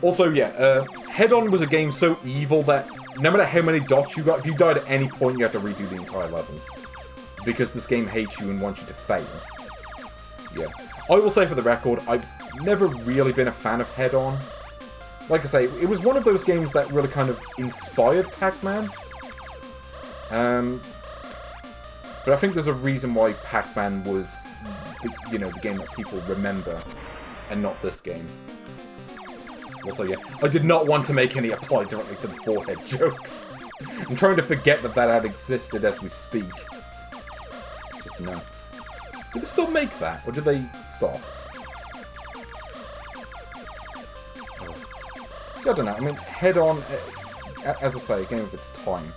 A: Also, yeah, Head-On was a game so evil that no matter how many dots you got, if you died at any point, you have to redo the entire level. Because this game hates you and wants you to fail. Yeah. I will say for the record, I've never really been a fan of Head-On. like I say, it was one of those games that really kind of inspired Pac-Man. But I think there's a reason why Pac-Man was, the game that people remember, and not this game. Also, yeah, I did not want to make any apply directly to the forehead jokes. I'm trying to forget that had existed as we speak. Just no. Did they still make that, or did they stop? Oh. I don't know. I mean, Head On, as I say, a game of its time.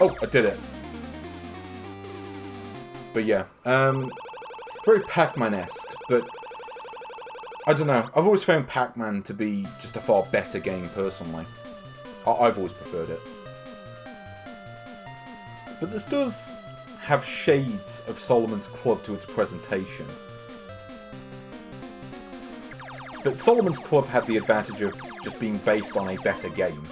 A: Oh, I did it. But yeah, very Pac-Man-esque, but I don't know. I've always found Pac-Man to be just a far better game, personally. I've always preferred it. But this does have shades of Solomon's Club to its presentation. But Solomon's Club had the advantage of just being based on a better game.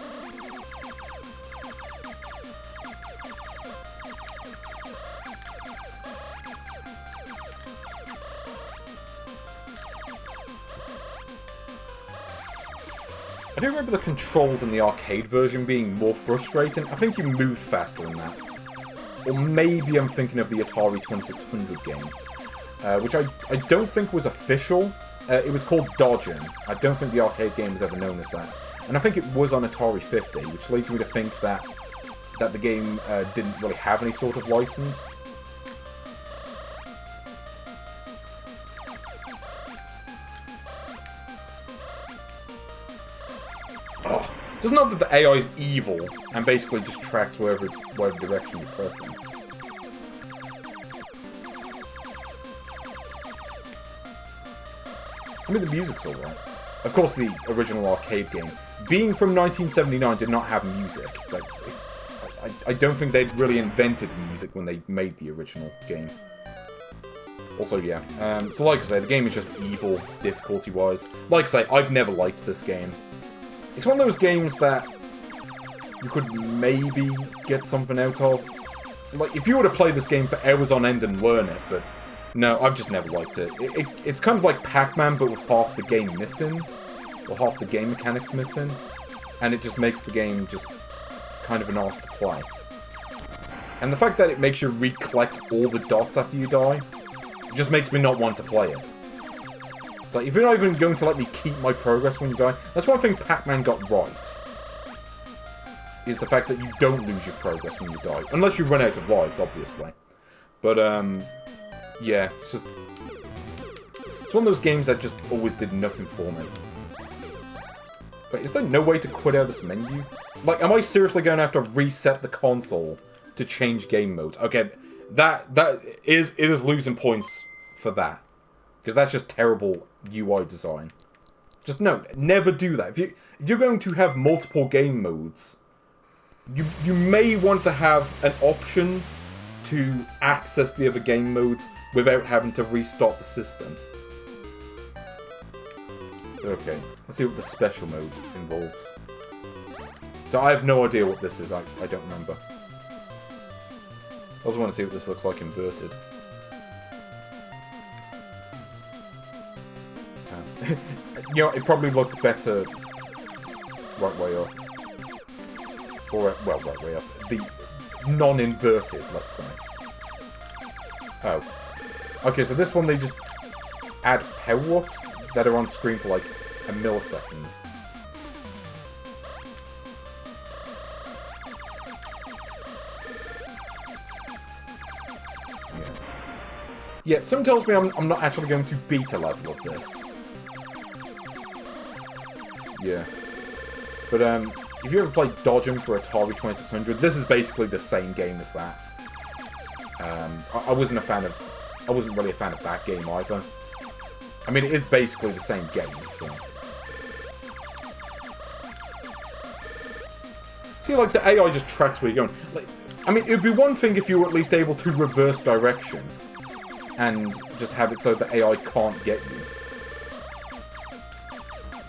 A: I do remember the controls in the arcade version being more frustrating. I think you moved faster in that. Or maybe I'm thinking of the Atari 2600 game, which I don't think was official. It was called Dodgin'. I don't think the arcade game was ever known as that. And I think it was on Atari 50, which leads me to think that the game didn't really have any sort of license. Oh, just know that the AI is evil and basically just tracks whatever direction you're pressing. I mean, the music's alright. Of course, the original arcade game, being from 1979, did not have music. Like, I don't think they'd really invented music when they made the original game. Also, yeah. So like I say, the game is just evil, difficulty-wise. Like I say, I've never liked this game. It's one of those games that you could maybe get something out of. Like, if you were to play this game for hours on end and learn it, but no, I've just never liked it. It's kind of like Pac-Man, but with half the game missing, or half the game mechanics missing, and it just makes the game just kind of an arse to play. And the fact that it makes you recollect all the dots after you die, just makes me not want to play it. It's like, if you're not even going to let me keep my progress when you die, that's one thing Pac-Man got right. Is the fact that you don't lose your progress when you die. Unless you run out of lives, obviously. But, yeah, it's just... It's one of those games that just always did nothing for me. But is there no way to quit out of this menu? Like, am I seriously going to have to reset the console to change game modes? Okay, it is losing points for that. Because that's just terrible UI design. Just no, never do that. If you're going to have multiple game modes, you may want to have an option to access the other game modes without having to restart the system. Okay, let's see what the special mode involves. So I have no idea what this is, I don't remember. I also want to see what this looks like inverted. You know, it probably looked better right way up. Or, well, right way up. The non-inverted, let's say. Oh. Okay, so this one they just add power-ups that are on screen for like a millisecond. Yeah, something tells me I'm not actually going to beat a level of this. Yeah. But, if you ever played Dodgin' for Atari 2600, this is basically the same game as that. I wasn't really a fan of that game either. I mean, it is basically the same game, so... See, like, the AI just tracks where you're going. Like, I mean, it would be one thing if you were at least able to reverse direction. And just have it so the AI can't get you.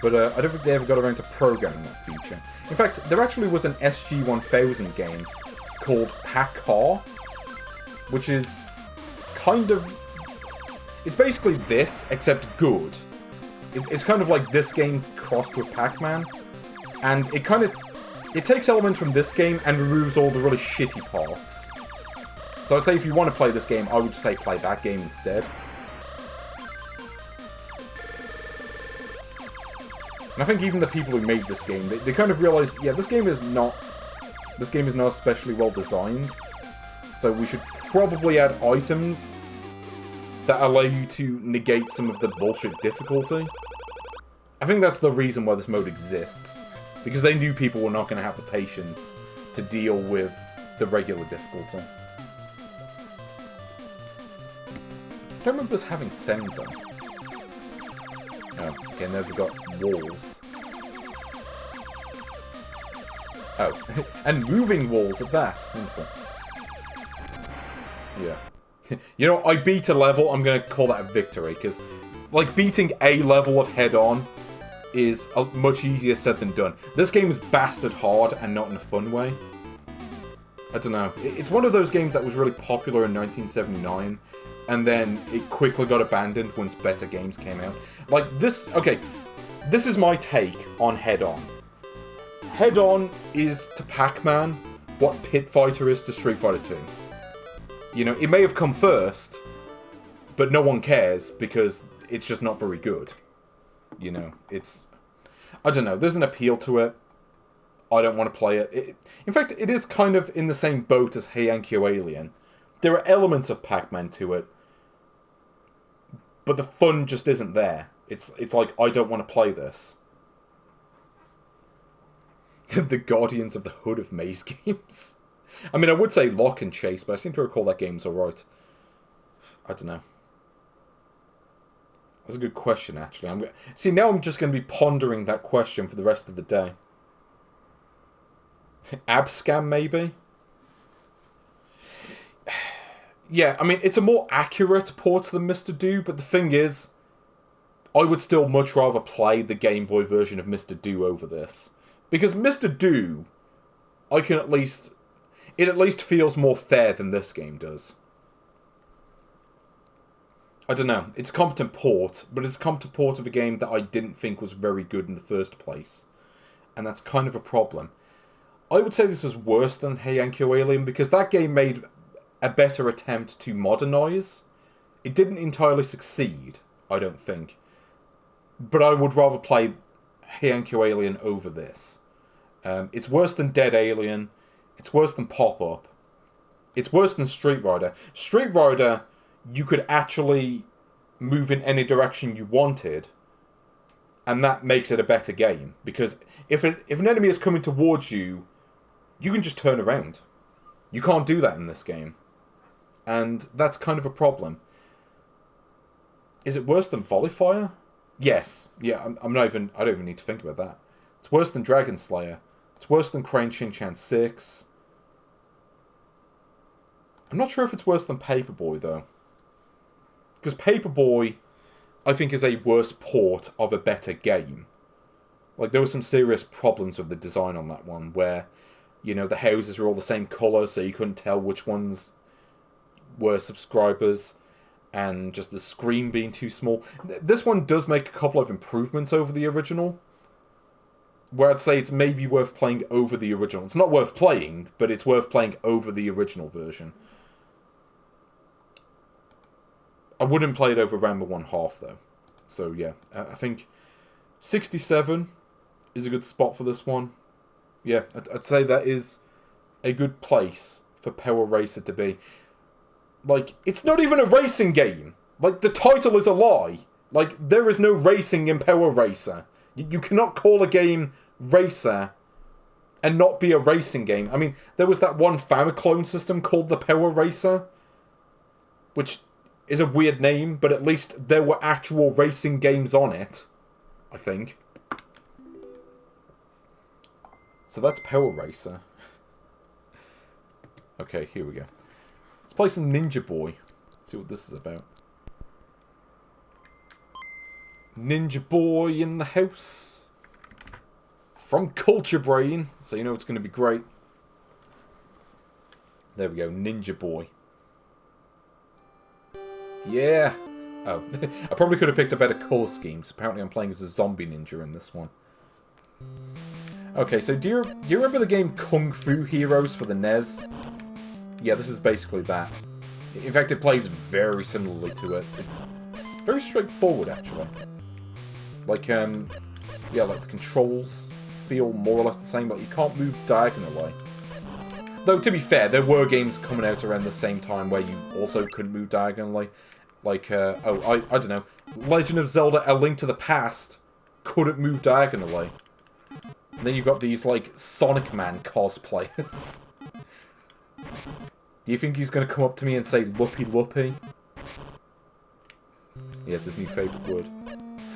A: But I don't think they ever got around to programming that feature. In fact, there actually was an SG-1000 game called Pac-Car, which is kind of... It's basically this, except good. It's kind of like this game crossed with Pac-Man. And it takes elements from this game and removes all the really shitty parts. So I'd say if you want to play this game, I would say play that game instead. And I think even the people who made this game, they kind of realized, yeah, this game is not especially well designed. So we should probably add items that allow you to negate some of the bullshit difficulty. I think that's the reason why this mode exists. Because they knew people were not going to have the patience to deal with the regular difficulty. I don't remember this having sound though. Oh, okay, now we've got walls. Oh, and moving walls at that. Wonderful. Yeah. You know, I beat a level, I'm going to call that a victory, because, like, beating a level of head-on is much easier said than done. This game is bastard hard and not in a fun way. I don't know. It's one of those games that was really popular in 1979, and then it quickly got abandoned once better games came out. Like, this... Okay, this is my take on Head-On. Head-On is to Pac-Man what Pit Fighter is to Street Fighter 2. You know, it may have come first, but no one cares because it's just not very good. You know, it's... I don't know, there's an appeal to it. I don't want to play it. In fact, it is kind of in the same boat as Hey Yankee Alien. There are elements of Pac-Man to it, but the fun just isn't there. It's like, I don't want to play this. The Guardians of the Hood of Maze games. I mean, I would say Lock and Chase, but I seem to recall that game's alright. I don't know. That's a good question, actually. See, now I'm just going to be pondering that question for the rest of the day. Abscam, maybe? Yeah, I mean, it's a more accurate port than Mr. Do, but the thing is, I would still much rather play the Game Boy version of Mr. Do over this. Because Mr. Do, I can at least... It at least feels more fair than this game does. I don't know. It's a competent port, but it's a competent port of a game that I didn't think was very good in the first place. And that's kind of a problem. I would say this is worse than Hey Yankee Alien, because that game made a better attempt to modernise. It didn't entirely succeed, I don't think. But I would rather play Hey Yankee Alien over this. It's worse than Dead Alien. It's worse than Pop-Up. It's worse than Street Rider. Street Rider, you could actually move in any direction you wanted, and that makes it a better game. Because if an enemy is coming towards you, you can just turn around. You can't do that in this game. And that's kind of a problem. Is it worse than Volley Fire? Yes. Yeah, I don't even need to think about that. It's worse than Dragon Slayer. It's worse than Crane Shin-Chan 6. I'm not sure if it's worse than Paperboy, though. Because Paperboy, I think, is a worse port of a better game. Like, there were some serious problems with the design on that one, where, you know, the houses were all the same colour, so you couldn't tell which ones were subscribers, and just the screen being too small. This one does make a couple of improvements over the original, where I'd say it's maybe worth playing over the original. It's not worth playing, but it's worth playing over the original version. I wouldn't play it over Rambo 1/2, though. So, yeah. I think 67 is a good spot for this one. Yeah, I'd say that is a good place for Power Racer to be. Like, it's not even a racing game. Like, the title is a lie. Like, there is no racing in Power Racer. You cannot call a game Racer and not be a racing game. I mean, there was that one Famiclone system called the Power Racer, which is a weird name, but at least there were actual racing games on it, I think. So that's Power Racer. Okay, here we go. Let's play some Ninja Boy. See what this is about. Ninja Boy in the house. From Culture Brain, so you know it's going to be great. There we go, Ninja Boy. Yeah, Oh, I probably could have picked a better core scheme. Apparently I'm playing as a zombie ninja in this one. Okay, so do you remember the game Kung Fu Heroes for the NES? Yeah, this is basically that. In fact, it plays very similarly to it. It's very straightforward, actually. Like, yeah, like the controls feel more or less the same. Like, you can't move diagonally. Though, to be fair, there were games coming out around the same time where you also couldn't move diagonally. Like, I don't know. Legend of Zelda A Link to the Past couldn't move diagonally. And then you've got these, like, Sonic Man cosplayers. Do you think he's going to come up to me and say, Luppy Luppy? Yeah, it's his new favourite word.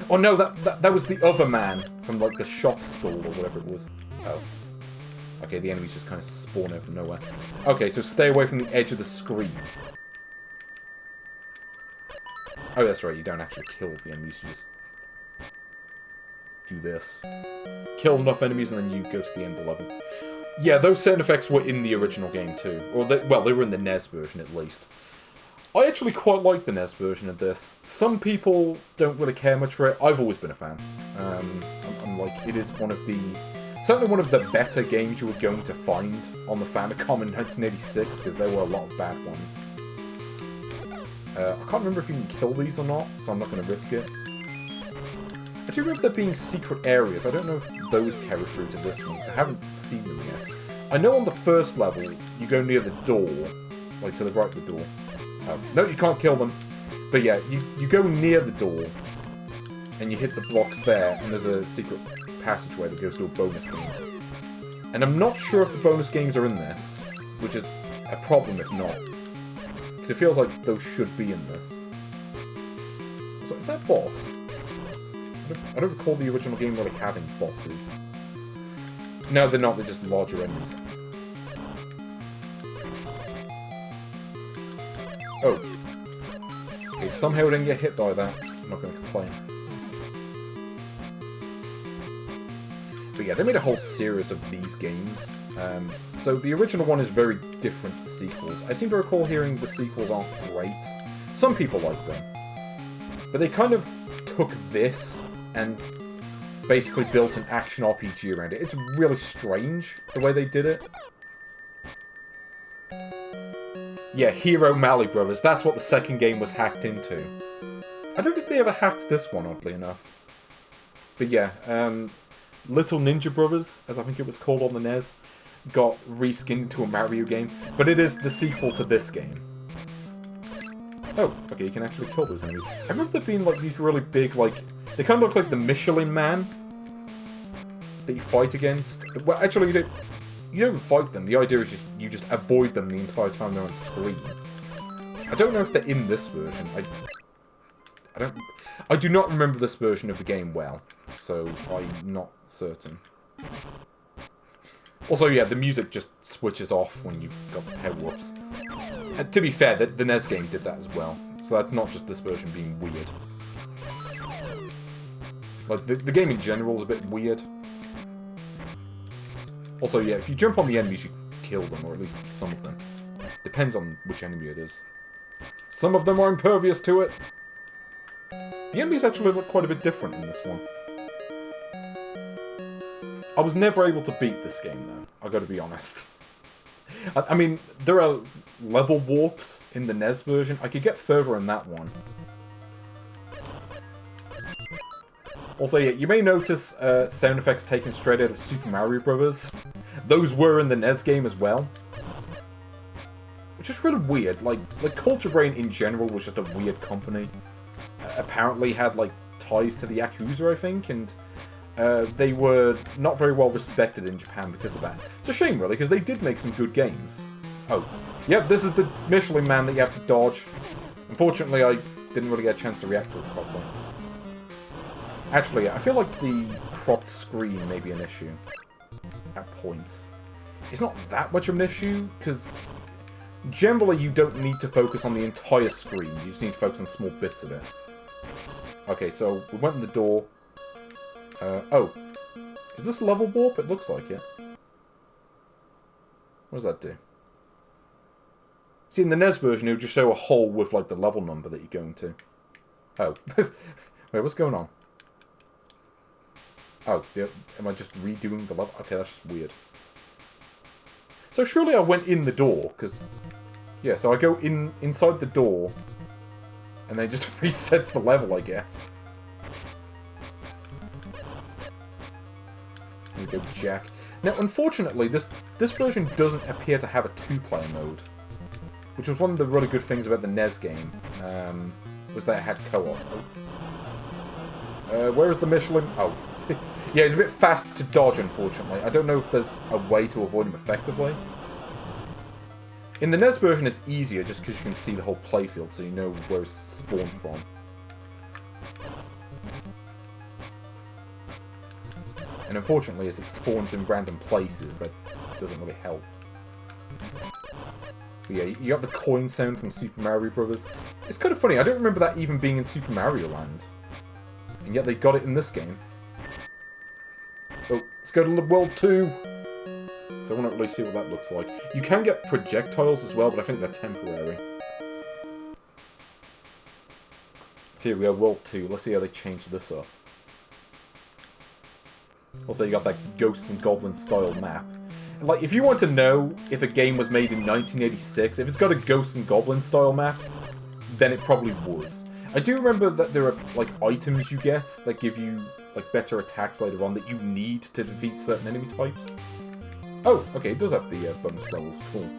A: Oh no, that was the other man from, like, the shop stall or whatever it was. Oh. Okay, the enemies just kind of spawn out of nowhere. Okay, so stay away from the edge of the screen. Oh, that's right, you don't actually kill the enemies, you just do this. Kill enough enemies and then you go to the end of the level. Yeah, those sound effects were in the original game too. Or well, they were in the NES version at least. I actually quite like the NES version of this. Some people don't really care much for it. I've always been a fan. I'm like, it is one of the... certainly one of the better games you were going to find on the Famicom in 1986, because there were a lot of bad ones. I can't remember if you can kill these or not, so I'm not going to risk it. I do remember there being secret areas. I don't know if those carry through to this one, because I haven't seen them yet. I know on the first level, you go near the door, like to the right of the door. No, you can't kill them. But yeah, you go near the door, and you hit the blocks there, and there's a secret passageway that goes to a bonus game. And I'm not sure if the bonus games are in this, which is a problem if not. Because it feels like those should be in this. So is that boss? I don't recall the original game really having bosses. No, they're not, they're just larger enemies. Oh. Okay, somehow I didn't get hit by that. I'm not going to complain. But yeah, they made a whole series of these games. So the original one is very different to the sequels. I seem to recall hearing the sequels aren't great. Some people like them. But they kind of took this and basically built an action RPG around it. It's really strange, the way they did it. Yeah, Hero Malley Brothers. That's what the second game was hacked into. I don't think they ever hacked this one, oddly enough. But yeah, Little Ninja Brothers, as I think it was called on the NES, got reskinned into a Mario game. But it is the sequel to this game. Oh, okay, you can actually kill those enemies. I remember there being like these really big, like... they kind of look like the Michelin Man that you fight against. Well, actually, you don't fight them. The idea is just you just avoid them the entire time they're on screen. I don't know if they're in this version. I do not remember this version of the game well, so I'm not certain. Also, yeah, the music just switches off when you've got the power-ups. And to be fair, the NES game did that as well, so that's not just this version being weird. Like, the game in general is a bit weird. Also, yeah, if you jump on the enemies, you kill them, or at least some of them. Depends on which enemy it is. Some of them are impervious to it. The enemies actually look quite a bit different in this one. I was never able to beat this game, though. I gotta be honest. I mean, there are level warps in the NES version. I could get further in that one. Also, yeah, you may notice sound effects taken straight out of Super Mario Bros. Those were in the NES game as well. Which is really weird. Like Culture Brain in general was just a weird company. Apparently had, like, ties to the Yakuza, I think, and they were not very well respected in Japan because of that. It's a shame, really, because they did make some good games. Oh, yep, this is the Michelin Man that you have to dodge. Unfortunately, I didn't really get a chance to react to it properly. Actually, I feel like the cropped screen may be an issue at points. It's not that much of an issue, because generally you don't need to focus on the entire screen. You just need to focus on small bits of it. Okay, so we went in the door. Oh. Is this level warp? It looks like it. What does that do? See, in the NES version, it would just show a hole with, like, the level number that you're going to. Oh. Wait, what's going on? Oh, am I just redoing the level? Okay, that's just weird. So surely I went in the door, because... Yeah, so I go inside the door, and then it just resets the level, I guess. There we go, Jack. Now, unfortunately, this version doesn't appear to have a 2-player mode, which was one of the really good things about the NES game, was that it had co-op. Where is the Michelin? Oh. Yeah, he's a bit fast to dodge, unfortunately. I don't know if there's a way to avoid him effectively. In the NES version, it's easier just because you can see the whole playfield, so you know where it's spawned from. And unfortunately, as it spawns in random places, that doesn't really help. But yeah, you got the coin sound from Super Mario Bros. It's kind of funny, I don't remember that even being in Super Mario Land. And yet they got it in this game. Oh, let's go to World 2! So I want to really see what that looks like. You can get projectiles as well, but I think they're temporary. So here we are, World 2. Let's see how they change this up. Also, you got that Ghosts and Goblins style map. Like, if you want to know if a game was made in 1986, if it's got a Ghosts and Goblins style map, then it probably was. I do remember that there are, like, items you get that give you, like, better attacks later on that you need to defeat certain enemy types. Oh, okay, it does have the bonus levels. Cool.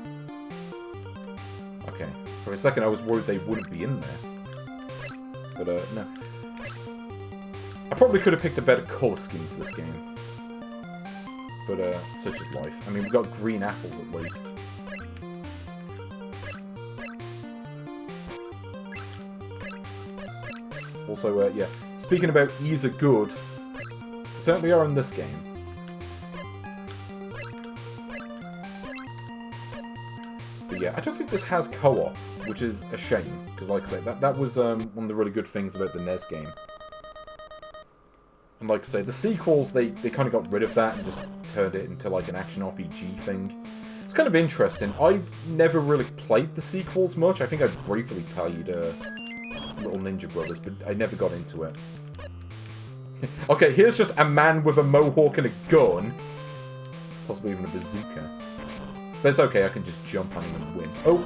A: Okay. For a second, I was worried they wouldn't be in there. But, no. I probably could have picked a better colour scheme for this game. But, such is life. I mean, we've got green apples, at least. Also, yeah, speaking about ease of good, they certainly are in this game. But yeah, I don't think this has co-op, which is a shame, because like I say, that was one of the really good things about the NES game. And like I say, the sequels, they kind of got rid of that and just turned it into like an action RPG thing. It's kind of interesting. I've never really played the sequels much. I think I briefly played Little Ninja Brothers, but I never got into it. Okay, here's just a man with a mohawk and a gun. Possibly even a bazooka. But it's okay, I can just jump on him and win. Oh,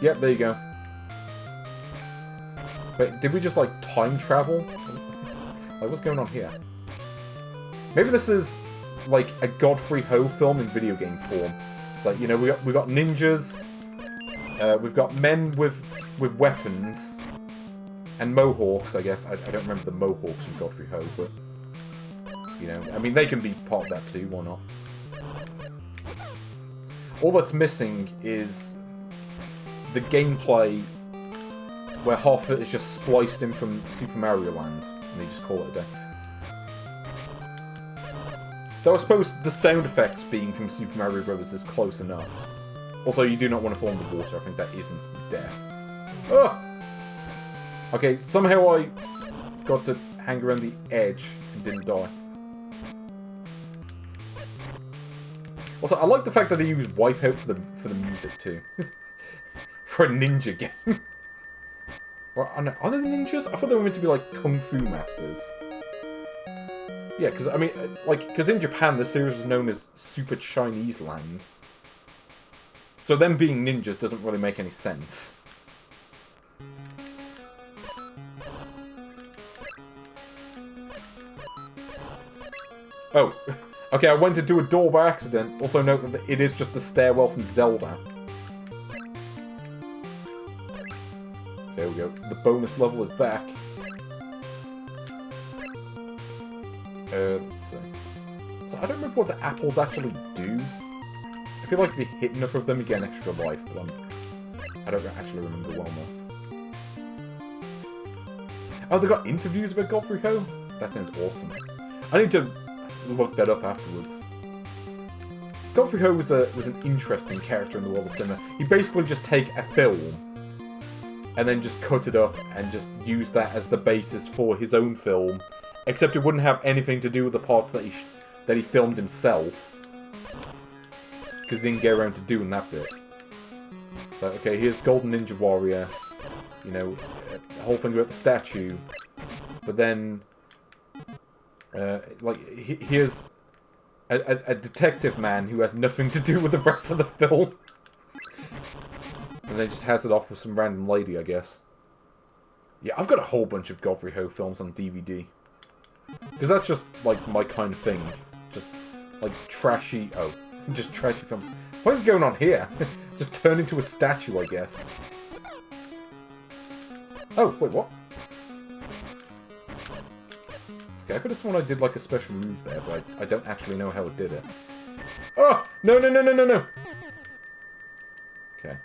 A: yep, there you go. Wait, did we just, like, time travel? Like, what's going on here? Maybe this is, like, a Godfrey Ho film in video game form. It's like, you know, we got ninjas, we've got men with weapons, and mohawks, I guess. I don't remember the mohawks in Godfrey Ho, but, you know, I mean, they can be part of that too, why not? All that's missing is the gameplay where half of it is just spliced in from Super Mario Land, and they just call it a day. Though I suppose the sound effects being from Super Mario Bros. Is close enough. Also, you do not want to fall in the water. I think that is instant death. Ugh! Okay, somehow I got to hang around the edge and didn't die. Also, I like the fact that they use Wipeout for the music too. For a ninja game. Or, are they ninjas? I thought they were meant to be like Kung Fu Masters. Yeah, because, I mean, like, because in Japan, the series is known as Super Chinese Land. So them being ninjas doesn't really make any sense. Oh, okay, I went to do a door by accident. Also note that it is just the stairwell from Zelda. So there we go. The bonus level is back. Let's see. So I don't remember what the apples actually do. I feel like if you hit enough of them, you get an extra life, but I don't actually remember well enough. Oh, they got interviews about Godfrey Ho? That sounds awesome. I need to look that up afterwards. Godfrey Ho was an interesting character in the world of cinema. He'd basically just take a film and then just cut it up and just use that as the basis for his own film. Except it wouldn't have anything to do with the parts that he filmed himself. Because he didn't get around to doing that bit. So, okay, here's Golden Ninja Warrior. You know, whole thing about the statue, but then, like, here's a detective man who has nothing to do with the rest of the film. And then just has it off with some random lady, I guess. Yeah, I've got a whole bunch of Godfrey Ho films on DVD. Because that's just, like, my kind of thing. Just, like, trashy... Oh, just trashy films. What is going on here? Just turn into a statue, I guess. Oh, wait, what? Okay, I could have sworn I did, like, a special move there, but I don't actually know how it did it. Oh! No, no, no, no, no, no! Okay.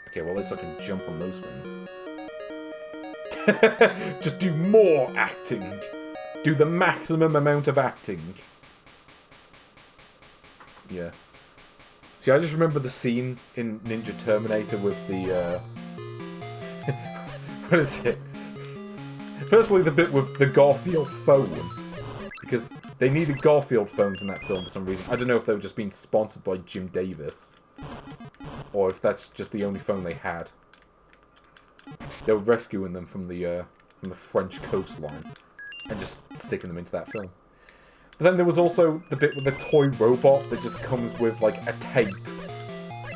A: Okay, well, at least I can jump on those wings. Just do more acting. Do the maximum amount of acting. Yeah. See, I just remember the scene in Ninja Terminator with the, what is it? Firstly, the bit with the Garfield phone. Because they needed Garfield phones in that film for some reason. I don't know if they were just being sponsored by Jim Davis. Or if that's just the only phone they had. They were rescuing them from the French coastline. And just sticking them into that film. But then there was also the bit with the toy robot that just comes with, like, a tape.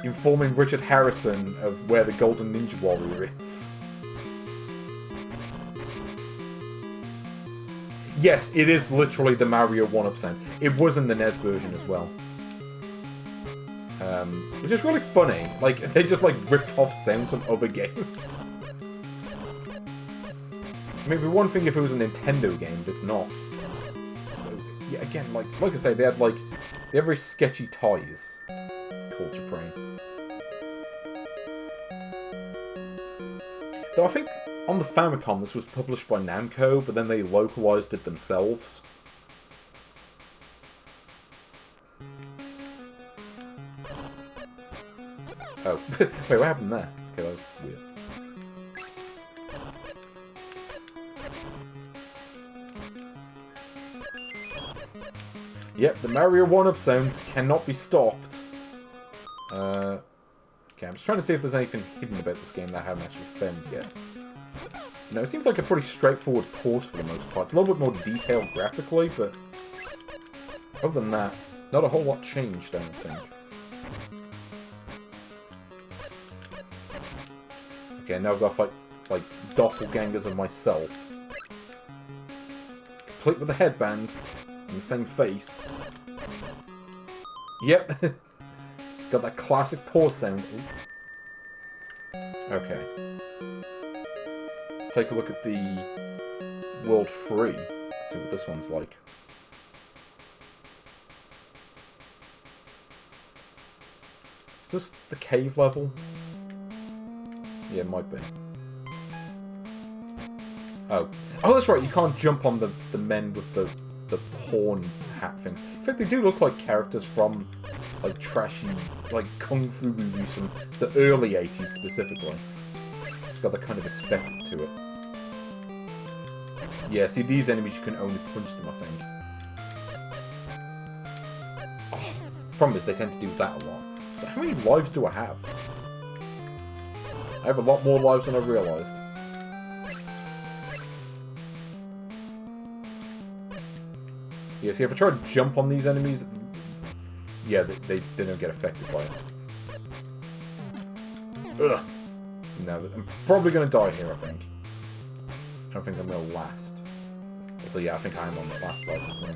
A: Informing Richard Harrison of where the Golden Ninja Warrior is. Yes, it is literally the Mario 1-up sound. It was in the NES version as well. Which is really funny. Like, they just, like, ripped off sounds from other games. I mean, it'd be one thing if it was a Nintendo game, but it's not. So, yeah, again, like I say, they had very sketchy ties. Culture Brain. Though I think on the Famicom this was published by Namco, but then they localized it themselves. Oh, wait, what happened there? Okay, that was weird. Yep, the Mario 1-up sound cannot be stopped. Okay, I'm just trying to see if there's anything hidden about this game that I haven't actually found yet. No, it seems like a pretty straightforward port for the most part. It's a little bit more detailed graphically, but other than that, not a whole lot changed, I don't think. Okay, now I've got like doppelgangers of myself. Complete with a headband and the same face. Yep. Got that classic pause sound. Okay. Let's take a look at the World 3. See what this one's like. Is this the cave level? Yeah, it might be. Oh, that's right. You can't jump on the men with the horn hat thing. In fact, they do look like characters from like trashy, like kung fu movies from the early 80s specifically. It's got that kind of aesthetic to it. Yeah, see, these enemies you can only punch them, I think. Oh, problem is they tend to do that a lot. So how many lives do I have? I have a lot more lives than I realised. Yeah, see, if I try to jump on these enemies, yeah, they don't get affected by it. Ugh. No, I'm probably going to die here, I think. I don't think I'm going to last. So yeah, I think I am on the last life as well.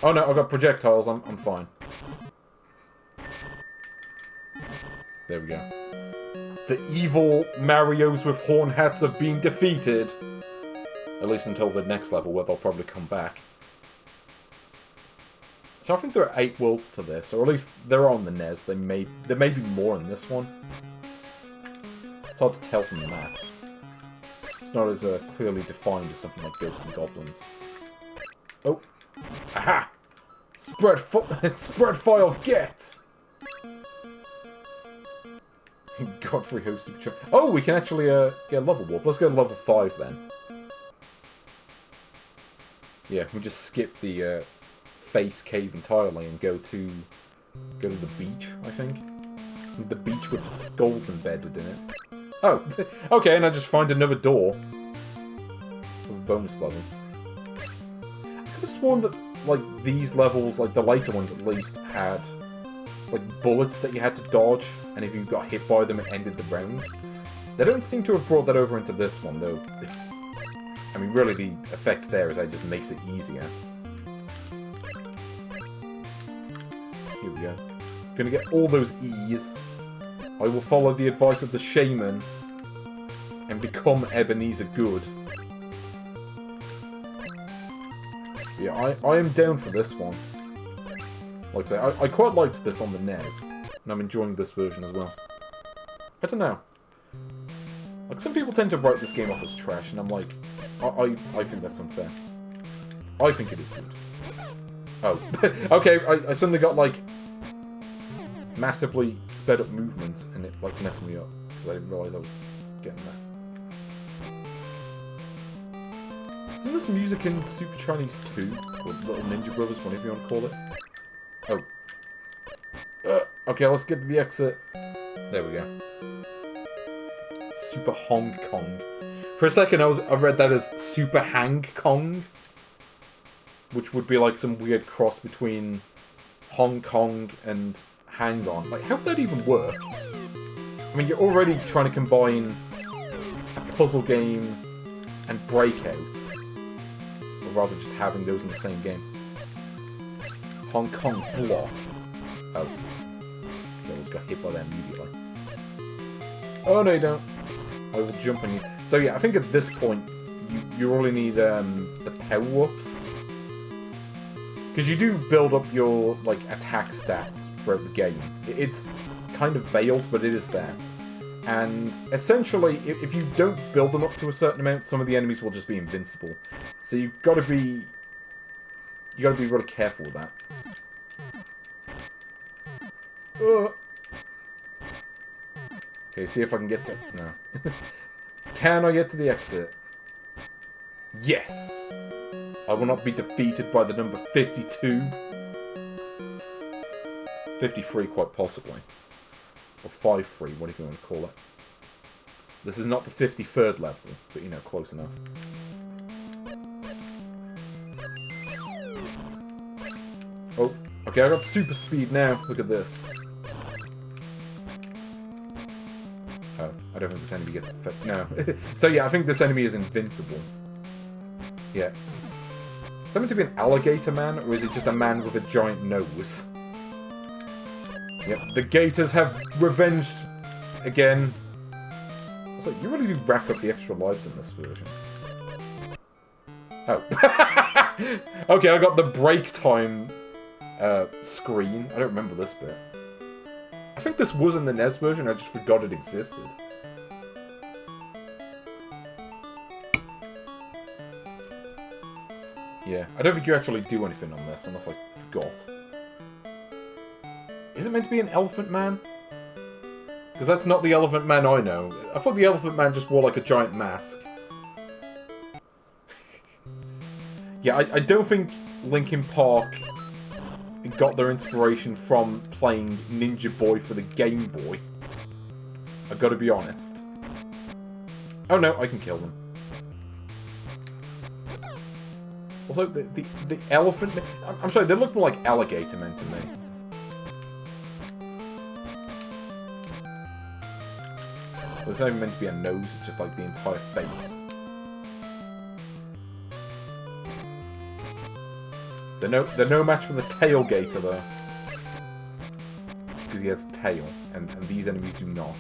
A: Oh no, I've got projectiles, I'm fine. There we go. The evil Marios with horn hats have been defeated. At least until the next level, where they'll probably come back. So I think there are 8 worlds to this, or at least they're on the NES. There may be more in this one. It's hard to tell from the map. It's not as clearly defined as something like Ghosts and Goblins. Oh. Aha! Spread file, get! Godfrey Ho Super Chat. Oh, we can actually get a level warp. Let's go to level 5 then. Yeah, we just skip the face cave entirely and go to the beach, I think. The beach with skulls embedded in it. Oh, okay, and I just find another door. With a bonus level. I could have sworn that, like, these levels, like the later ones at least, had, like, bullets that you had to dodge, and if you got hit by them, it ended the round. They don't seem to have brought that over into this one, though. I mean, really, the effect there is that it just makes it easier. Here we go. Gonna get all those E's. I will follow the advice of the shaman and become Ebenezer Good. Yeah, I am down for this one. Like I say, I quite liked this on the NES, and I'm enjoying this version as well. I don't know. Like, some people tend to write this game off as trash, and I'm like, I think that's unfair. I think it is good. Oh, okay, I suddenly got, like, massively sped up movement, and it, like, messed me up, because I didn't realise I was getting that. Isn't this music in Super Chinese 2? Or Little Ninja Brothers, whatever you want to call it? Oh. Okay, let's get to the exit. There we go. Super Hong Kong. For a second, I read that as Super Hang Kong, which would be like some weird cross between Hong Kong and Hang On. Like, how would that even work? I mean, you're already trying to combine a puzzle game and Breakout, or rather just having those in the same game. Hong Kong Block. Oh, I almost got hit by that immediately. Oh no, you don't. I will jump on you. So yeah, I think at this point, you really need the power-ups. Because you do build up your, like, attack stats throughout the game. It's kind of veiled, but it is there. And essentially, if you don't build them up to a certain amount, some of the enemies will just be invincible. So you've got to be... you got to be really careful with that. Okay, see if I can get to... no. Can I get to the exit? Yes! I will not be defeated by the number 52. 53, quite possibly. Or 5-3, whatever you want to call it. This is not the 53rd level, but, you know, close enough. Oh, okay, I got super speed now. Look at this. Oh, I don't think this enemy gets affected. No. So yeah, I think this enemy is invincible. Yeah. Is that meant to be an alligator man, or is it just a man with a giant nose? Yep, the Gators have revenged again. Also, you really do rack up the extra lives in this version. Oh. Okay, I got the break time screen. I don't remember this bit. I think this was in the NES version, I just forgot it existed. Yeah, I don't think you actually do anything on this, unless I forgot. Is it meant to be an elephant man? Because that's not the elephant man I know. I thought the elephant man just wore like a giant mask. Yeah, I don't think Linkin Park got their inspiration from playing Ninja Boy for the Game Boy. I've got to be honest. Oh no, I can kill them. Also, the elephant... I'm sorry, they look more like alligator men to me. There's not even meant to be a nose, it's just like the entire face. They're no match for the tail gator, though. Because he has a tail, and these enemies do not.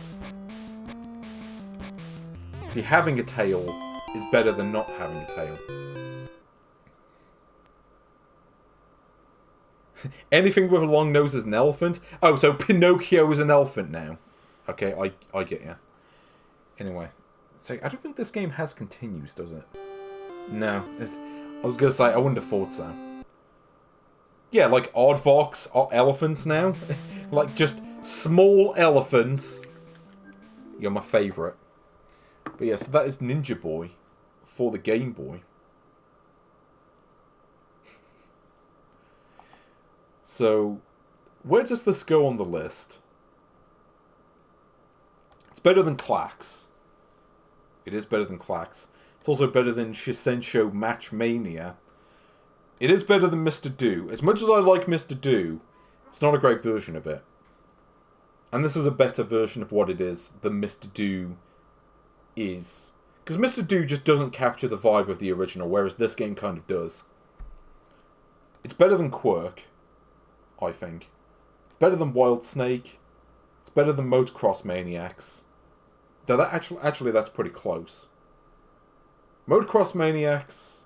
A: See, having a tail is better than not having a tail. Anything with a long nose is an elephant? Oh, so Pinocchio is an elephant now. Okay, I get ya. Anyway, so I don't think this game has continues, does it? No. I was going to say, I wouldn't have thought so. Yeah, like Aardvarks are elephants now. Like, just small elephants. You're my favourite. But yeah, so that is Ninja Boy for the Game Boy. So, where does this go on the list? better than Clax. It is better than Clax. It's also better than Shisensho Match Mania. It is better than Mr. Do. As much as I like Mr. Do, it's not a great version of it. And this is a better version of what it is than Mr. Do is. Because Mr. Do just doesn't capture the vibe of the original, whereas this game kind of does. It's better than Quirk, I think. It's better than Wildsnake. It's better than Motocross Maniacs. Though that actually that's pretty close. Motocross Maniacs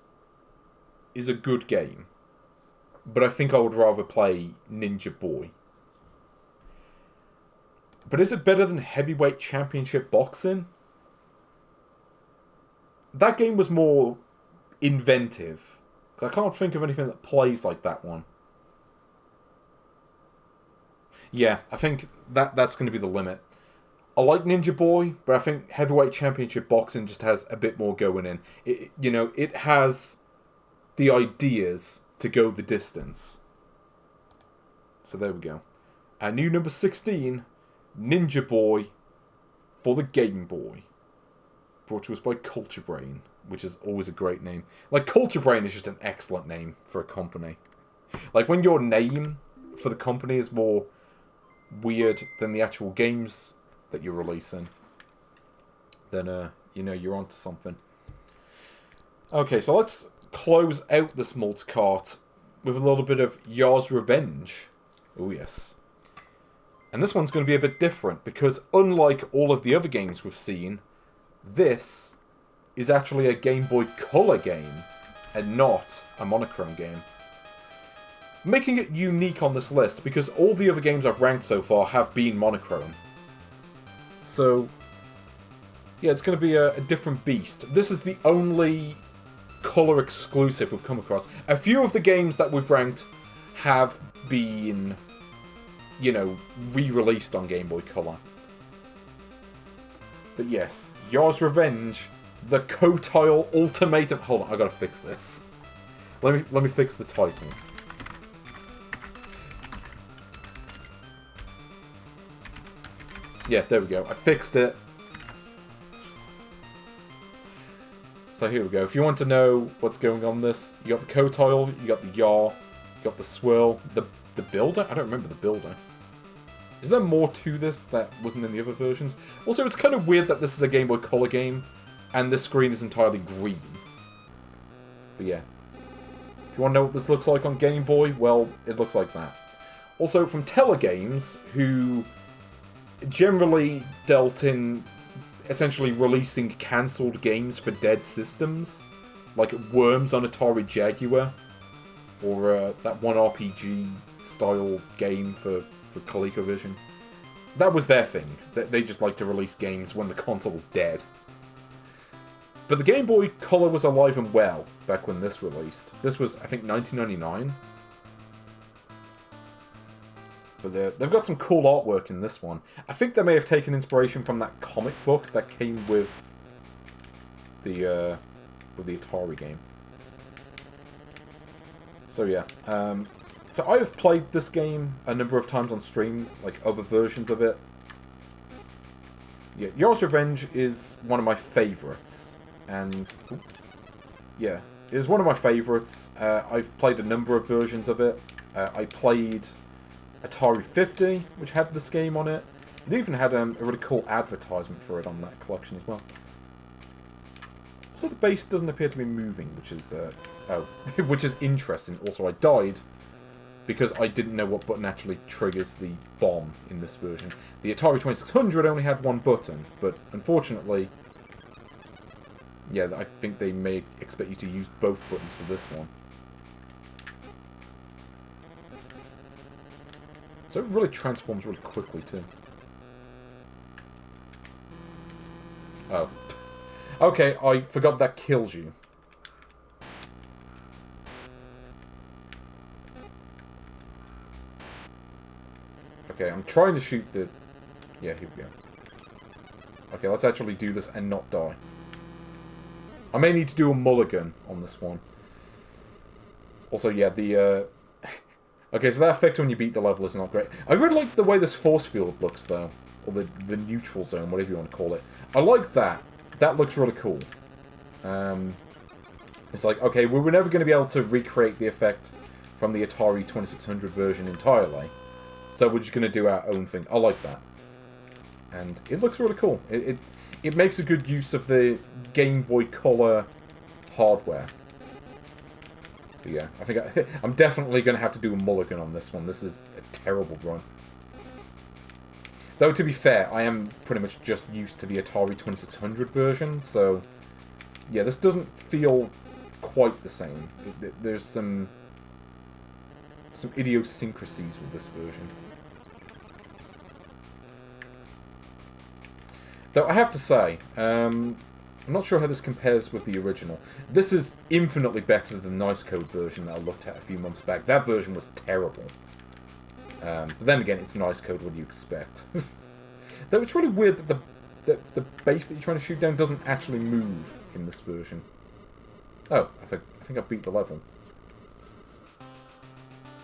A: is a good game, but I think I would rather play Ninja Boy. But is it better than Heavyweight Championship Boxing? That game was more inventive, because I can't think of anything that plays like that one. Yeah, I think that's going to be the limit. I like Ninja Boy, but I think Heavyweight Championship Boxing just has a bit more going in. It has the ideas to go the distance. So there we go. And new number 16, Ninja Boy for the Game Boy. Brought to us by Culture Brain, which is always a great name. Like, Culture Brain is just an excellent name for a company. Like, when your name for the company is more weird than the actual games that you're releasing, then, you're onto something. Okay, so let's close out this multi-cart with a little bit of Yars Revenge. Oh, yes. And this one's going to be a bit different, because unlike all of the other games we've seen, this is actually a Game Boy Color game, and not a monochrome game. Making it unique on this list, because all the other games I've ranked so far have been monochrome. So, yeah, it's going to be a different beast. This is the only color exclusive we've come across. A few of the games that we've ranked have been, re-released on Game Boy Color. But yes, Yars Revenge, the Qotile Ultimatum. Hold on, I gotta fix this. Let me fix the title. Yeah, there we go. I fixed it. So here we go. If you want to know what's going on this, you got the Qotile, you got the Yar, you got the Swirl, the Builder? I don't remember the Builder. Is there more to this that wasn't in the other versions? Also, it's kind of weird that this is a Game Boy Color game, and this screen is entirely green. But yeah. If you want to know what this looks like on Game Boy, well, it looks like that. Also, from Telegames, who generally dealt in essentially releasing cancelled games for dead systems, like Worms on Atari Jaguar, or that one RPG-style game for ColecoVision. That was their thing. They just like to release games when the console was dead. But the Game Boy Color was alive and well back when this released. This was, I think, 1999. But they've got some cool artwork in this one. I think they may have taken inspiration from that comic book that came with the Atari game. So yeah, so I've played this game a number of times on stream, like other versions of it. Yeah, Yars Revenge is one of my favourites, and yeah, it is one of my favourites. I've played a number of versions of it. I played Atari 50, which had this game on it. It even had a really cool advertisement for it on that collection as well. So the base doesn't appear to be moving, which is which is interesting. Also, I died because I didn't know what button actually triggers the bomb in this version. The Atari 2600 only had one button, but unfortunately, yeah, I think they may expect you to use both buttons for this one. So it really transforms really quickly, too. Oh. Okay, I forgot that kills you. Okay, I'm trying to shoot the... Yeah, here we go. Okay, let's actually do this and not die. I may need to do a mulligan on this one. Also, yeah, the... Okay, so that effect when you beat the level is not great. I really like the way this force field looks, though. Or the neutral zone, whatever you want to call it. I like that. That looks really cool. It's like, okay, we were never going to be able to recreate the effect from the Atari 2600 version entirely. So we're just going to do our own thing. I like that. And it looks really cool. It makes a good use of the Game Boy Color hardware. But yeah, I think I'm definitely going to have to do a mulligan on this one. This is a terrible run. Though, to be fair, I am pretty much just used to the Atari 2600 version, so... Yeah, this doesn't feel quite the same. There's some idiosyncrasies with this version. Though, I have to say, I'm not sure how this compares with the original. This is infinitely better than the Nice Code version that I looked at a few months back. That version was terrible. But then again, it's Nice Code, what do you expect? Though it's really weird that the base that you're trying to shoot down doesn't actually move in this version. Oh, I think I beat the level.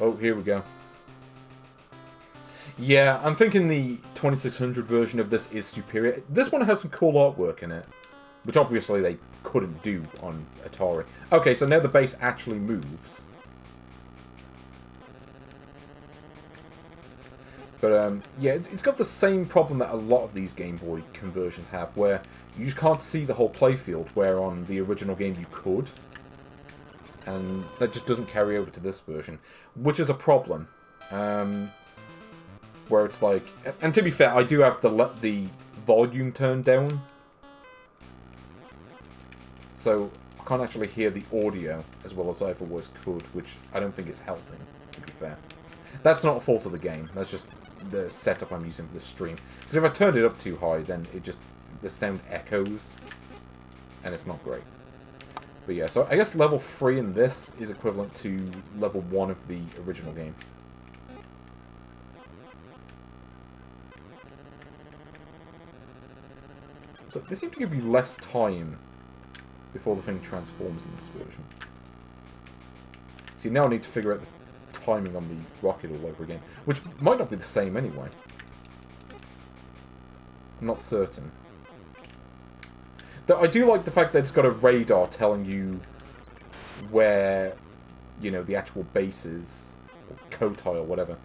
A: Oh, here we go. Yeah, I'm thinking the 2600 version of this is superior. This one has some cool artwork in it, which obviously they couldn't do on Atari. Okay, so now the base actually moves. But, yeah, it's got the same problem that a lot of these Game Boy conversions have, where you just can't see the whole playfield, where on the original game you could. And that just doesn't carry over to this version, which is a problem. Where it's like... And to be fair, I do have the volume turned down. So, I can't actually hear the audio as well as I otherwise could, which I don't think is helping, to be fair. That's not a fault of the game, that's just the setup I'm using for the stream. Because if I turned it up too high, then the sound echoes, and it's not great. But yeah, so I guess level 3 in this is equivalent to level 1 of the original game. So they seem to give you less time before the thing transforms in this version. So you now need to figure out the timing on the rocket all over again, which might not be the same anyway. I'm not certain. Though I do like the fact that it's got a radar telling you where, you know, the actual base is, or Qotile or whatever,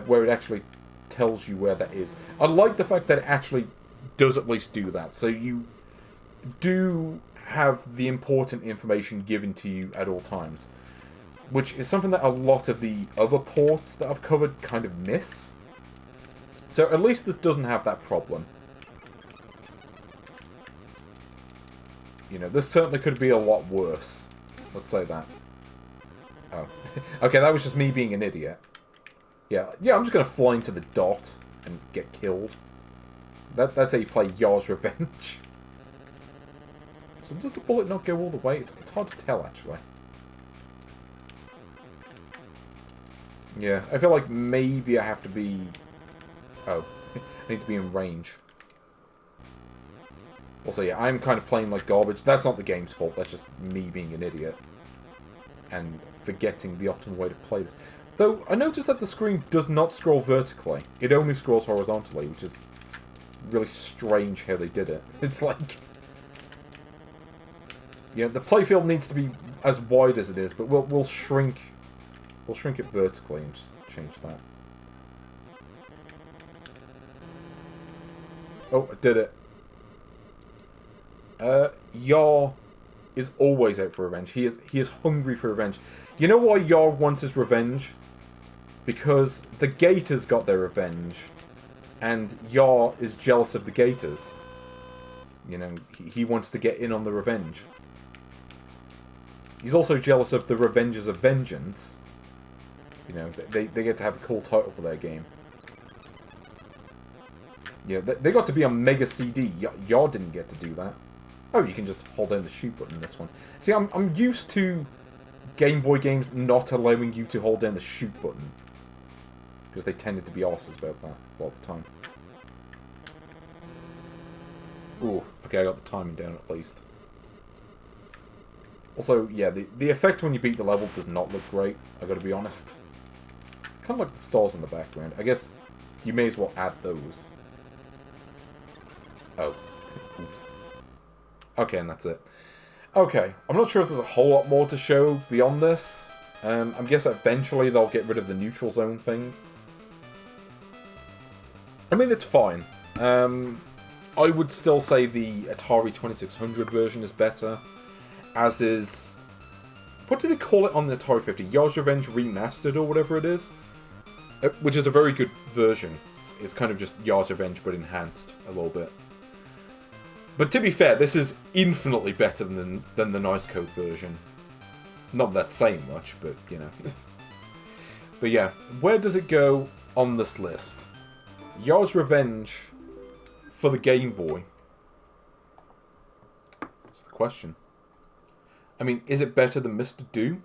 A: where it actually tells you where that is. I like the fact that it actually does at least do that, so you do have the important information given to you at all times. Which is something that a lot of the other ports that I've covered kind of miss. So at least this doesn't have that problem. You know, this certainly could be a lot worse. Let's say that. Oh. Okay, that was just me being an idiot. Yeah, I'm just going to fly into the dot and get killed. That's how you play Yars Revenge. So does the bullet not go all the way? It's hard to tell, actually. Yeah, I feel like maybe I have to be... Oh, I need to be in range. Also, yeah, I'm kind of playing like garbage. That's not the game's fault, that's just me being an idiot. And forgetting the optimal way to play this. Though, I noticed that the screen does not scroll vertically. It only scrolls horizontally, which is really strange how they did it. It's like... Yeah, the playfield needs to be as wide as it is, but we'll shrink... We'll shrink it vertically and just change that. Oh, I did it. Yar is always out for revenge. He is hungry for revenge. You know why Yar wants his revenge? Because the Gators got their revenge, and Yar is jealous of the Gators. You know, he wants to get in on the revenge. He's also jealous of the Revengers of Vengeance. You know, they get to have a cool title for their game. Yeah, they got to be on Mega CD. Y'all didn't get to do that. Oh, you can just hold down the shoot button in this one. See, I'm used to Game Boy games not allowing you to hold down the shoot button. Because they tended to be arses about that a lot of the time. Ooh, okay, I got the timing down at least. Also, yeah, the effect when you beat the level does not look great, I gotta be honest. kind of like the stars in the background. I guess you may as well add those. Oh. Oops. Okay, and that's it. Okay, I'm not sure if there's a whole lot more to show beyond this. I guess eventually they'll get rid of the neutral zone thing. I mean, it's fine. I would still say the Atari 2600 version is better. As is... What do they call it on the Atari 50? Yars Revenge Remastered or whatever it is? Which is a very good version. It's kind of just Yars Revenge but enhanced a little bit. But to be fair, this is infinitely better than the Nice Code version. Not that saying much, but, you know. But yeah, where does it go on this list? Yars Revenge for the Game Boy. That's the question. I mean, is it better than Mr. Do?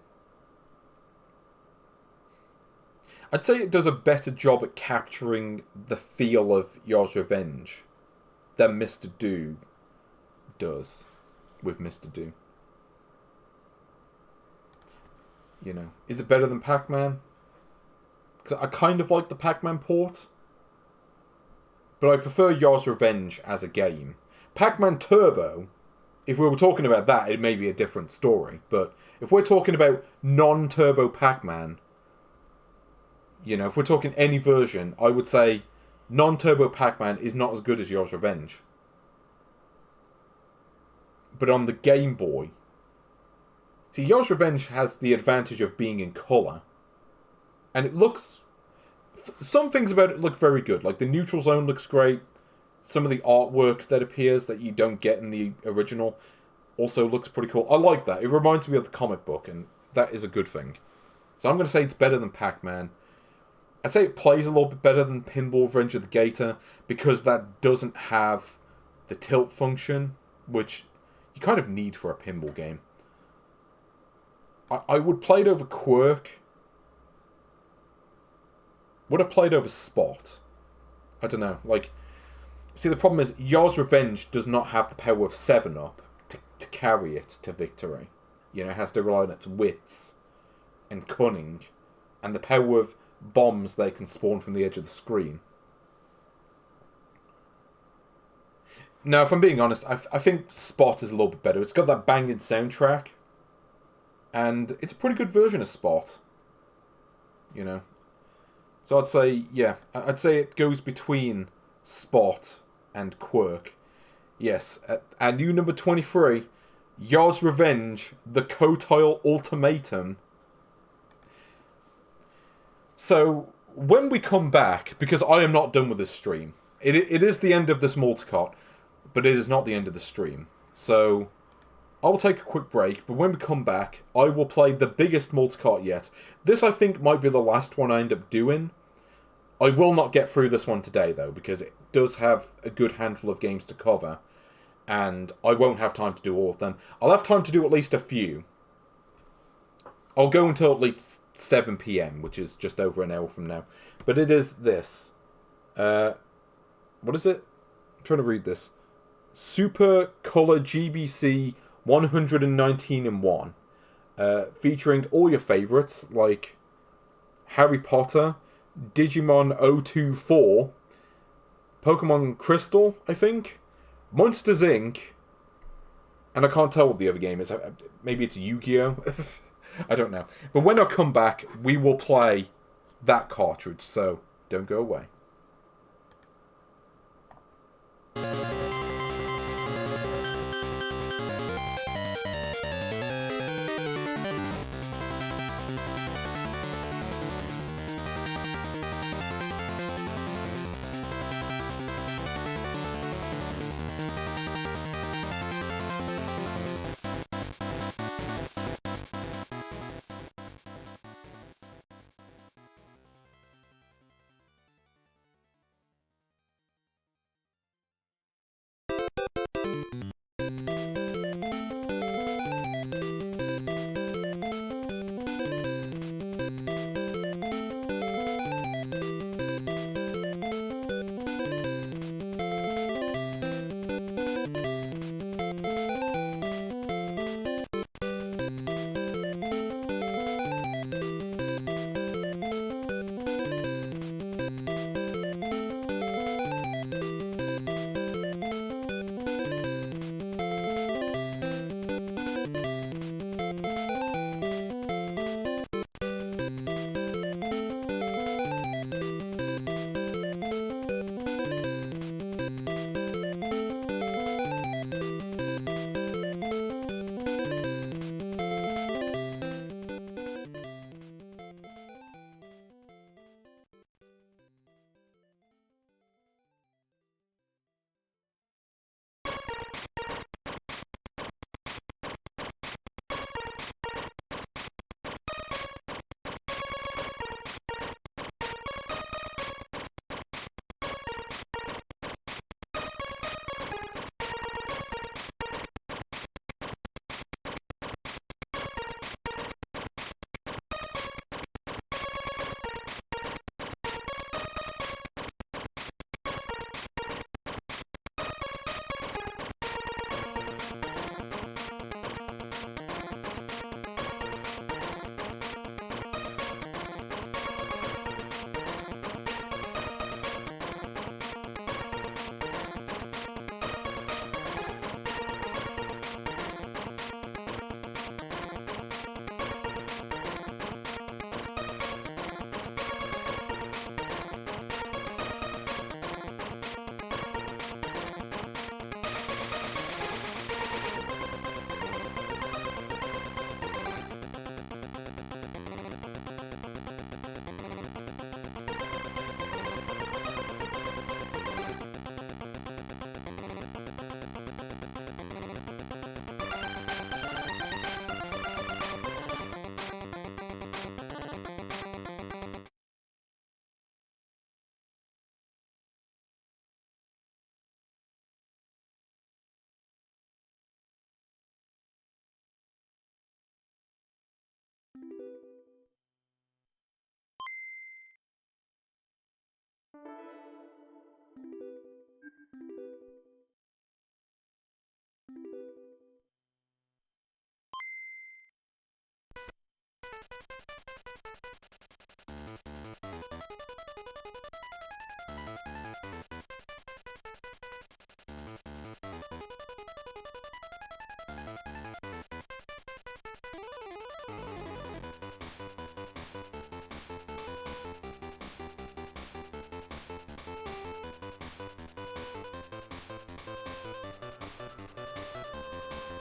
A: I'd say it does a better job at capturing the feel of Yars Revenge than Mr. Do does with Mr. Do. You know, is it better than Pac-Man? Because I kind of like the Pac-Man port, but I prefer Yars Revenge as a game. Pac-Man Turbo, if we were talking about that, it may be a different story. But if we're talking about non-Turbo Pac-Man, you know, if we're talking any version, I would say non-Turbo Pac-Man is not as good as Yars Revenge. But on the Game Boy... See, Yars Revenge has the advantage of being in colour. And it looks... Some things about it look very good. Like, the neutral zone looks great. Some of the artwork that appears that you don't get in the original also looks pretty cool. I like that. It reminds me of the comic book, and that is a good thing. So I'm going to say it's better than Pac-Man. I'd say it plays a little bit better than Pinball Revenge of the Gator, because that doesn't have the tilt function, which you kind of need for a pinball game. I would play it over Quirk. Would have played over Spot. I don't know. Like, see, the problem is Yars Revenge does not have the power of 7-Up to carry it to victory. You know, it has to rely on its wits and cunning and the power of bombs they can spawn from the edge of the screen. Now, if I'm being honest, I think Spot is a little bit better. It's got that banging soundtrack, and it's a pretty good version of Spot. You know. So I'd say, yeah, I'd say it goes between Spot and Quirk. Yes, and new number 23, Yars Revenge, the Qotile Ultimatum. So, when we come back, because I am not done with this stream, it is the end of this multicart, but it is not the end of the stream. So, I will take a quick break, but when we come back, I will play the biggest multicart yet. This, I think, might be the last one I end up doing. I will not get through this one today, though, because it does have a good handful of games to cover, and I won't have time to do all of them. I'll have time to do at least a few. I'll go until at least 7 PM, which is just over an hour from now. But it is this. What is it? I'm trying to read this. Super Color GBC 119-in-1. Featuring all your favourites, like Harry Potter, Digimon 024, Pokemon Crystal, I think, Monsters Inc., and I can't tell what the other game is. Maybe it's Yu-Gi-Oh! I don't know. But when I come back, we will play that cartridge, so don't go away.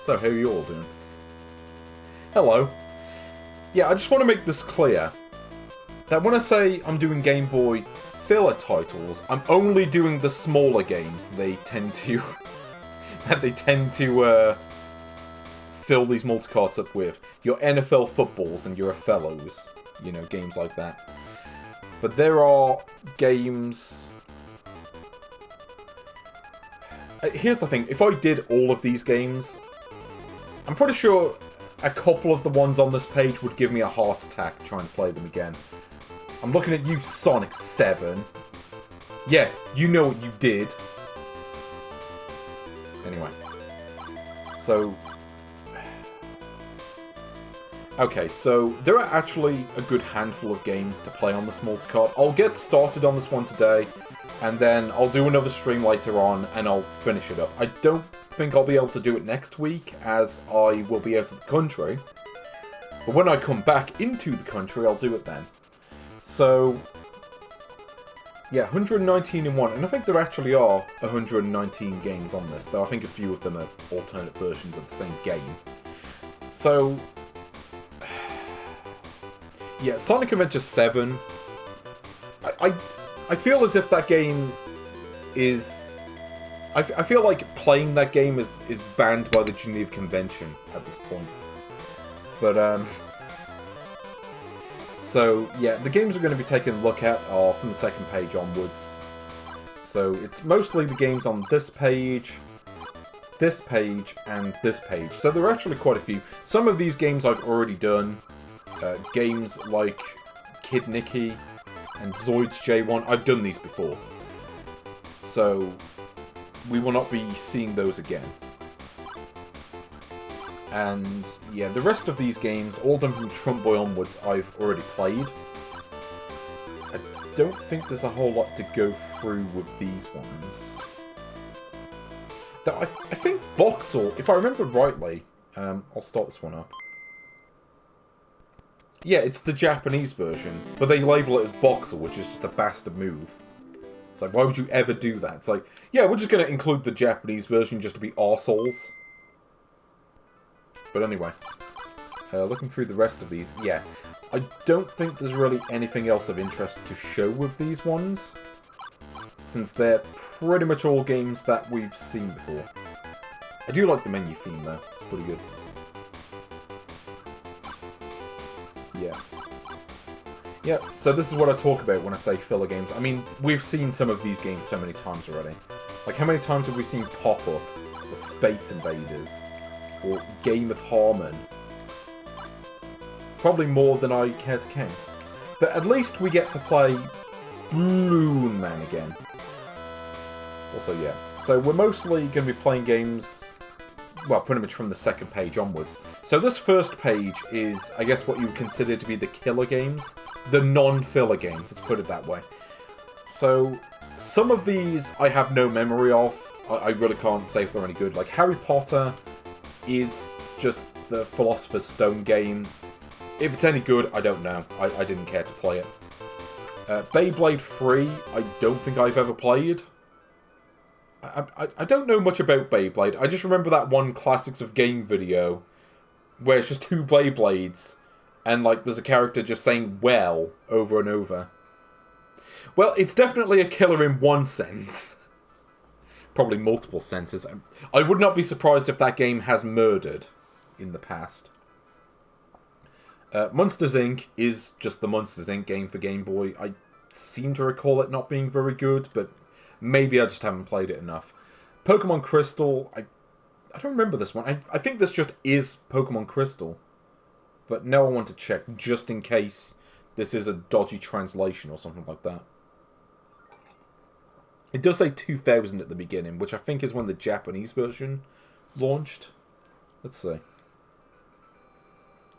A: So, how are you all doing? Hello. Yeah, I just want to make this clear that when I say I'm doing Game Boy filler titles, I'm only doing the smaller games they tend to fill these multicarts up with. Your NFL footballs and your Othellos, you know, games like that. But there are games... Here's the thing, if I did all of these games, I'm pretty sure a couple of the ones on this page would give me a heart attack trying to play them again. I'm looking at you, Sonic 7. Yeah, you know what you did. Anyway. So... Okay, so there are actually a good handful of games to play on this multicard. I'll get started on this one today, and then I'll do another stream later on, and I'll finish it up. I don't think I'll be able to do it next week, as I will be out of the country. But when I come back into the country, I'll do it then. So, yeah, 119 in one, and I think there actually are 119 games on this, though I think a few of them are alternate versions of the same game. So... yeah, Sonic Adventure 7. I feel as if that game is... I feel like playing that game is banned by the Geneva Convention at this point. But, so, yeah, the games we're going to be taking a look at are from the second page onwards. So, it's mostly the games on this page, and this page. So there are actually quite a few. Some of these games I've already done. Games like Kid Nicky and Zoids J1, I've done these before. So, we will not be seeing those again. And, yeah, the rest of these games, all of them from Trump Boy onwards, I've already played. I don't think there's a whole lot to go through with these ones. Though I think Boxel, if I remember rightly, I'll start this one up. Yeah, it's the Japanese version, but they label it as Boxel, which is just a bastard move. It's like, why would you ever do that? It's like, yeah, we're just going to include the Japanese version just to be arseholes. But anyway, looking through the rest of these, yeah, I don't think there's really anything else of interest to show with these ones, since they're pretty much all games that we've seen before. I do like the menu theme, though. It's pretty good. Yeah. Yeah, so this is what I talk about when I say filler games. I mean, we've seen some of these games so many times already. Like, how many times have we seen Pop-Up, or Space Invaders, or Game of Harmon? Probably more than I care to count. But at least we get to play Balloon Man again. Also, yeah. So we're mostly going to be playing games... well, pretty much from the second page onwards. So this first page is, I guess, what you would consider to be the killer games. The non-filler games, let's put it that way. So, some of these I have no memory of. I really can't say if they're any good. Like, Harry Potter is just the Philosopher's Stone game. If it's any good, I don't know. I didn't care to play it. Beyblade 3, I don't think I've ever played. I don't know much about Beyblade. I just remember that one Classics of Game video where it's just two Beyblades and, like, there's a character just saying, well, over and over. Well, it's definitely a killer in one sense. Probably multiple senses. I would not be surprised if that game has murdered in the past. Monsters, Inc. is just the Monsters, Inc. game for Game Boy. I seem to recall it not being very good, but... maybe I just haven't played it enough. Pokemon Crystal, I don't remember this one. I think this just is Pokemon Crystal. But now I want to check, just in case this is a dodgy translation or something like that. It does say 2000 at the beginning, which I think is when the Japanese version launched. Let's see.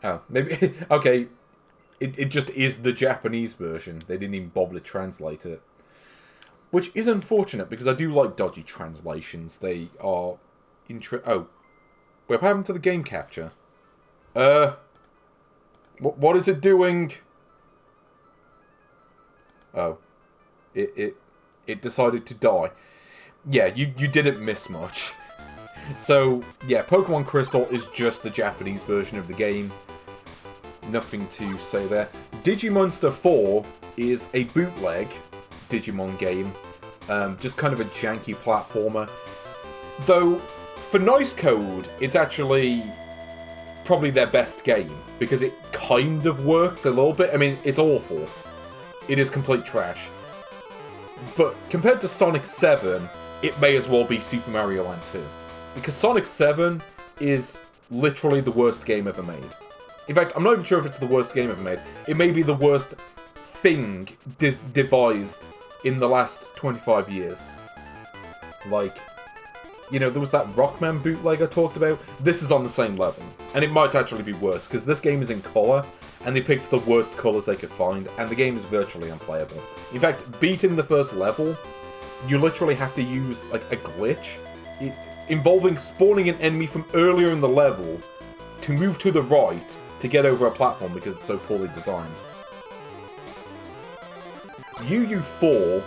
A: Oh, maybe... okay, it just is the Japanese version. They didn't even bother to translate it. Which is unfortunate, because I do like dodgy translations. They are... oh. What happened to the game capture? What is it doing? Oh. It decided to die. Yeah, you didn't miss much. So, yeah, Pokemon Crystal is just the Japanese version of the game. Nothing to say there. Digimonster 4 is a bootleg Digimon game. Just kind of a janky platformer. Though, for Nice Code, it's actually probably their best game. Because it kind of works a little bit. I mean, it's awful. It is complete trash. But compared to Sonic 7, it may as well be Super Mario Land 2. Because Sonic 7 is literally the worst game ever made. In fact, I'm not even sure if it's the worst game ever made. It may be the worst thing devised in the last 25 years. Like, you know, there was that Rockman bootleg I talked about. This is on the same level. And it might actually be worse, because this game is in colour, and they picked the worst colours they could find, and the game is virtually unplayable. In fact, beating the first level, you literally have to use, like, a glitch, involving spawning an enemy from earlier in the level to move to the right to get over a platform because it's so poorly designed. UU4,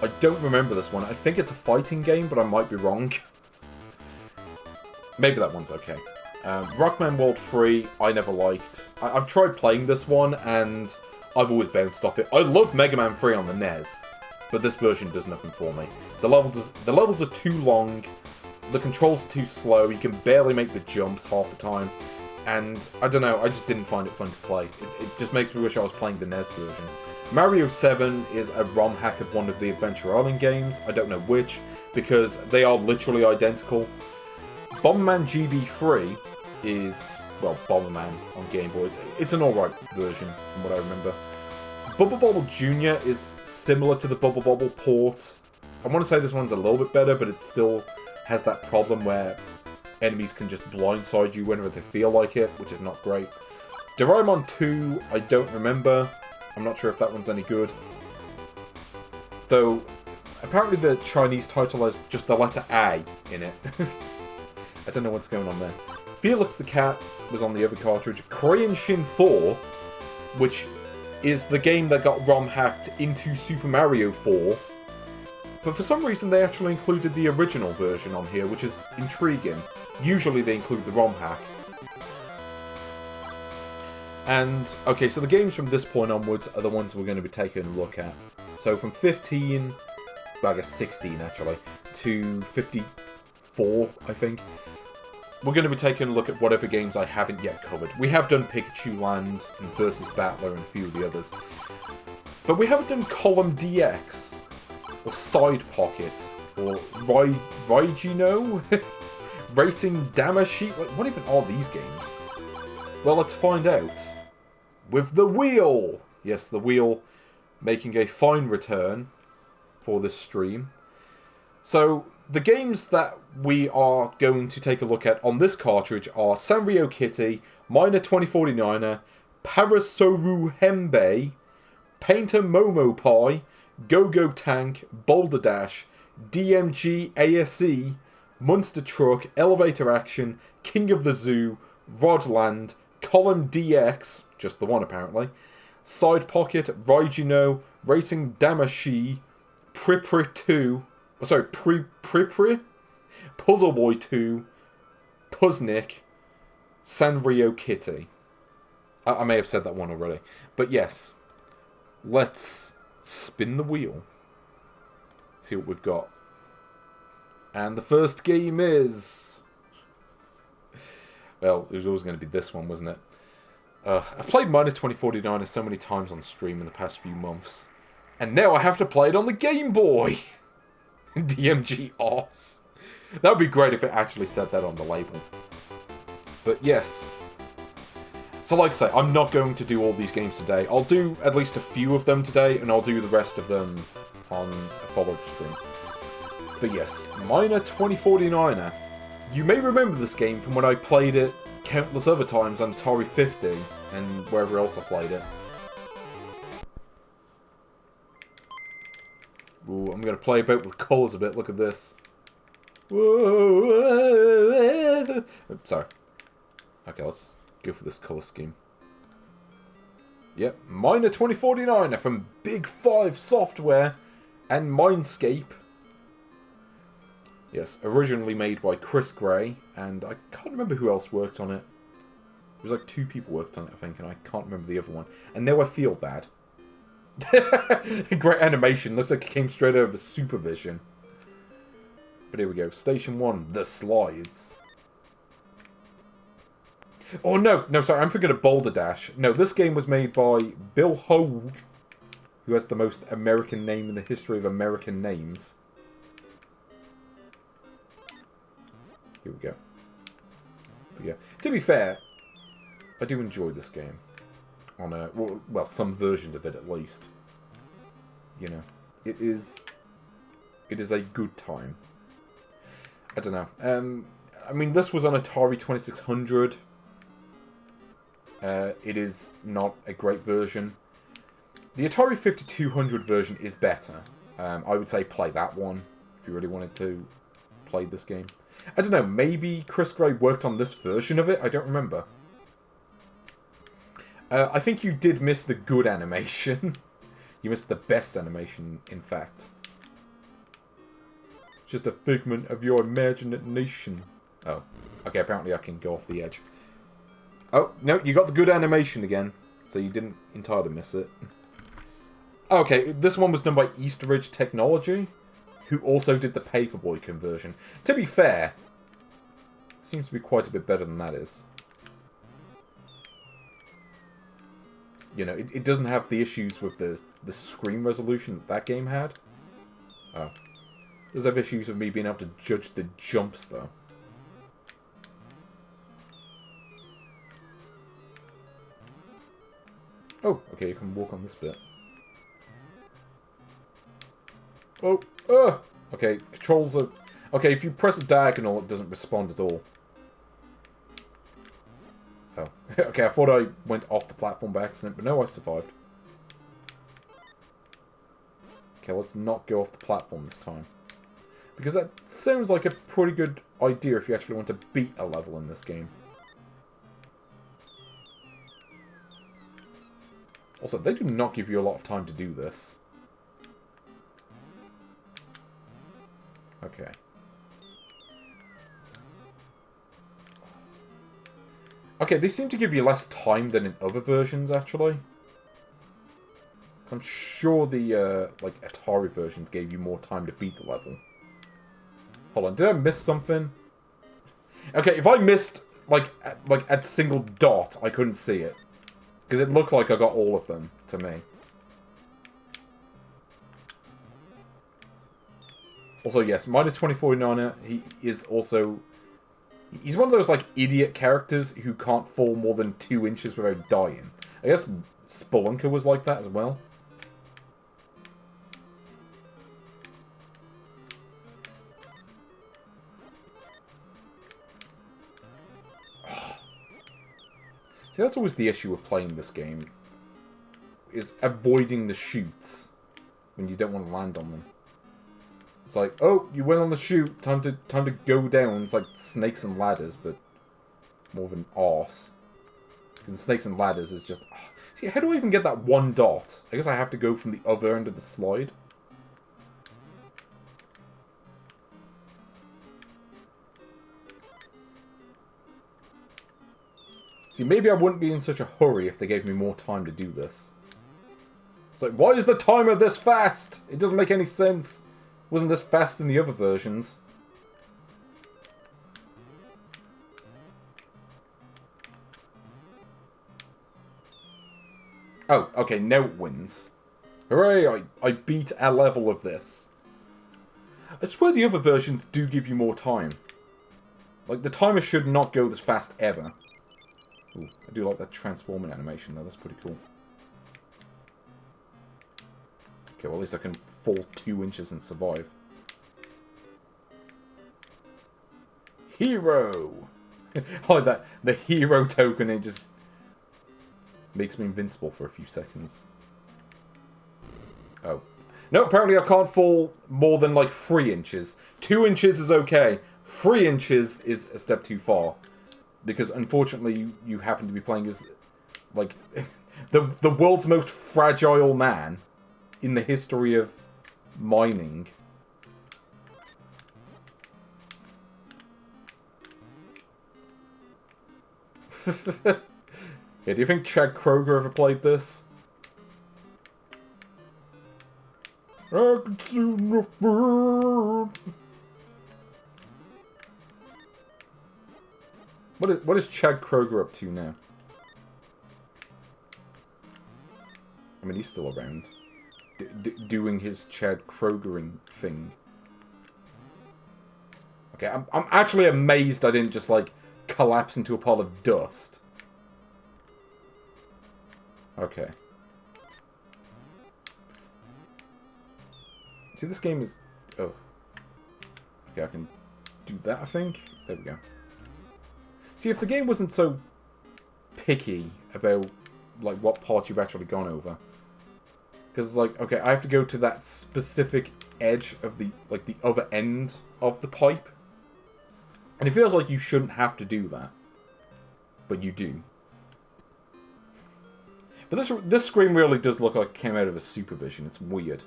A: I don't remember this one. I think it's a fighting game, but I might be wrong. Maybe that one's okay. Rockman World 3, I never liked. I've tried playing this one, and I've always bounced off it. I love Mega Man 3 on the NES, but this version does nothing for me. The levels are too long, the controls are too slow, you can barely make the jumps half the time, and I don't know, I just didn't find it fun to play. It just makes me wish I was playing the NES version. Mario 7 is a ROM hack of one of the Adventure Island games, I don't know which, because they are literally identical. Bomberman GB3 is, well, Bomberman on Game Boy. It's an alright version, from what I remember. Bubble Bobble Jr. is similar to the Bubble Bobble port. I want to say this one's a little bit better, but it still has that problem where enemies can just blindside you whenever they feel like it, which is not great. Doraemon 2, I don't remember. I'm not sure if that one's any good. Though, apparently the Chinese title has just the letter A in it. I don't know what's going on there. Felix the Cat was on the other cartridge. Crayon Shin 4, which is the game that got ROM hacked into Super Mario 4. But for some reason they actually included the original version on here, which is intriguing. Usually they include the ROM hack. And, okay, so the games from this point onwards are the ones we're going to be taking a look at. So from 15, well I guess 16 actually, to 54, I think. We're going to be taking a look at whatever games I haven't yet covered. We have done Pikachu Land and Versus Battler and a few of the others. But we haven't done Column DX, or Side Pocket, or Raijino? Racing Damashi? What even are these games? Well, let's find out. With the wheel! Yes, the wheel making a fine return for this stream. So, the games that we are going to take a look at on this cartridge are Sanrio Kitty, Miner 2049er, Parasoru Hembei, Painter Momo Pie, Go-Go Tank, Boulder Dash, DMG ASE, Monster Truck, Elevator Action, King of the Zoo, Rodland, Column DX, just the one apparently, Side Pocket, Raijino, Racing Damashi, Pripri 2, Pripri, Puzzle Boy 2, Puznik, Sanrio Kitty. I may have said that one already. But yes, let's spin the wheel. See what we've got. And the first game is... Well, it was always going to be this one, wasn't it? I've played Minus 2049 so many times on stream in the past few months. And now I have to play it on the Game Boy! DMG Oz. That would be great if it actually said that on the label. But yes. So like I say, I'm not going to do all these games today. I'll do at least a few of them today, and I'll do the rest of them on a follow-up stream. But yes, Miner 2049er. You may remember this game from when I played it countless other times on Atari 50 and wherever else I played it. Ooh, I'm going to play about with colours a bit, look at this. Whoa. Sorry. Okay, let's go for this colour scheme. Yep, Miner 2049er from Big 5 Software and Mindscape. Yes, originally made by Chris Gray, and I can't remember who else worked on it. It was like 2 people worked on it, I think, and I can't remember the other one. And now I feel bad. Great animation. Looks like it came straight out of the Supervision. But here we go. Station 1, The Slides. Oh, no. No, sorry. I'm thinking of Boulder Dash. No, this game was made by Bill Hogue, who has the most American name in the history of American names. Here we go. But yeah. To be fair, I do enjoy this game. On a, well, some versions of it at least. You know, it is a good time. I don't know. I mean, this was on Atari 2600. It is not a great version. The Atari 5200 version is better. I would say play that one if you really wanted to play this game. I don't know, maybe Chris Gray worked on this version of it? I don't remember. I think you did miss the good animation. You missed the best animation, in fact. It's just a figment of your imagination. Oh, okay, apparently I can go off the edge. Oh, no, you got the good animation again. So you didn't entirely miss it. Okay, this one was done by East Ridge Technology, who also did the Paperboy conversion. To be fair, seems to be quite a bit better than that is. You know, it doesn't have the issues with the screen resolution that that game had. Oh. It does have issues with me being able to judge the jumps, though. Oh, okay, you can walk on this bit. Oh, okay, controls are... Okay, if you press a diagonal, it doesn't respond at all. Oh, okay, I thought I went off the platform by accident, but no, I survived. Okay, let's not go off the platform this time. Because that sounds like a pretty good idea if you actually want to beat a level in this game. Also, they do not give you a lot of time to do this. Okay. Okay, they seem to give you less time than in other versions, actually. I'm sure the, like, Atari versions gave you more time to beat the level. Hold on, did I miss something? Okay, if I missed, like a single dot, I couldn't see it. Because it looked like I got all of them, to me. Also, yes, minus 2049er, he is also... He's one of those, like, idiot characters who can't fall more than 2 inches without dying. I guess Spelunker was like that as well. See, that's always the issue with playing this game. Is avoiding the shoots when you don't want to land on them. It's like, oh, you went on the chute, time to go down. It's like Snakes and Ladders, but more of an arse. Because Snakes and Ladders is just... Oh. See, how do I even get that 1 dot? I guess I have to go from the other end of the slide. See, maybe I wouldn't be in such a hurry if they gave me more time to do this. It's like, why is the timer this fast? It doesn't make any sense. Wasn't this fast in the other versions? Oh, okay, now it wins. Hooray, I beat a level of this. I swear the other versions do give you more time. Like, the timer should not go this fast ever. Ooh, I do like that transforming animation though, that's pretty cool. Okay, well at least I can fall 2 inches and survive. Hero! Oh, that the hero token, it just makes me invincible for a few seconds. Oh. No, apparently I can't fall more than like 3 inches. 2 inches is okay. 3 inches is a step too far. Because unfortunately you happen to be playing as like the world's most fragile man in the history of mining. Yeah, do you think Chad Kroeger ever played this? I can see nothing. What is Chad Kroeger up to now? I mean, he's still around. Doing his Chad Kroegering thing. Okay, I'm actually amazed I didn't just, like, collapse into a pile of dust. Okay. See, this game is... Oh. Okay, I can do that, I think. There we go. See, if the game wasn't so picky about, like, what parts you've actually gone over. Because it's like, okay, I have to go to that specific edge of the, like, the other end of the pipe. And it feels like you shouldn't have to do that. But you do. But this screen really does look like it came out of a Supervision. It's weird.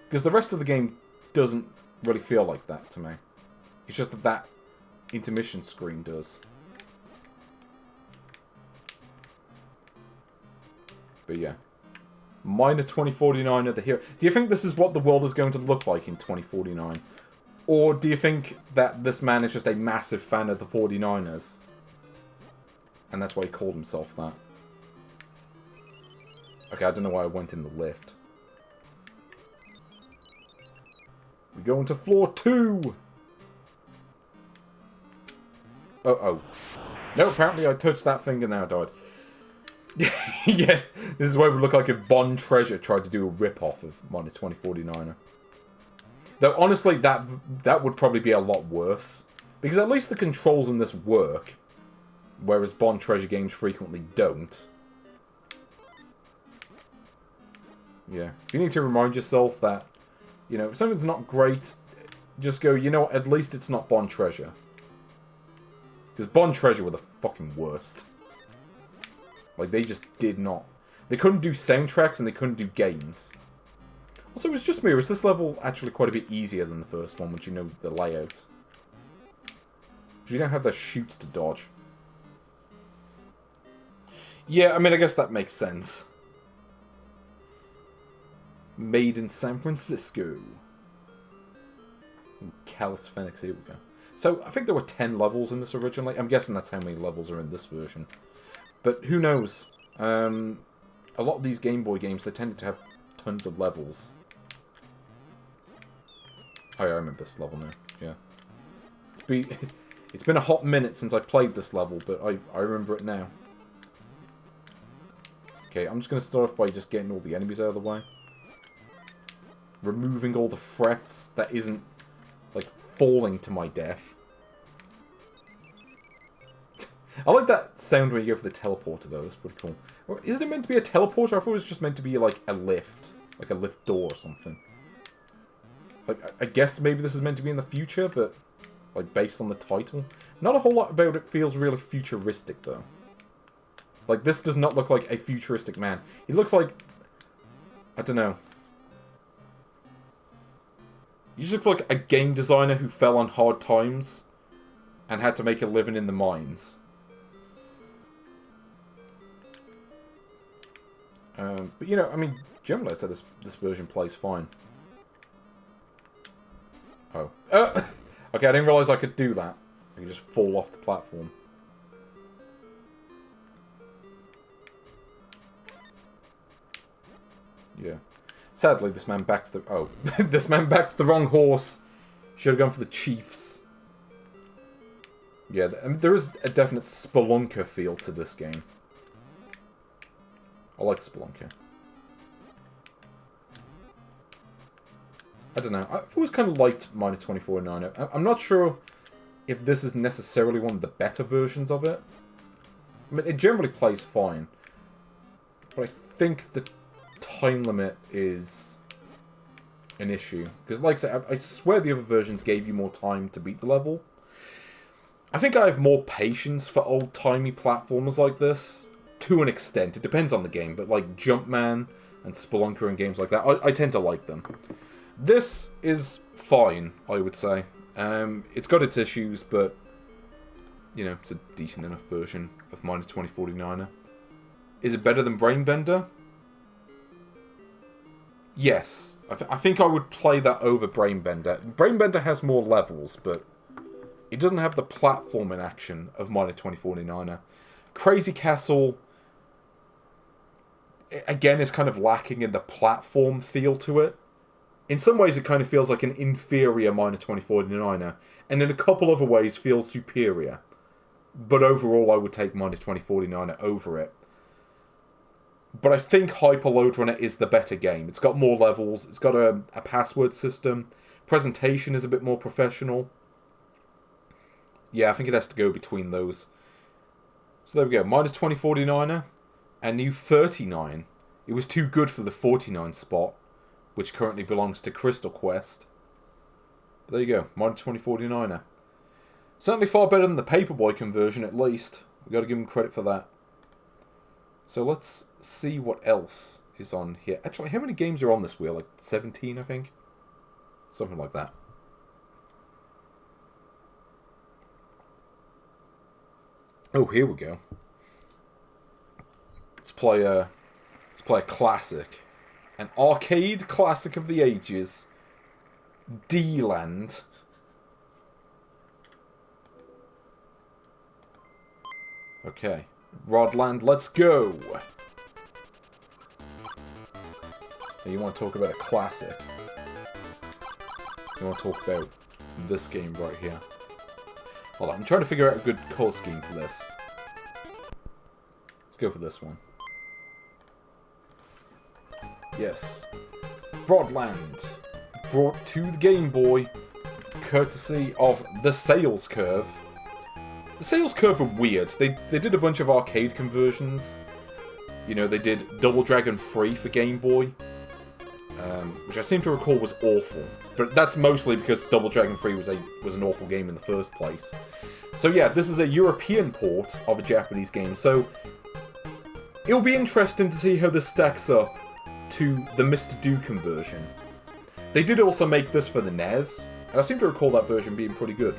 A: Because the rest of the game doesn't really feel like that to me. It's just that intermission screen does. But yeah. Minor 2049 of the hero. Do you think this is what the world is going to look like in 2049? Or do you think that this man is just a massive fan of the 49ers? And that's why he called himself that. Okay, I don't know why I went in the lift. We go into floor 2! Uh-oh. No, apparently I touched that thing and now I died. Yeah, this is what it would look like if Bond Treasure tried to do a rip-off of Minor 2049er. Though, honestly, that would probably be a lot worse. Because at least the controls in this work. Whereas Bond Treasure games frequently don't. Yeah. You need to remind yourself that, you know, if something's not great, just go, you know what, at least it's not Bond Treasure. Because Bond Treasure were the fucking worst. Like, they just did not. They couldn't do soundtracks and they couldn't do games. Also, it was just me, or is this level actually quite a bit easier than the first one, once you know the layout? Because you don't have the chutes to dodge. Yeah, I mean, I guess that makes sense. Made in San Francisco. Calisthenics, here we go. So, I think there were 10 levels in this originally. I'm guessing that's how many levels are in this version. But who knows? A lot of these Game Boy games, they tended to have tons of levels. Oh yeah, I remember this level now. Yeah. It's been a hot minute since I played this level, but I remember it now. Okay, I'm just going to start off by just getting all the enemies out of the way. Removing all the threats that isn't, like, falling to my death. I like that sound when you go for the teleporter, though. That's pretty cool. Or is it meant to be a teleporter? I thought it was just meant to be, like, a lift. Like a lift door or something. Like, I guess maybe this is meant to be in the future, but, like, based on the title. Not a whole lot about it feels really futuristic, though. Like, this does not look like a futuristic man. He looks like... I don't know. He just looks like a game designer who fell on hard times and had to make a living in the mines. But, you know, I mean, generally I'd say this version plays fine. Oh. Okay, I didn't realise I could do that. I could just fall off the platform. Yeah. Sadly, this man backed the... Oh. This man backed the wrong horse. Should have gone for the Chiefs. Yeah, I mean, there is a definite Spelunker feel to this game. I like Spelunker. I don't know. I've always kind of liked Minor 2049. I'm not sure if this is necessarily one of the better versions of it. I mean, it generally plays fine. But I think the time limit is an issue. Because, like I said, I swear the other versions gave you more time to beat the level. I think I have more patience for old-timey platformers like this. To an extent. It depends on the game. But, like, Jumpman and Spelunker and games like that, I tend to like them. This is fine, I would say. It's got its issues, but you know, it's a decent enough version of Miner 2049er. Is it better than Brainbender? Yes. I think I would play that over Brainbender. Brainbender has more levels, but it doesn't have the platforming action of Miner 2049er. Crazy Castle, again, is kind of lacking in the platform feel to it. In some ways, it kind of feels like an inferior Miner 2049er, and in a couple other ways feels superior. But overall, I would take Miner 2049er over it. But I think Hyper Lode Runner is the better game. It's got more levels, it's got a password system, presentation is a bit more professional. Yeah, I think it has to go between those. So there we go, Miner 2049er, and new 39. It was too good for the 49 spot, which currently belongs to Crystal Quest. But there you go, Miner 2049er. Certainly far better than the Paperboy conversion, at least. We've got to give him credit for that. So let's see what else is on here. Actually, how many games are on this wheel? Like 17, I think? Something like that. Oh, here we go. Let's play a classic. An arcade classic of the ages. D-Land. Okay. Rodland, let's go! Now you want to talk about a classic. You want to talk about this game right here. Hold on, I'm trying to figure out a good call scheme for this. Let's go for this one. Yes. Rodland. Brought to the Game Boy, courtesy of the Sales Curve. The Sales Curve are weird. They did a bunch of arcade conversions. You know, they did Double Dragon Free for Game Boy, which I seem to recall was awful. But that's mostly because Double Dragon Free was an awful game in the first place. So yeah, this is a European port of a Japanese game. So it'll be interesting to see how this stacks up to the Mr. Do conversion. They did also make this for the NES, and I seem to recall that version being pretty good.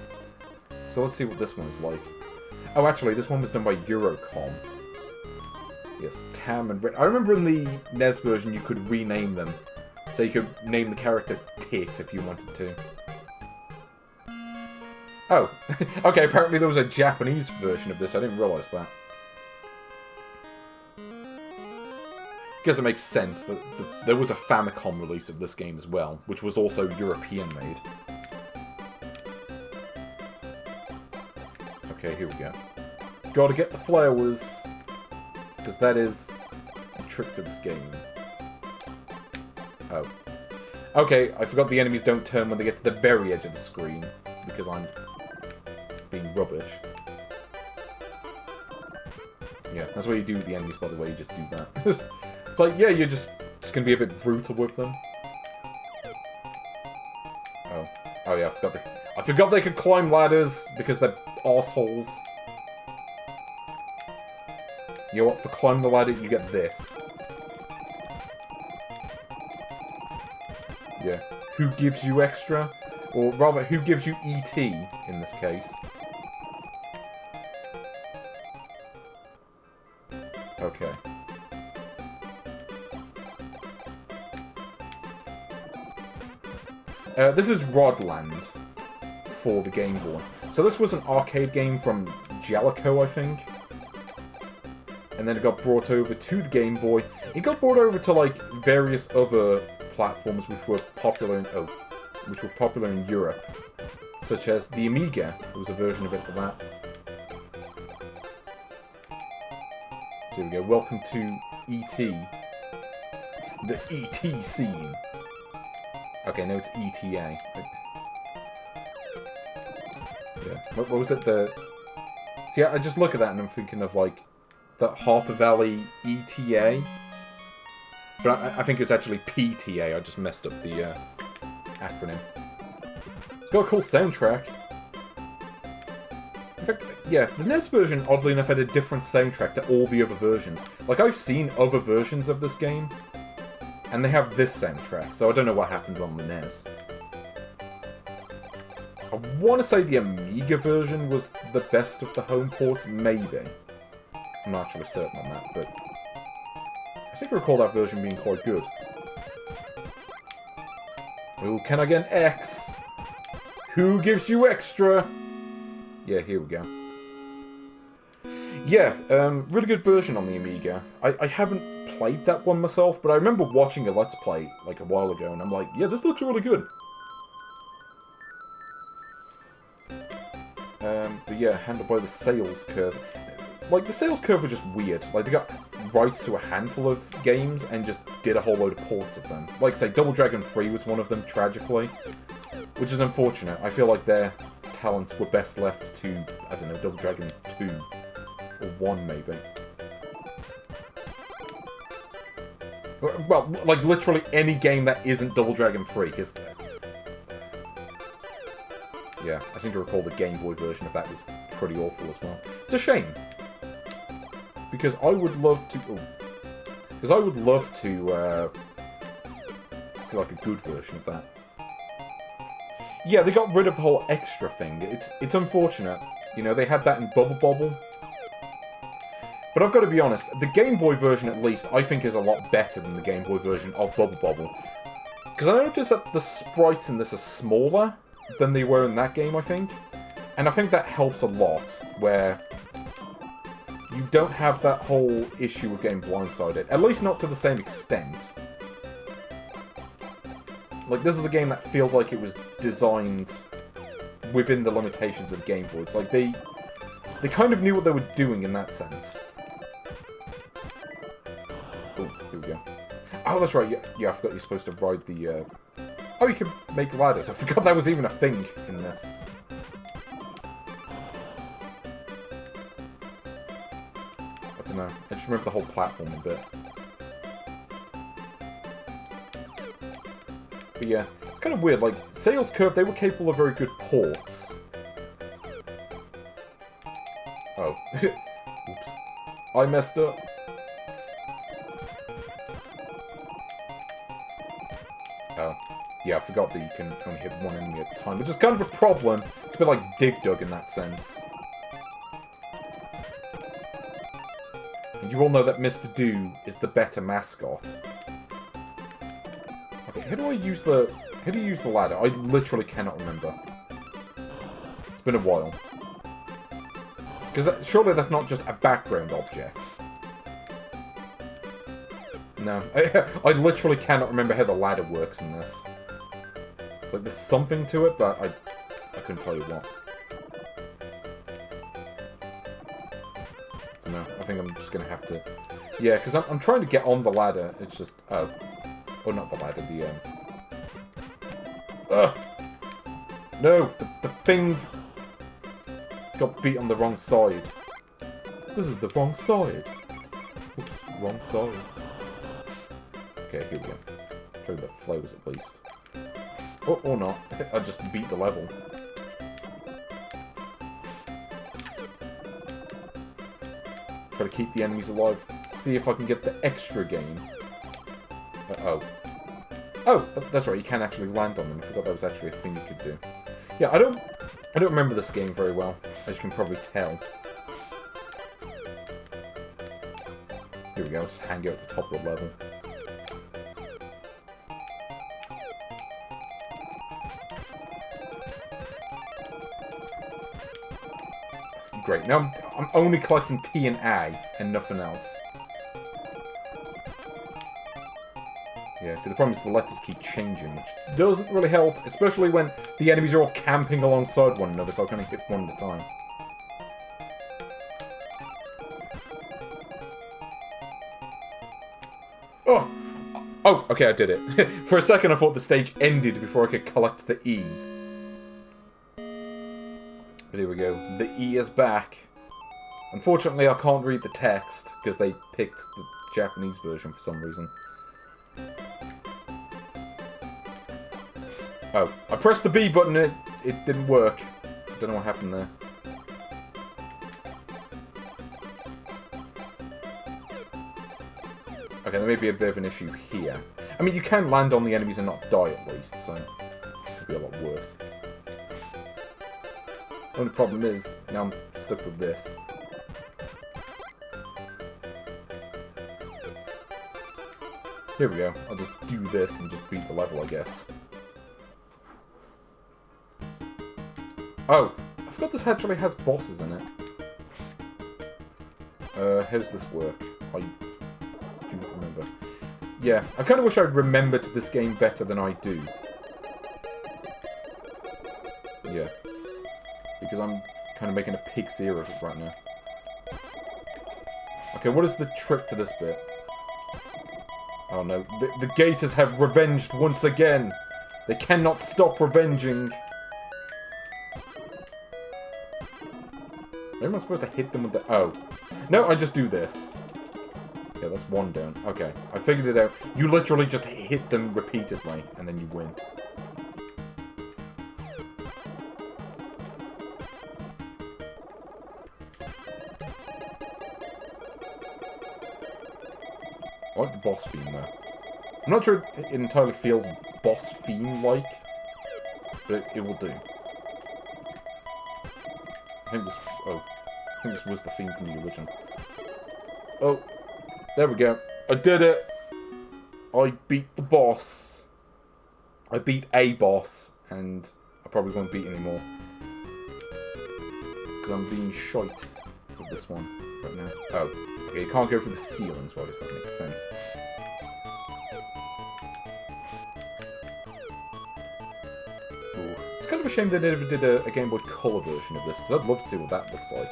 A: So let's see what this one's like. Oh, actually, this one was done by Eurocom. Yes, Tam and Red. I remember in the NES version you could rename them. So you could name the character Tit if you wanted to. Oh, okay, apparently there was a Japanese version of this. I didn't realise that. Guess it makes sense that there was a Famicom release of this game as well, which was also European made. Okay, here we go. Gotta get the flowers, because that is the trick to this game. Oh. Okay, I forgot the enemies don't turn when they get to the very edge of the screen, because I'm being rubbish. Yeah, that's what you do with the enemies, by the way, you just do that. It's like, yeah, you're just gonna be a bit brutal with them. Oh. Oh yeah, I forgot they could climb ladders, because they're arseholes. You know what, for climbing the ladder, you get this. Yeah. Who gives you extra? Or rather, who gives you ET, in this case? Okay. This is Rodland for the Game Boy. So this was an arcade game from Jellico, I think. And then it got brought over to the Game Boy. It got brought over to like various other platforms which were popular in Europe, such as the Amiga. There was a version of it for that. So here we go. Welcome to E.T. The E.T. scene. Okay, no, it's ETA. Yeah. What was it? See, I just look at that and I'm thinking of like the Harper Valley ETA. But I think it's actually PTA. I just messed up the acronym. It's got a cool soundtrack. In fact, yeah, the NES version, oddly enough, had a different soundtrack to all the other versions. Like, I've seen other versions of this game, and they have this soundtrack, so I don't know what happened on the NES. I want to say the Amiga version was the best of the home ports, maybe. I'm not actually certain on that, but I seem to recall that version being quite good. Ooh, can I get an X? Who gives you extra? Yeah, here we go. Yeah, really good version on the Amiga. I haven't played that one myself, but I remember watching a Let's Play like a while ago, and I'm like, yeah, this looks really good. But yeah, handled by the sales curve. Like, the sales curve were just weird. Like, they got rights to a handful of games and just did a whole load of ports of them. Like, say, Double Dragon 3 was one of them, tragically. Which is unfortunate. I feel like their talents were best left to, I don't know, Double Dragon 2. Or 1, maybe. Well, like, literally any game that isn't Double Dragon 3, because... yeah, I seem to recall the Game Boy version of that was pretty awful as well. It's a shame. Because I would love to... because I would love to, see, like, a good version of that. Yeah, they got rid of the whole extra thing. It's unfortunate. You know, they had that in Bubble Bobble. But I've got to be honest, the Game Boy version, at least, I think is a lot better than the Game Boy version of Bubble Bobble. Because I noticed that the sprites in this are smaller than they were in that game, I think. And I think that helps a lot, where you don't have that whole issue of getting blindsided. At least not to the same extent. Like, this is a game that feels like it was designed within the limitations of Game Boy. It's like, they kind of knew what they were doing in that sense. Oh, here we go. Oh, that's right, yeah, I forgot you're supposed to ride the, oh, you can make ladders. I forgot that was even a thing in this. I don't know. I just remember the whole platform a bit. But yeah, it's kind of weird. Like, Sales Curve, they were capable of very good ports. Oh. Oops. I messed up. Oh. Yeah, I forgot that you can only hit one enemy at a time, which is kind of a problem. It's a bit like Dig Dug in that sense. And you all know that Mr. Do is the better mascot. Okay, how do you use the ladder? I literally cannot remember. It's been a while. Because surely that's not just a background object. No. I literally cannot remember how the ladder works in this. It's like, there's something to it, but I couldn't tell you what. I don't know. I think I'm just going to have to... yeah, because I'm trying to get on the ladder. It's just... oh. Oh, not the ladder, the... ugh! No! The thing... got beat on the wrong side. This is the wrong side. Oops, wrong side. Okay, here we go. Try the flows at least. Oh, or not. I just beat the level. Try to keep the enemies alive. See if I can get the extra game. Uh-oh. Oh, that's right, you can actually land on them. I forgot that was actually a thing you could do. Yeah, I don't remember this game very well, as you can probably tell. Here we go, just hang out at the top of the level. Great, now I'm only collecting T and A, and nothing else. Yeah, see, the problem is the letters keep changing, which doesn't really help, especially when the enemies are all camping alongside one another, so I can only hit one at a time. Oh! Oh, okay, I did it. For a second I thought the stage ended before I could collect the E. But here we go. The E is back. Unfortunately, I can't read the text, because they picked the Japanese version for some reason. Oh, I pressed the B button and it didn't work. I don't know what happened there. Okay, there may be a bit of an issue here. I mean, you can land on the enemies and not die at least, so it could be a lot worse. Only problem is, now I'm stuck with this. Here we go. I'll just do this and just beat the level, I guess. Oh, I forgot this actually has bosses in it. How does this work? I do not remember. Yeah, I kind of wish I'd remembered this game better than I do. Yeah. Because I'm kind of making a pig's ear of it right now. Okay, what is the trick to this bit? Oh no, the Gators have revenged once again. They cannot stop revenging. Maybe I'm supposed to hit them with the... Oh. No, I just do this. Yeah, that's one down. Okay, I figured it out. You literally just hit them repeatedly, and then you win. I like the boss theme, though. I'm not sure it entirely feels boss theme-like, but it will do. I think this... Oh. I think this was the theme from the original. Oh. There we go. I did it! I beat the boss. I beat a boss, and I probably won't beat anymore. Because I'm being shite with this one right now. Oh. Okay, you can't go through the ceilings, well, does that make sense? Ooh. It's kind of a shame they never did a Game Boy Color version of this, because I'd love to see what that looks like.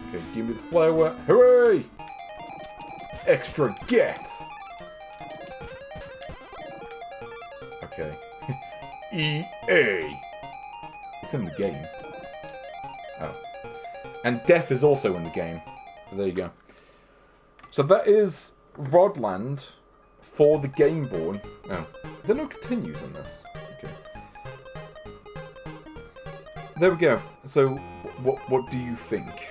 A: Okay, give me the flower. Hooray! Extra get! Okay. EA! It's in the game. Oh. And Death is also in the game. So there you go. So that is Rodland for the Game Boy. Oh. There are no continues in this. Okay. There we go. So, what do you think?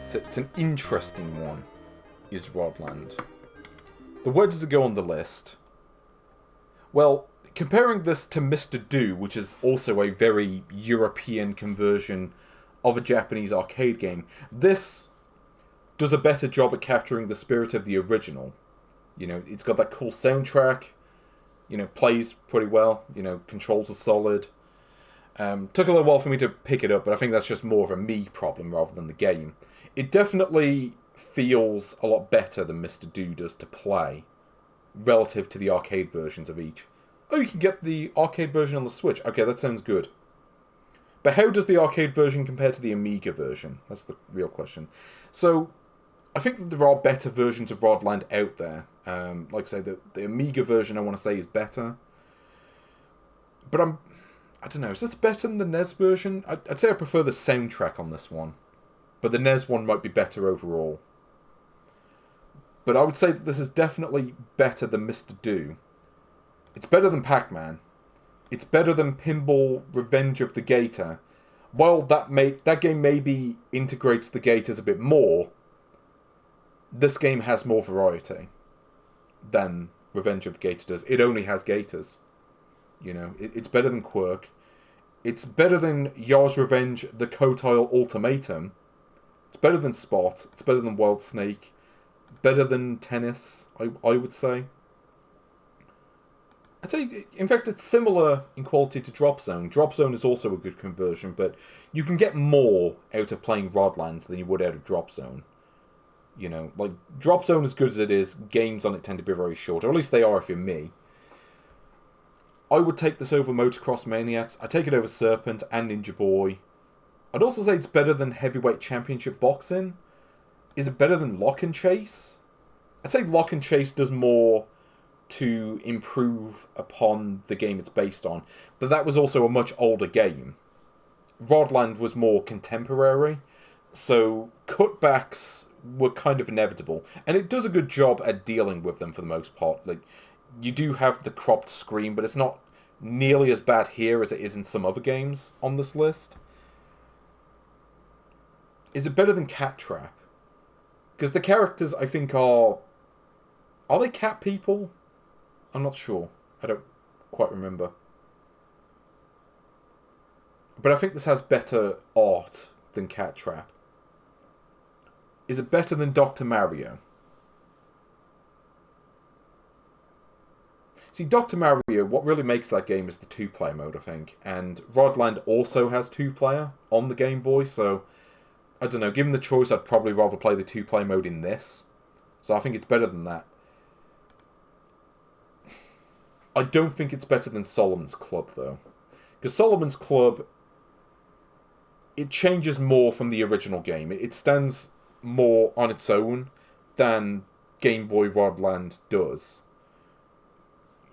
A: So it's an interesting one, is Rodland. But where does it go on the list? Well, comparing this to Mr. Do, which is also a very European conversion of a Japanese arcade game, this does a better job at capturing the spirit of the original. You know, it's got that cool soundtrack, you know, plays pretty well, you know, controls are solid. Took a little while for me to pick it up, but I think that's just more of a me problem rather than the game. It definitely feels a lot better than Mr. Do does to play, relative to the arcade versions of each. Oh, you can get the arcade version on the Switch. Okay, that sounds good. But how does the arcade version compare to the Amiga version? That's the real question. So, I think that there are better versions of Rodland out there. Like I say, the Amiga version I want to say is better. But I don't know, is this better than the NES version? I'd say I prefer the soundtrack on this one. But the NES one might be better overall. But I would say that this is definitely better than Mr. Do. It's better than Pac-Man. It's better than Pinball Revenge of the Gator. While that game maybe integrates the Gators a bit more, this game has more variety than Revenge of the Gator does. It only has Gators. You know, it's better than Quirk. It's better than Yars Revenge, the Qotile Ultimatum. It's better than Spot. It's better than Wildsnake. Better than Tennis, I would say. I'd say, in fact, it's similar in quality to Drop Zone. Drop Zone is also a good conversion, but you can get more out of playing Rodland than you would out of Drop Zone. You know, like, Drop Zone, as good as it is, games on it tend to be very short, or at least they are if you're me. I would take this over Motocross Maniacs. I'd take it over Serpent and Ninja Boy. I'd also say it's better than Heavyweight Championship Boxing. Is it better than Lock and Chase? I'd say Lock and Chase does more to improve upon the game it's based on. But that was also a much older game. Rodland was more contemporary. So cutbacks were kind of inevitable. And it does a good job at dealing with them for the most part. Like, you do have the cropped screen, but it's not nearly as bad here as it is in some other games on this list. Is it better than Cat Trap? Because the characters, I think, are they cat people? I'm not sure. I don't quite remember. But I think this has better art than Cat Trap. Is it better than Dr. Mario? See, Dr. Mario, what really makes that game is the two-player mode, I think. And Rodland also has two-player on the Game Boy, so... I don't know, given the choice, I'd probably rather play the two-player mode in this. So I think it's better than that. I don't think it's better than Solomon's Club, though. Because Solomon's Club... it changes more from the original game. It stands more on its own than Game Boy Rodland does.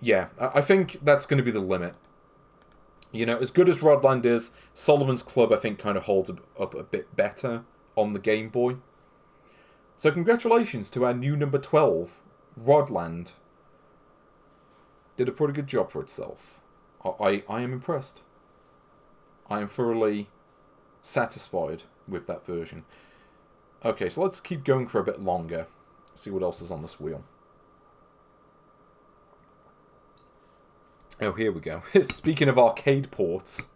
A: Yeah, I think that's going to be the limit. You know, as good as Rodland is, Solomon's Club, I think, kind of holds up a bit better on the Game Boy. So congratulations to our new number 12, Rodland. Did a pretty good job for itself. I am impressed. I am thoroughly satisfied with that version. Okay, so let's keep going for a bit longer. See what else is on this wheel. Oh, here we go. Speaking of arcade ports,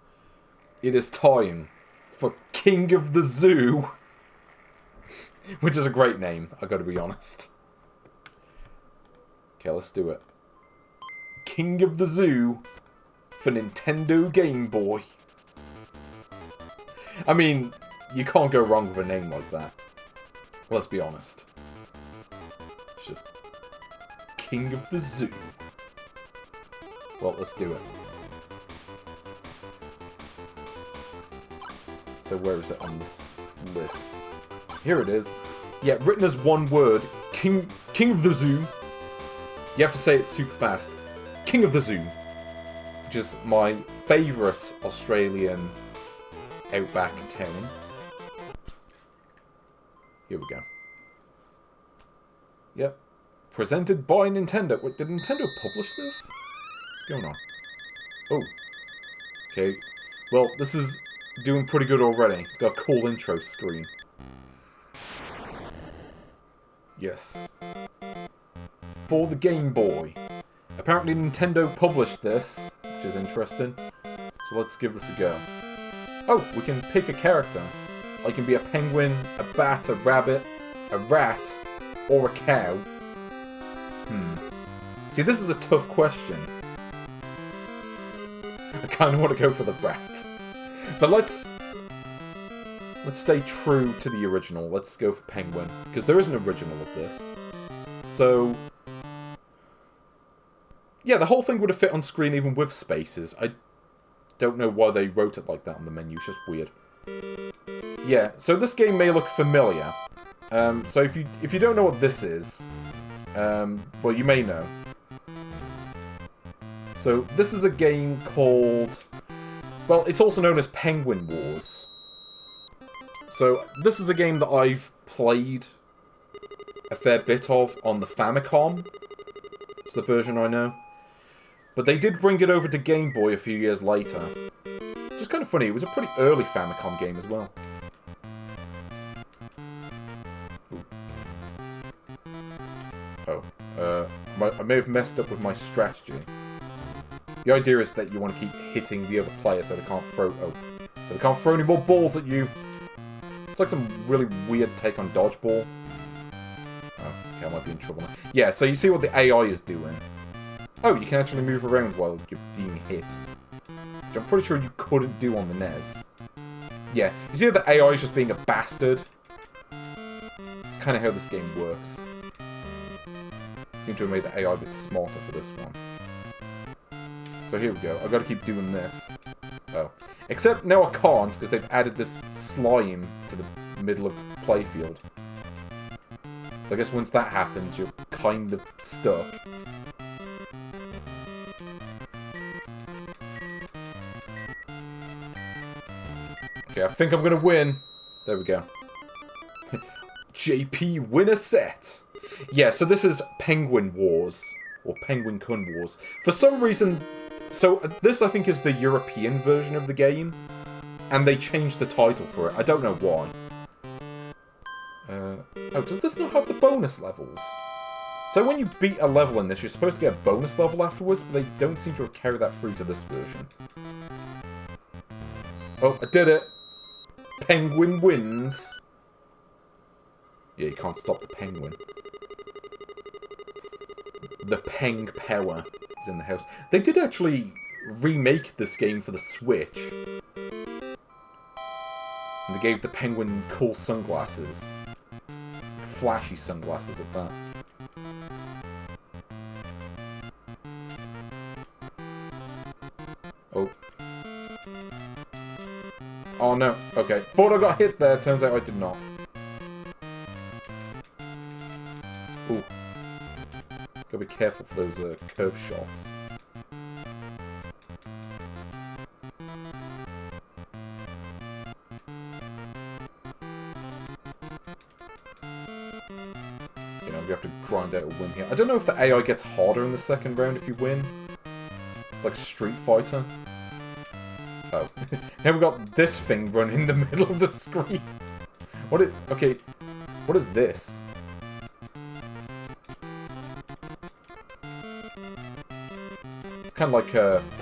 A: it is time for King of the Zoo. Which is a great name, I gotta be honest. Okay, let's do it. King of the Zoo for Nintendo Game Boy. I mean, you can't go wrong with a name like that. Let's be honest. It's just King of the Zoo. Well, let's do it. So where is it on this list? Here it is. Yeah, written as one word. King of the Zoo. You have to say it super fast. King of the Zoo. Which is my favourite Australian outback town. Here we go. Yep. Presented by Nintendo. Wait, did Nintendo publish this? What's going on? Oh. Okay. Well, this is doing pretty good already. It's got a cool intro screen. Yes. For the Game Boy. Apparently Nintendo published this, which is interesting. So let's give this a go. Oh, we can pick a character. I can be a penguin, a bat, a rabbit, a rat, or a cow. See, this is a tough question. I kind of want to go for the rat. But let's stay true to the original. Let's go for penguin. Because there is an original of this. So... yeah, the whole thing would have fit on screen even with spaces. I don't know why they wrote it like that on the menu. It's just weird. Yeah, so this game may look familiar. So if you don't know what this is... well, you may know. So, this is a game called... well, it's also known as Penguin Wars. So, this is a game that I've played a fair bit of on the Famicom. It's the version I know. But they did bring it over to Game Boy a few years later. Which is kind of funny, it was a pretty early Famicom game as well. Ooh. Oh, I may have messed up with my strategy. The idea is that you want to keep hitting the other player so they can't throw... oh. So they can't throw any more balls at you. It's like some really weird take on dodgeball. Oh, okay, I might be in trouble now. Yeah, so you see what the AI is doing. Oh, you can actually move around while you're being hit. Which I'm pretty sure you couldn't do on the NES. Yeah, you see how the AI is just being a bastard? It's kind of how this game works. Seem to have made the AI a bit smarter for this one. So here we go. I've got to keep doing this. Oh. Except now I can't, because they've added this slime to the middle of the playfield. So I guess once that happens, you're kind of stuck. Okay, I think I'm going to win. There we go. JP winner set. Yeah, so this is Penguin Wars. Or Penguin Kun Wars. For some reason... so, this I think is the European version of the game. And they changed the title for it. I don't know why. Oh, does this not have the bonus levels? So when you beat a level in this, you're supposed to get a bonus level afterwards, but they don't seem to have carried that through to this version. Oh, I did it! Penguin wins! Yeah, you can't stop the penguin. The Peng Power is in the house. They did actually remake this game for the Switch. And they gave the penguin cool sunglasses. Flashy sunglasses at that. Oh. Oh no. Okay. Thought I got hit there. Turns out I did not. Ooh. Gotta be careful for those curve shots. You know, we have to grind out a win here. I don't know if the AI gets harder in the second round if you win. It's like Street Fighter. Oh. Now we got this thing running in the middle of the screen. What is... Okay. What is this? It's kind of like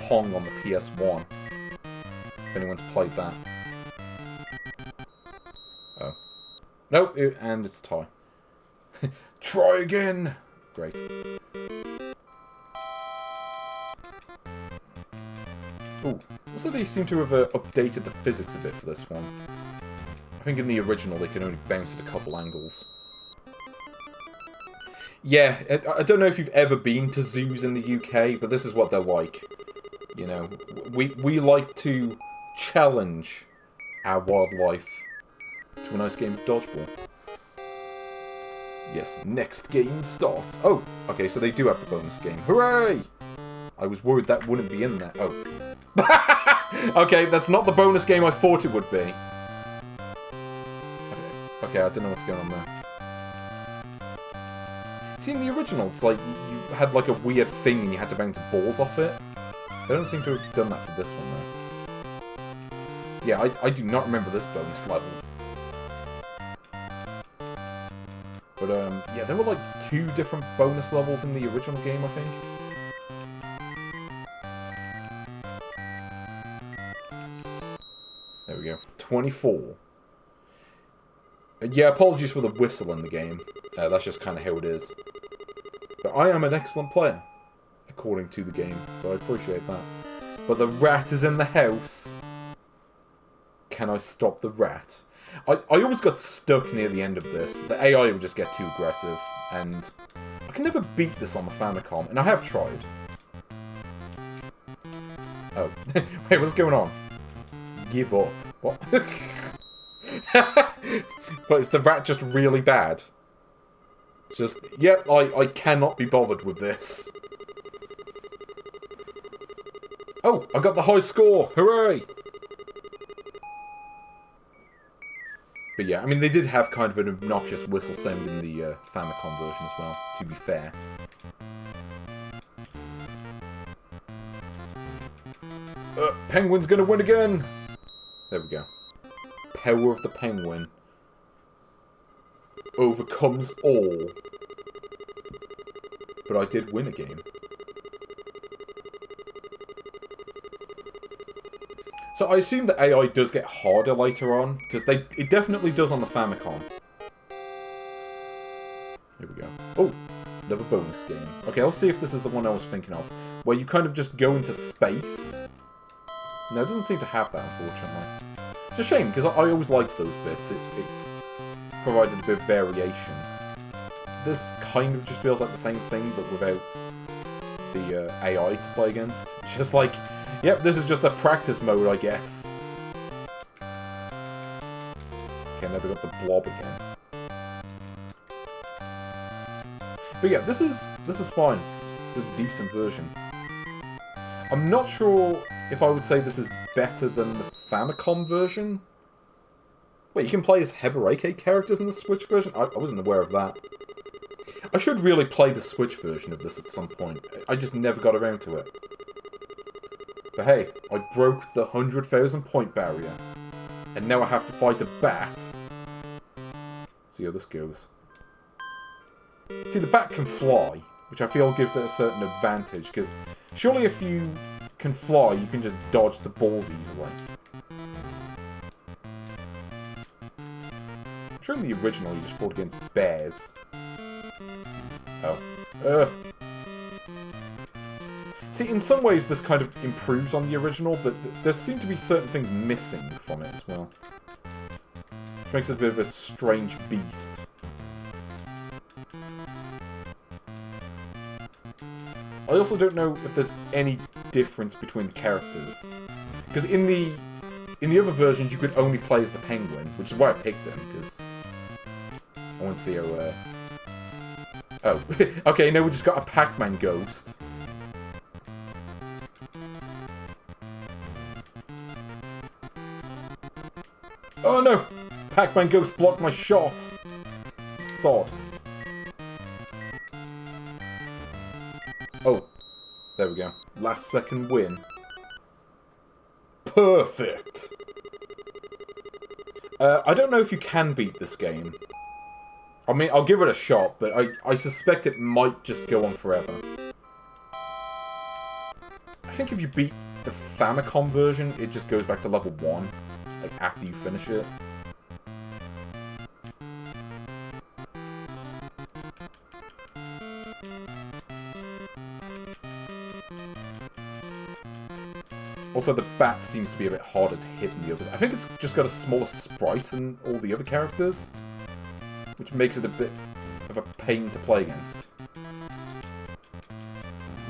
A: Pong on the PS1. If anyone's played that. Oh. Nope, and it's a tie. Try again! Great. Ooh. Also, they seem to have updated the physics a bit for this one. I think in the original they can only bounce at a couple angles. Yeah, I don't know if you've ever been to zoos in the UK, but this is what they're like. You know, we like to challenge our wildlife to a nice game of dodgeball. Yes, next game starts. Oh, okay, so they do have the bonus game. Hooray! I was worried that wouldn't be in there. Oh. Okay, that's not the bonus game I thought it would be. Okay, I don't know what's going on there. See, in the original, it's like you had like a weird thing and you had to bounce balls off it. They don't seem to have done that for this one, though. Yeah, I do not remember this bonus level. But, yeah, there were like 2 different bonus levels in the original game, I think. There we go. 24. Yeah, apologies for the whistle in the game. That's just kind of how it is. But I am an excellent player, according to the game, so I appreciate that. But the rat is in the house. Can I stop the rat? I always got stuck near the end of this. The AI would just get too aggressive, and I can never beat this on the Famicom, and I have tried. Oh. Wait, what's going on? Give up. What? But is the rat just really bad? Just, yep, I cannot be bothered with this. Oh, I got the high score! Hooray! But yeah, I mean, they did have kind of an obnoxious whistle sound in the Famicom version as well, to be fair. Penguin's gonna win again! There we go. Power of the penguin overcomes all. But I did win a game. So I assume the AI does get harder later on, because it definitely does on the Famicom. Here we go. Oh, another bonus game. Okay, let's see if this is the one I was thinking of, where you kind of just go into space. No, it doesn't seem to have that, unfortunately. It's a shame, because I always liked those bits. It provided a bit of variation. This kind of just feels like the same thing, but without the AI to play against. It's just like, yep, this is just a practice mode, I guess. Okay, I never got the blob again. But yeah, this is fine. It's a decent version. I'm not sure if I would say this is better than the Famicom version. Wait, you can play as Hembei characters in the Switch version? I wasn't aware of that. I should really play the Switch version of this at some point. I just never got around to it. But hey, I broke the 100,000 point barrier. And now I have to fight a bat. See how this goes. See, the bat can fly, which I feel gives it a certain advantage, because surely if you can fly, you can just dodge the balls easily. I'm sure in the original you just fought against bears. Oh. See, in some ways this kind of improves on the original, but there seem to be certain things missing from it as well. Which makes it a bit of a strange beast. I also don't know if there's any difference between the characters. Because in the other versions you could only play as the penguin, which is why I picked him, because I want to see how... Oh, okay, now we just got a Pac-Man ghost. Oh no! Pac-Man ghost blocked my shot! Sod. Oh, there we go. Last second win. Perfect! I don't know if you can beat this game. I mean, I'll give it a shot, but I suspect it might just go on forever. I think if you beat the Famicom version, it just goes back to level 1, like, after you finish it. Also, the bat seems to be a bit harder to hit than the others. I think it's just got a smaller sprite than all the other characters, which makes it a bit of a pain to play against.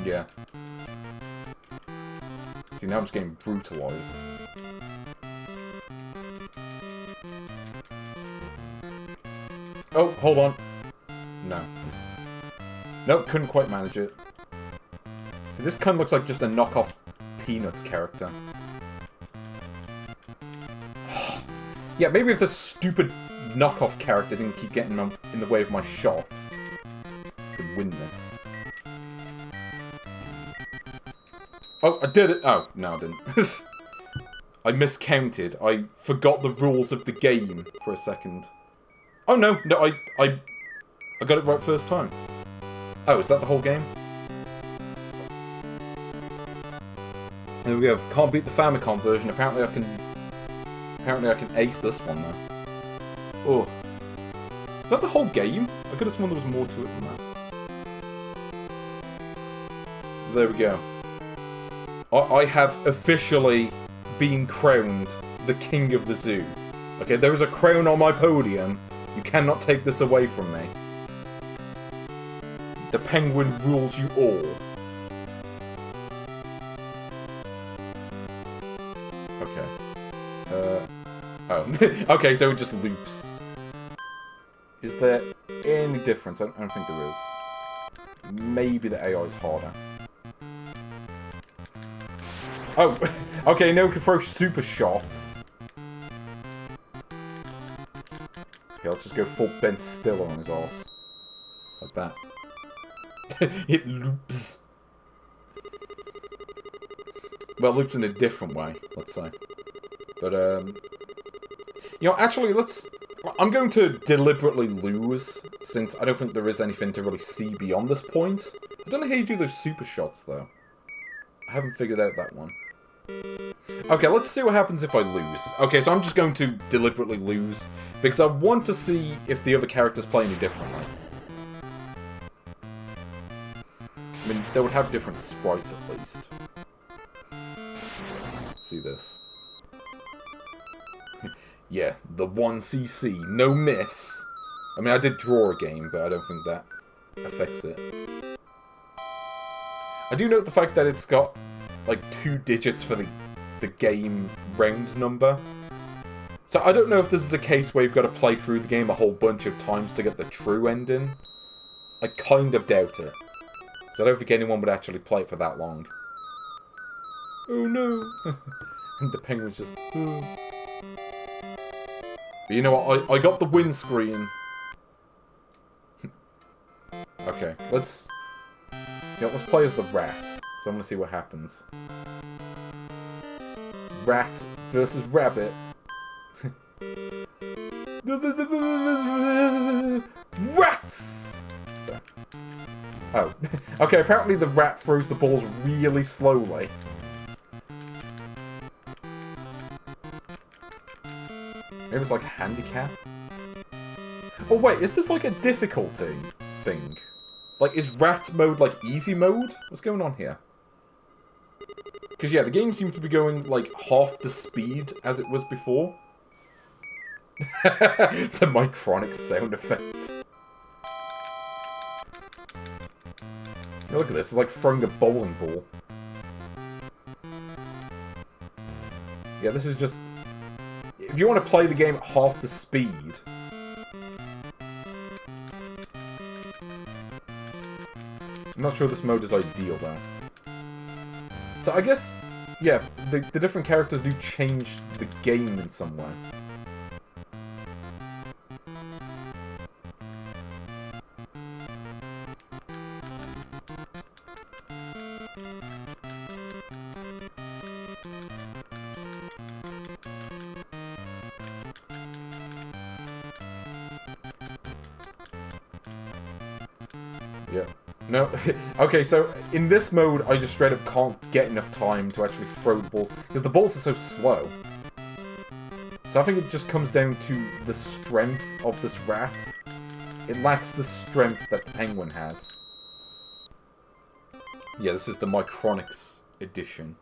A: Yeah. See, now I'm just getting brutalized. Oh, hold on. No. Nope, couldn't quite manage it. See, this kind of looks like just a knockoff Peanuts character. Yeah, maybe if the stupid knockoff character didn't keep getting in the way of my shots, I could win this. Oh, I did it! Oh, no, I didn't. I miscounted. I forgot the rules of the game for a second. Oh, no, I got it right first time. Oh, is that the whole game? There we go. Can't beat the Famicom version. Apparently I can ace this one though. Oh. Is that the whole game? I could have sworn there was more to it than that. There we go. I have officially been crowned the king of the zoo. Okay, there is a crown on my podium. You cannot take this away from me. The penguin rules you all. Oh. Okay, so it just loops. Is there any difference? I don't think there is. Maybe the AI is harder. Oh! Okay, now we can throw super shots. Okay, let's just go full Ben Stiller on his arse. Like that. It loops. Well, it loops in a different way, let's say. But, you know, actually, I'm going to deliberately lose, since I don't think there is anything to really see beyond this point. I don't know how you do those super shots, though. I haven't figured out that one. Okay, let's see what happens if I lose. Okay, so I'm just going to deliberately lose, because I want to see if the other characters play any differently. I mean, they would have different sprites, at least. Let's see this. Yeah, the 1cc, no miss. I mean, I did draw a game, but I don't think that affects it. I do note the fact that it's got, like, 2 digits for the game round number. So I don't know if this is a case where you've got to play through the game a whole bunch of times to get the true ending. I kind of doubt it. So I don't think anyone would actually play it for that long. Oh no! And the penguin's just... Oh. But you know what, I got the win screen. Okay, let's play as the rat. So I'm gonna see what happens. Rat versus rabbit. Rats! Sorry. Oh. Okay, apparently the rat throws the balls really slowly. Maybe it's like a handicap? Oh wait, is this like a difficulty thing? Like, is rat mode like easy mode? What's going on here? Because yeah, the game seems to be going like half the speed as it was before. It's a Micronic sound effect. Oh, look at this, it's like throwing a bowling ball. Yeah, this is just... If you want to play the game at half the speed... I'm not sure this mode is ideal, though. So I guess, yeah, the different characters do change the game in some way. Yeah. No. Okay, so in this mode, I just straight up can't get enough time to actually throw the balls, because the balls are so slow. So I think it just comes down to the strength of this rat. It lacks the strength that the penguin has. Yeah, this is the Micronics edition.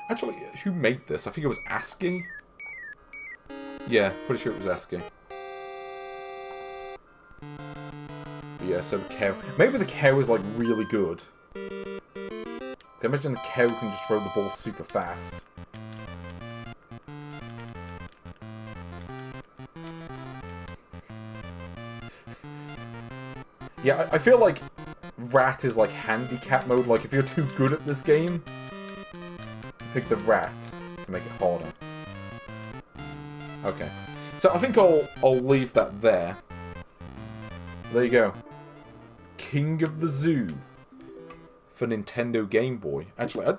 A: Actually, who made this? I think it was ASCII? Yeah, pretty sure it was ASCII. Yeah, so the cow... Maybe the cow is, like, really good. I imagine the cow can just throw the ball super fast. Yeah, I feel like rat is, like, handicap mode. Like, if you're too good at this game, pick the rat to make it harder. Okay. So I think I'll leave that there. There you go. King of the Zoo for Nintendo Game Boy. Actually,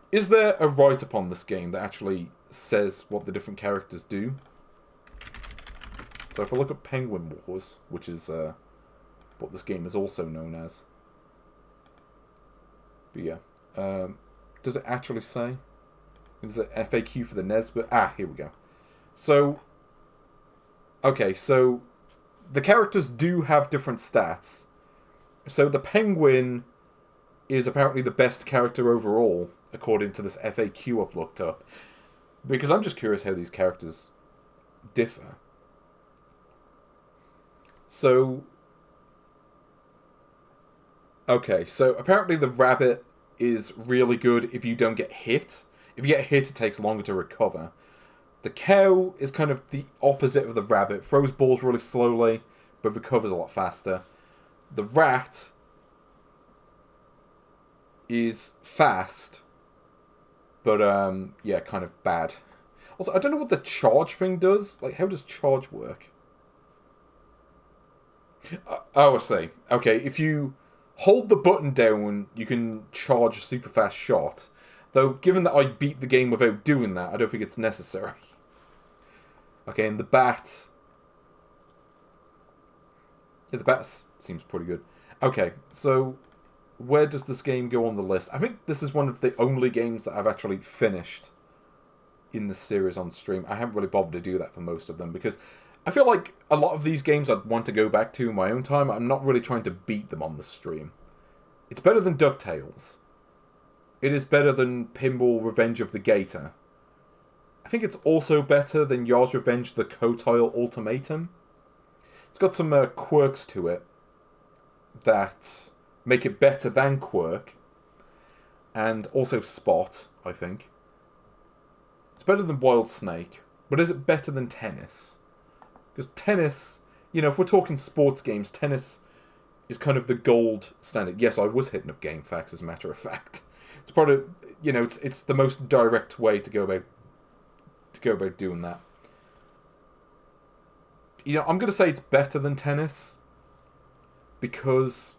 A: is there a write-up on this game that actually says what the different characters do? So if I look at Penguin Wars, which is what this game is also known as. But yeah. Does it actually say? Is it FAQ for the NES? But here we go. So, okay, so the characters do have different stats. So the penguin is apparently the best character overall, according to this FAQ I've looked up. Because I'm just curious how these characters differ. So, okay, so apparently the rabbit is really good if you don't get hit. If you get hit, it takes longer to recover. The cow is kind of the opposite of the rabbit. Throws balls really slowly, but recovers a lot faster. The rat is fast, but, yeah, kind of bad. Also, I don't know what the charge thing does. Like, how does charge work? Oh, I see. Okay, if you hold the button down, you can charge a super fast shot. Though, given that I beat the game without doing that, I don't think it's necessary. Okay, and the bat... Yeah, the bat seems pretty good. Okay, so where does this game go on the list? I think this is one of the only games that I've actually finished in the series on stream. I haven't really bothered to do that for most of them, because I feel like a lot of these games I'd want to go back to in my own time. I'm not really trying to beat them on the stream. It's better than DuckTales. It is better than Pinball Revenge of the Gator. I think it's also better than Yars Revenge, the Qotile Ultimatum. It's got some quirks to it that make it better than Quirk. And also Spot, I think. It's better than Wildsnake. But is it better than Tennis? Because Tennis, you know, if we're talking sports games, Tennis is kind of the gold standard. Yes, I was hitting up game facts, as a matter of fact. It's probably, you know, it's the most direct way to go about doing that. You know, I'm going to say it's better than Tennis because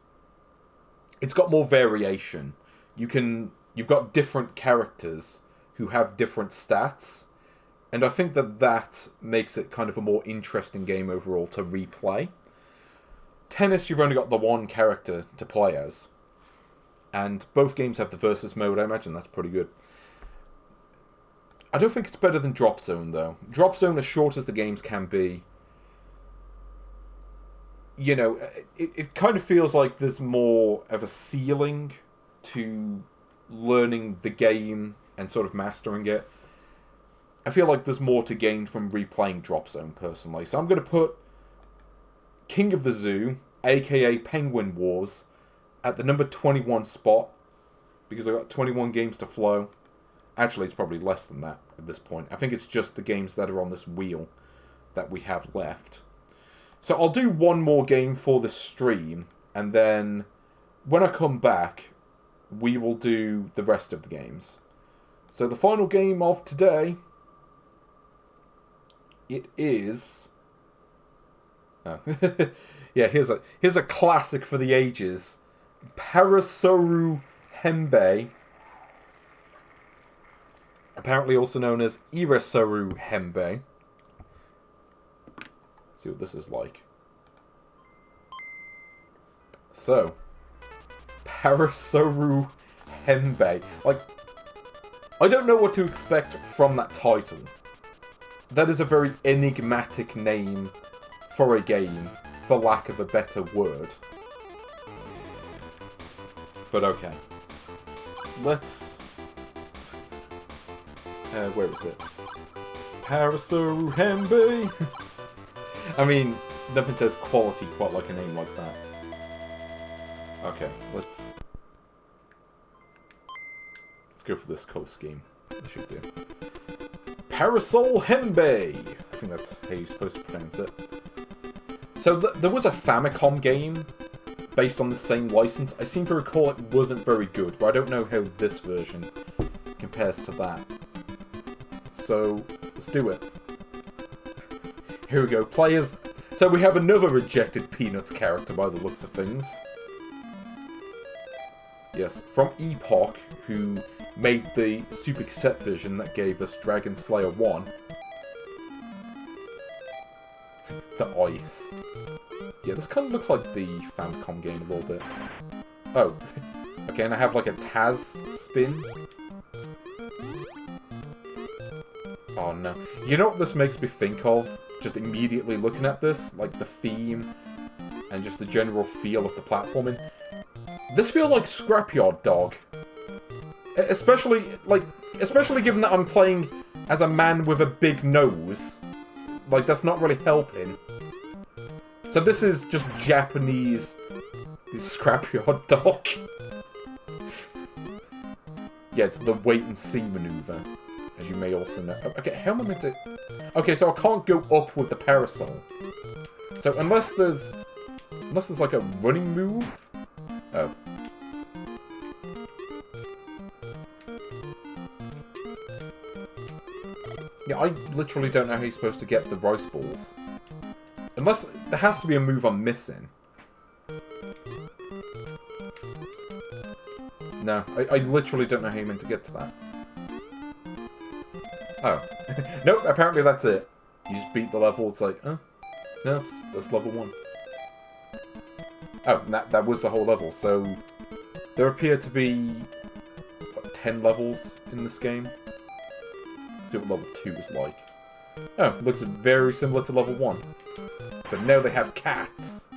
A: it's got more variation. You've got different characters who have different stats, and I think that makes it kind of a more interesting game overall to replay. tennis, you've only got the one character to play as. And both games have the versus mode. I imagine that's pretty good. I don't think it's better than Drop Zone, though. Drop Zone, as short as the games can be, you know, it kind of feels like there's more of a ceiling to learning the game and sort of mastering it. I feel like there's more to gain from replaying Drop Zone, personally. So I'm going to put King of the Zoo, aka Penguin Wars, at the number 21 spot, because I've got 21 games to flow. Actually, it's probably less than that at this point. I think it's just the games that are on this wheel that we have left. So I'll do one more game for the stream, and then when I come back, we will do the rest of the games. So the final game of today, it is... Oh. Yeah, here's a classic for the ages. Parasoru Hembei, apparently also known as Parasoru Hembei. See what this is like. So, Parasoru Hembei. Like, I don't know what to expect from that title. That is a very enigmatic name for a game, for lack of a better word. But okay. Let's... where is it? Parasoru Hembei! I mean, nothing says quality quite like a name like that. Okay, let's go for this colour scheme. I should do. Parasoru Hembei! I think that's how you're supposed to pronounce it. So there was a Famicom game based on the same license. I seem to recall it wasn't very good, but I don't know how this version compares to that. So, let's do it. Here we go, players. So we have another rejected Peanuts character by the looks of things. Yes, from Epoch, who made the Super Cassette version that gave us Dragon Slayer 1. The ice. Yeah, this kind of looks like the Famicom game a little bit. Oh. Okay, and I have like a Taz spin. Oh no. You know what this makes me think of? Just immediately looking at this? Like the theme and just the general feel of the platforming. This feels like Scrapyard Dog. Especially given that I'm playing as a man with a big nose. Like, that's not really helping. So this is just Japanese Scrapyard Dog. Yeah, it's the wait-and-see maneuver, as you may also know. Okay, how am I meant to... Okay, so I can't go up with the parasol. So unless there's like a running move... Oh. Yeah, I literally don't know how you're supposed to get the rice balls. Unless there has to be a move I'm missing. No, I literally don't know how you're meant to get to that. Oh. Nope, apparently that's it. You just beat the level, it's like, oh, no, that's level 1. Oh, that was the whole level, so there appear to be, what, 10 levels in this game? Let's see what level 2 is like. Oh, looks very similar to level 1. But now they have cats.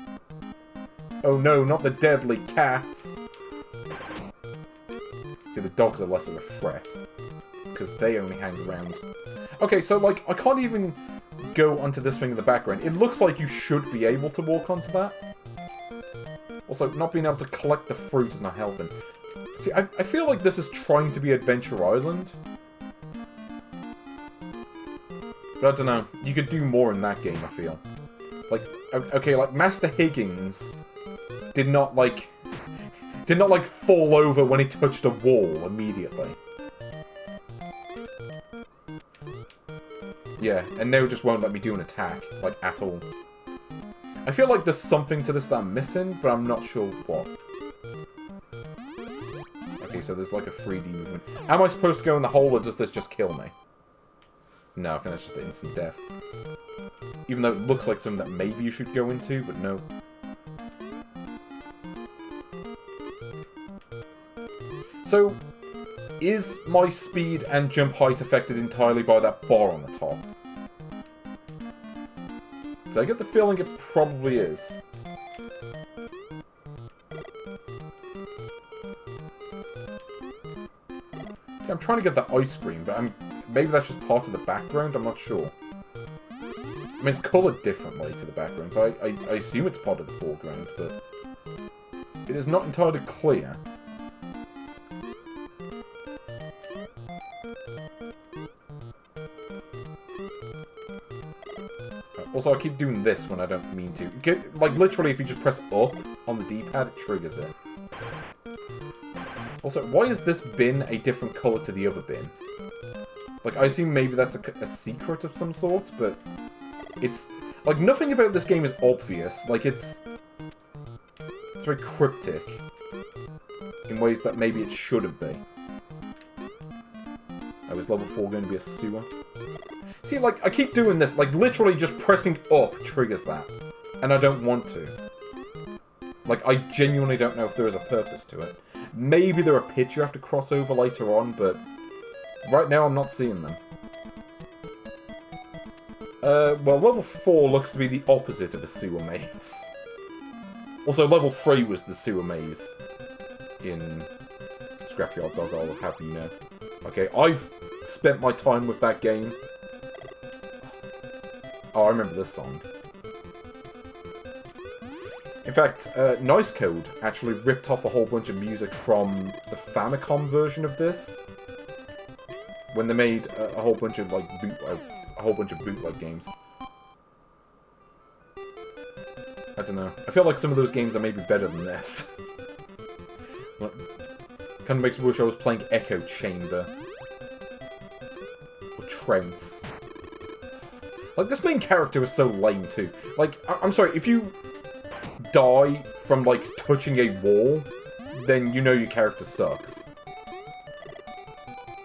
A: Oh no, not the deadly cats. See, the dogs are less of a threat. Because they only hang around. Okay, so, like, I can't even go onto this thing in the background. It looks like you should be able to walk onto that. Also, not being able to collect the fruit is not helping. See, I feel like this is trying to be Adventure Island. But I don't know. You could do more in that game, I feel. Like, okay, like, Master Higgins did not fall over when he touched a wall immediately. Yeah, and now it just won't let me do an attack, like, at all. I feel like there's something to this that I'm missing, but I'm not sure what. Okay, so there's like a 3D movement. Am I supposed to go in the hole, or does this just kill me? No, I think that's just instant death. Even though it looks like something that maybe you should go into, but no. So, is my speed and jump height affected entirely by that bar on the top? So I get the feeling it probably is. I'm trying to get that ice cream, but maybe that's just part of the background, I'm not sure. I mean, it's coloured differently to the background, so I assume it's part of the foreground, but it is not entirely clear. Also, I keep doing this when I don't mean to. Like, literally, if you just press up on the D-pad, it triggers it. Also, why is this bin a different colour to the other bin? Like, I assume maybe that's a secret of some sort, but it's... Like, nothing about this game is obvious. Like, it's very cryptic in ways that maybe it shouldn't be. Oh, is level 4 going to be a sewer? See, like, I keep doing this. Like, literally just pressing up triggers that. And I don't want to. Like, I genuinely don't know if there is a purpose to it. Maybe there are pits you have to cross over later on, but right now I'm not seeing them. Well, level 4 looks to be the opposite of a sewer maze. Also, level 3 was the sewer maze in Scrapyard Dog, I'll have you know. Okay, I've spent my time with that game. Oh, I remember this song. In fact, Nice Code actually ripped off a whole bunch of music from the Famicom version of this, when they made a whole bunch of like bootleg games. I don't know. I feel like some of those games are maybe better than this. Like, kind of makes me wish I was playing Echo Chamber or Trounce. Like, this main character is so lame too. Like, I'm sorry, if you die from, like, touching a wall, then you know your character sucks.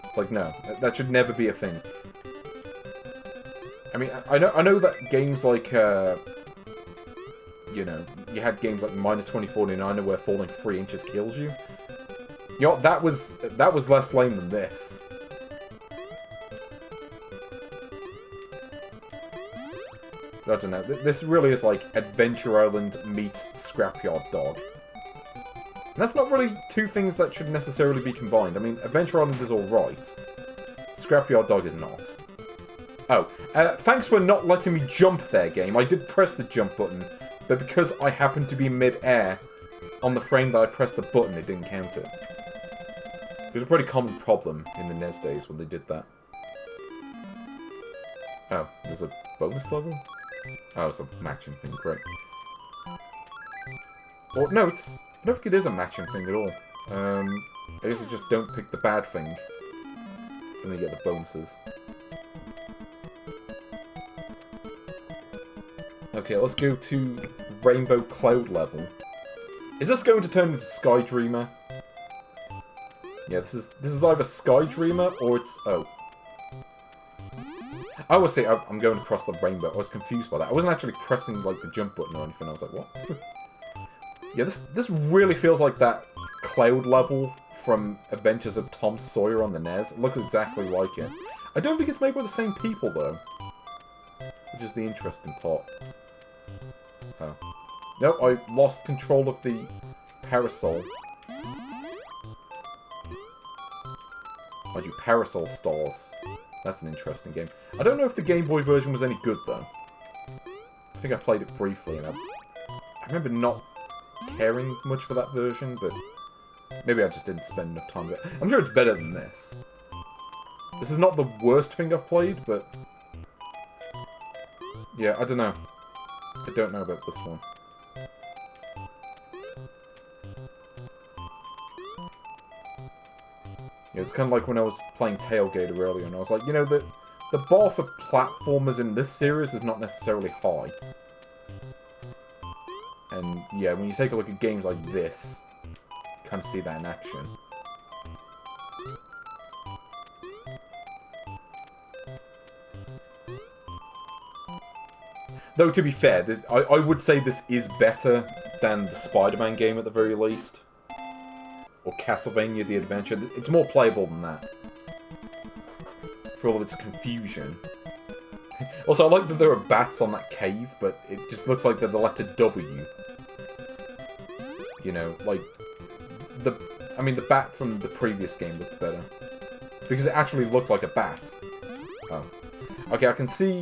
A: It's like, no, that should never be a thing. I mean, I know that games like, you know, you had games like Minus 2049 where falling 3 inches kills you. You know, that was less lame than this. I don't know. This really is like Adventure Island meets Scrapyard Dog. And that's not really two things that should necessarily be combined. I mean, Adventure Island is alright. Scrapyard Dog is not. Oh, thanks for not letting me jump there, game. I did press the jump button, but because I happened to be mid-air on the frame that I pressed the button, it didn't count it. It was a pretty common problem in the NES days when they did that. Oh, there's a bonus level? Oh, it's a matching thing, great. Or, no, I don't think it is a matching thing at all. I guess you just don't pick the bad thing. Then you get the bonuses. Okay, let's go to Rainbow Cloud level. Is this going to turn into Sky Dreamer? Yeah, this is either Sky Dreamer or it's... Oh. I was saying I'm going across the rainbow. I was confused by that. I wasn't actually pressing like the jump button or anything. I was like, what? Yeah, this really feels like that cloud level from Adventures of Tom Sawyer on the NES. It looks exactly like it. I don't think it's made by the same people though, which is the interesting part. Oh. No, I lost control of the parasol. Mind you, Parasol Stars. That's an interesting game. I don't know if the Game Boy version was any good, though. I think I played it briefly, and I remember not caring much for that version, but maybe I just didn't spend enough time with it. I'm sure it's better than this. This is not the worst thing I've played, but... yeah, I don't know. I don't know about this one. Yeah, it's kind of like when I was playing Tailgater earlier, and I was like, you know, the bar for platformers in this series is not necessarily high. And yeah, when you take a look at games like this, you kind of see that in action. Though, to be fair, I would say this is better than the Spider-Man game at the very least. or Castlevania The Adventure. It's more playable than that. For all of its confusion. Also, I like that there are bats on that cave, but it just looks like they're the letter W. You know, like... I mean, the bat from the previous game looked better. Because it actually looked like a bat. Oh. Okay, I can see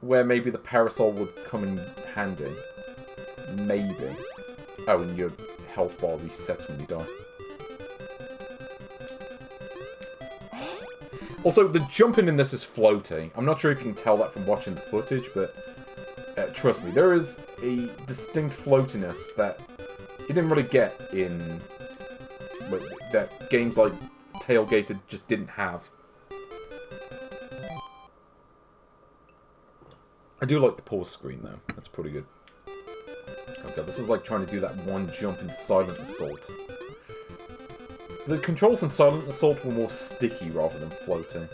A: where maybe the parasol would come in handy. Maybe. Oh, and your health bar resets when you die. Also, the jumping in this is floaty. I'm not sure if you can tell that from watching the footage, but trust me, there is a distinct floatiness that you didn't really get in... that games like Tailgated just didn't have. I do like the pause screen, though. That's pretty good. Okay, this is like trying to do that one jump in Silent Assault. The controls in Silent Assault were more sticky rather than floating.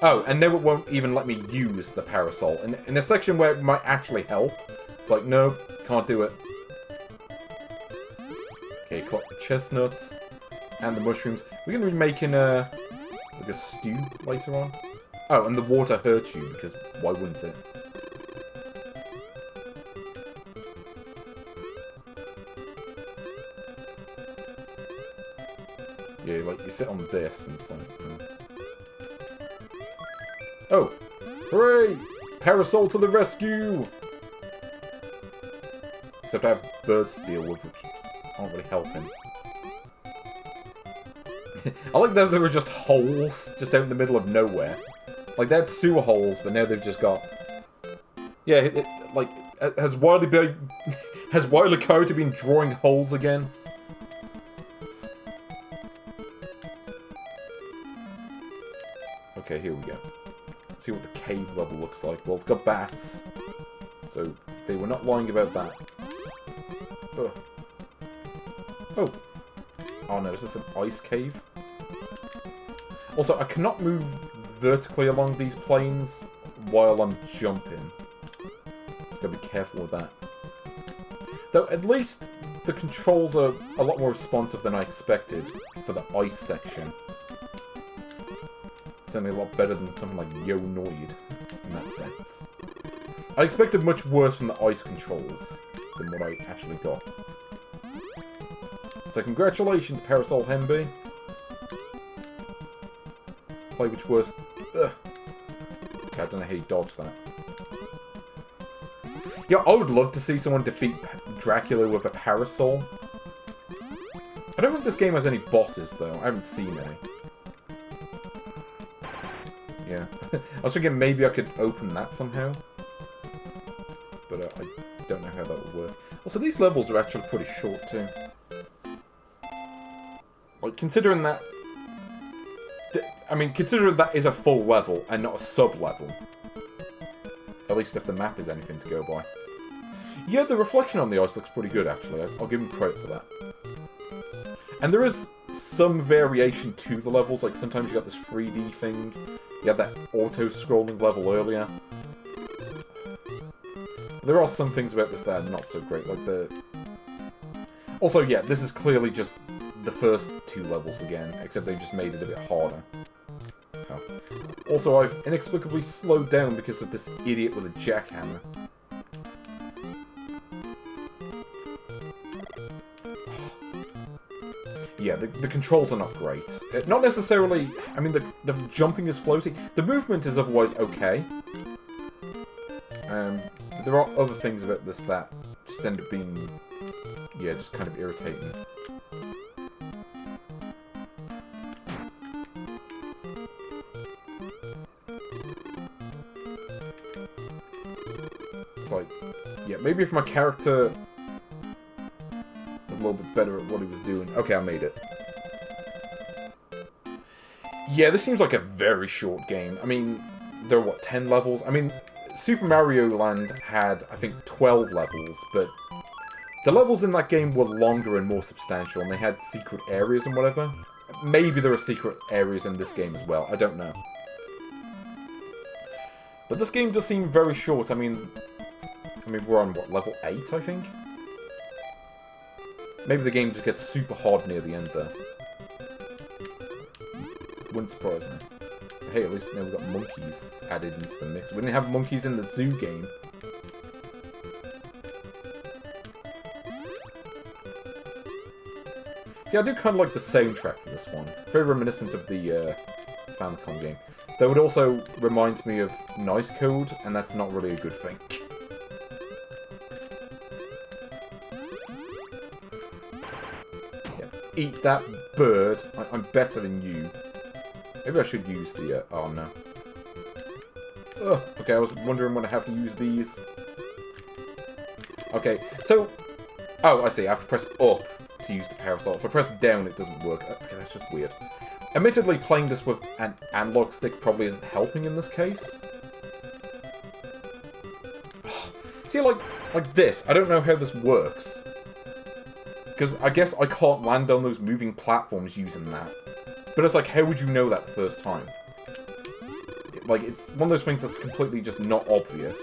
A: Oh, and now it won't even let me use the parasol. In a section where it might actually help, it's like, no, can't do it. Okay, collect the chestnuts and the mushrooms. We're going to be making like a stew later on. Oh, and the water hurts you, because why wouldn't it? Yeah, like, you sit on this and so... Oh! Hooray! Parasol to the rescue! Except I have birds to deal with, which aren't really helping. I like that there were just holes just out in the middle of nowhere. Like, they had sewer holes, but now they've just got... Yeah, like, has Wily Coyote been drawing holes again? Okay, here we go. Let's see what the cave level looks like. Well, it's got bats. So, they were not lying about that. Ugh. Oh. Oh no, is this an ice cave? Also, I cannot move vertically along these planes while I'm jumping. Gotta be careful with that. Though, at least the controls are a lot more responsive than I expected for the ice section. Certainly a lot better than something like Yo Noid, in that sense. I expected much worse from the ice controls than what I actually got. So congratulations, Parasoru Hembei. Play which worst... Ugh. Okay, I don't know how you dodge that. Yeah, I would love to see someone defeat Dracula with a parasol. I don't think this game has any bosses, though. I haven't seen any. Yeah. I was thinking maybe I could open that somehow. But I don't know how that would work. Also, these levels are actually pretty short, too. Like, considering that... I mean, considering that is a full level and not a sub-level. At least if the map is anything to go by. Yeah, the reflection on the ice looks pretty good, actually. I'll give him credit for that. And there is some variation to the levels. Like, sometimes you got this 3D thing. You had that auto-scrolling level earlier. There are some things about this that are not so great. Like the... Also, yeah, this is clearly just the first two levels again. Except they just made it a bit harder. Oh. Also, I've inexplicably slowed down because of this idiot with a jackhammer. Yeah, the controls are not great. Not necessarily... I mean, the jumping is floaty. The movement is otherwise okay. But there are other things about this that just end up being... Yeah, just kind of irritating. It's like... Yeah, maybe if my character... a little bit better at what he was doing. Okay, I made it. Yeah, this seems like a very short game. I mean, there are, what, 10 levels? I mean, Super Mario Land had, I think, 12 levels, but the levels in that game were longer and more substantial, and they had secret areas and whatever. Maybe there are secret areas in this game as well. I don't know. But this game does seem very short. I mean, we're on, what, level 8, I think? Maybe the game just gets super hard near the end there. Wouldn't surprise me. But hey, at least now we've got monkeys added into the mix. We didn't have monkeys in the zoo game. See, I do kind of like the soundtrack for this one. Very reminiscent of the Famicom game. Though it also reminds me of Nice Code, and that's not really a good thing. Yeah. Eat that bird. I'm better than you. Maybe I should use the... oh, no. Ugh. Okay, I was wondering when I have to use these. Okay, so... oh, I see. I have to press up to use the parasol. If I press down, it doesn't work. Okay, that's just weird. Admittedly, playing this with an analog stick probably isn't helping in this case. See, like this. I don't know how this works. Because I guess I can't land on those moving platforms using that. But it's like, how would you know that the first time? Like, it's one of those things that's completely just not obvious.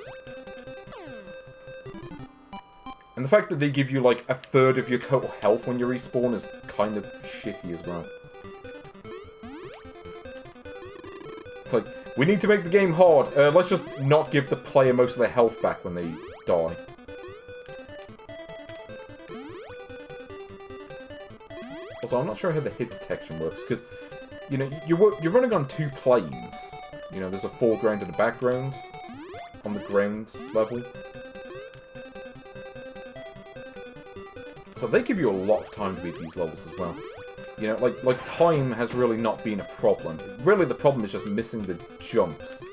A: And the fact that they give you, like, a third of your total health when you respawn is kind of shitty as well. It's like, we need to make the game hard. Let's just not give the player most of their health back when they die. Also, I'm not sure how the hit detection works, because, you know, you're running on two planes. You know, there's a foreground and a background on the ground level. So they give you a lot of time to beat these levels as well. You know, like time has really not been a problem. Really, the problem is just missing the jumps.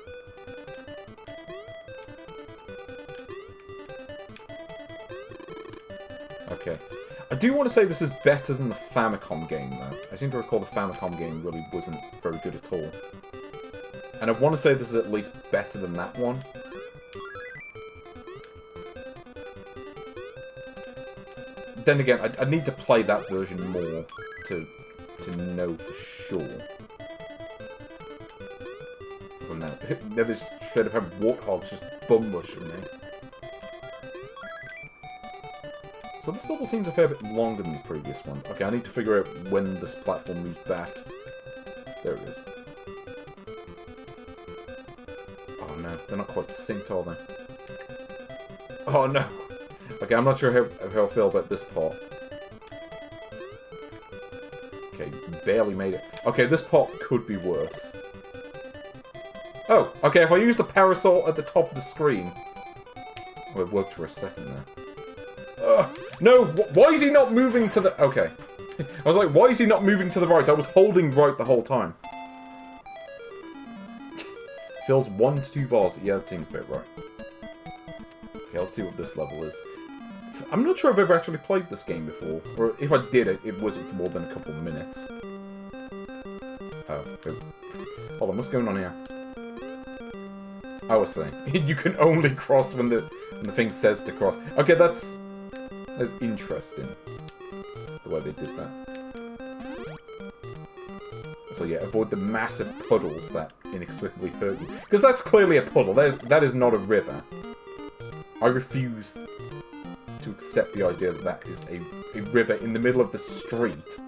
A: Okay. I do want to say this is better than the Famicom game, though. I seem to recall the Famicom game really wasn't very good at all. And I want to say this is at least better than that one. Then again, I need to play that version more to know for sure. So now this straight up have warthogs just bum rushing me. So this level seems a fair bit longer than the previous ones. Okay, I need to figure out when this platform moves back. There it is. Oh no, they're not quite synced, are they? Oh no! Okay, I'm not sure how I feel about this part. Okay, barely made it. Okay, this part could be worse. Oh, okay, if I use the parasol at the top of the screen... oh, it worked for a second there. No! Why is he not moving to the... okay. I was like, why is he not moving to the right? I was holding right the whole time. Fills 1 to 2 bars. Yeah, that seems about right. Okay, let's see what this level is. I'm not sure I've ever actually played this game before. Or if I did, it wasn't for more than a couple of minutes. Oh, okay. Hold on, what's going on here? I was saying, you can only cross when the thing says to cross. Okay, that's interesting. The way they did that. So yeah, avoid the massive puddles that inexplicably hurt you. Because that's clearly a puddle. That is not a river. I refuse to accept the idea that that is a river in the middle of the street.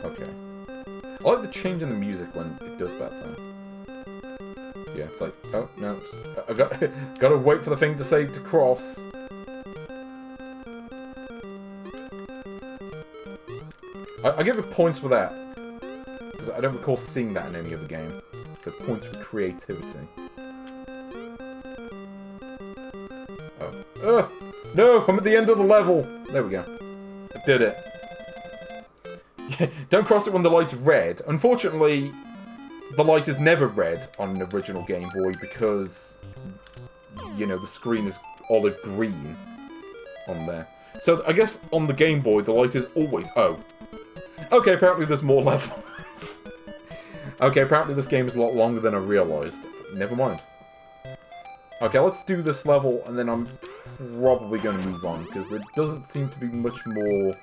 A: Okay. I like the change in the music when it does that, though. Yeah, it's like, oh, no, I gotta wait for the thing to say to cross. I give it points for that, because I don't recall seeing that in any other game. So points for creativity. Oh. No! I'm at the end of the level! There we go. I did it. Yeah, don't cross it when the light's red. Unfortunately, the light is never red on an original Game Boy because, you know, the screen is olive green on there. So I guess on the Game Boy, the light is always... oh. Okay, apparently there's more levels. Okay, apparently this game is a lot longer than I realised. Never mind. Okay, let's do this level, and then I'm probably going to move on, because there doesn't seem to be much more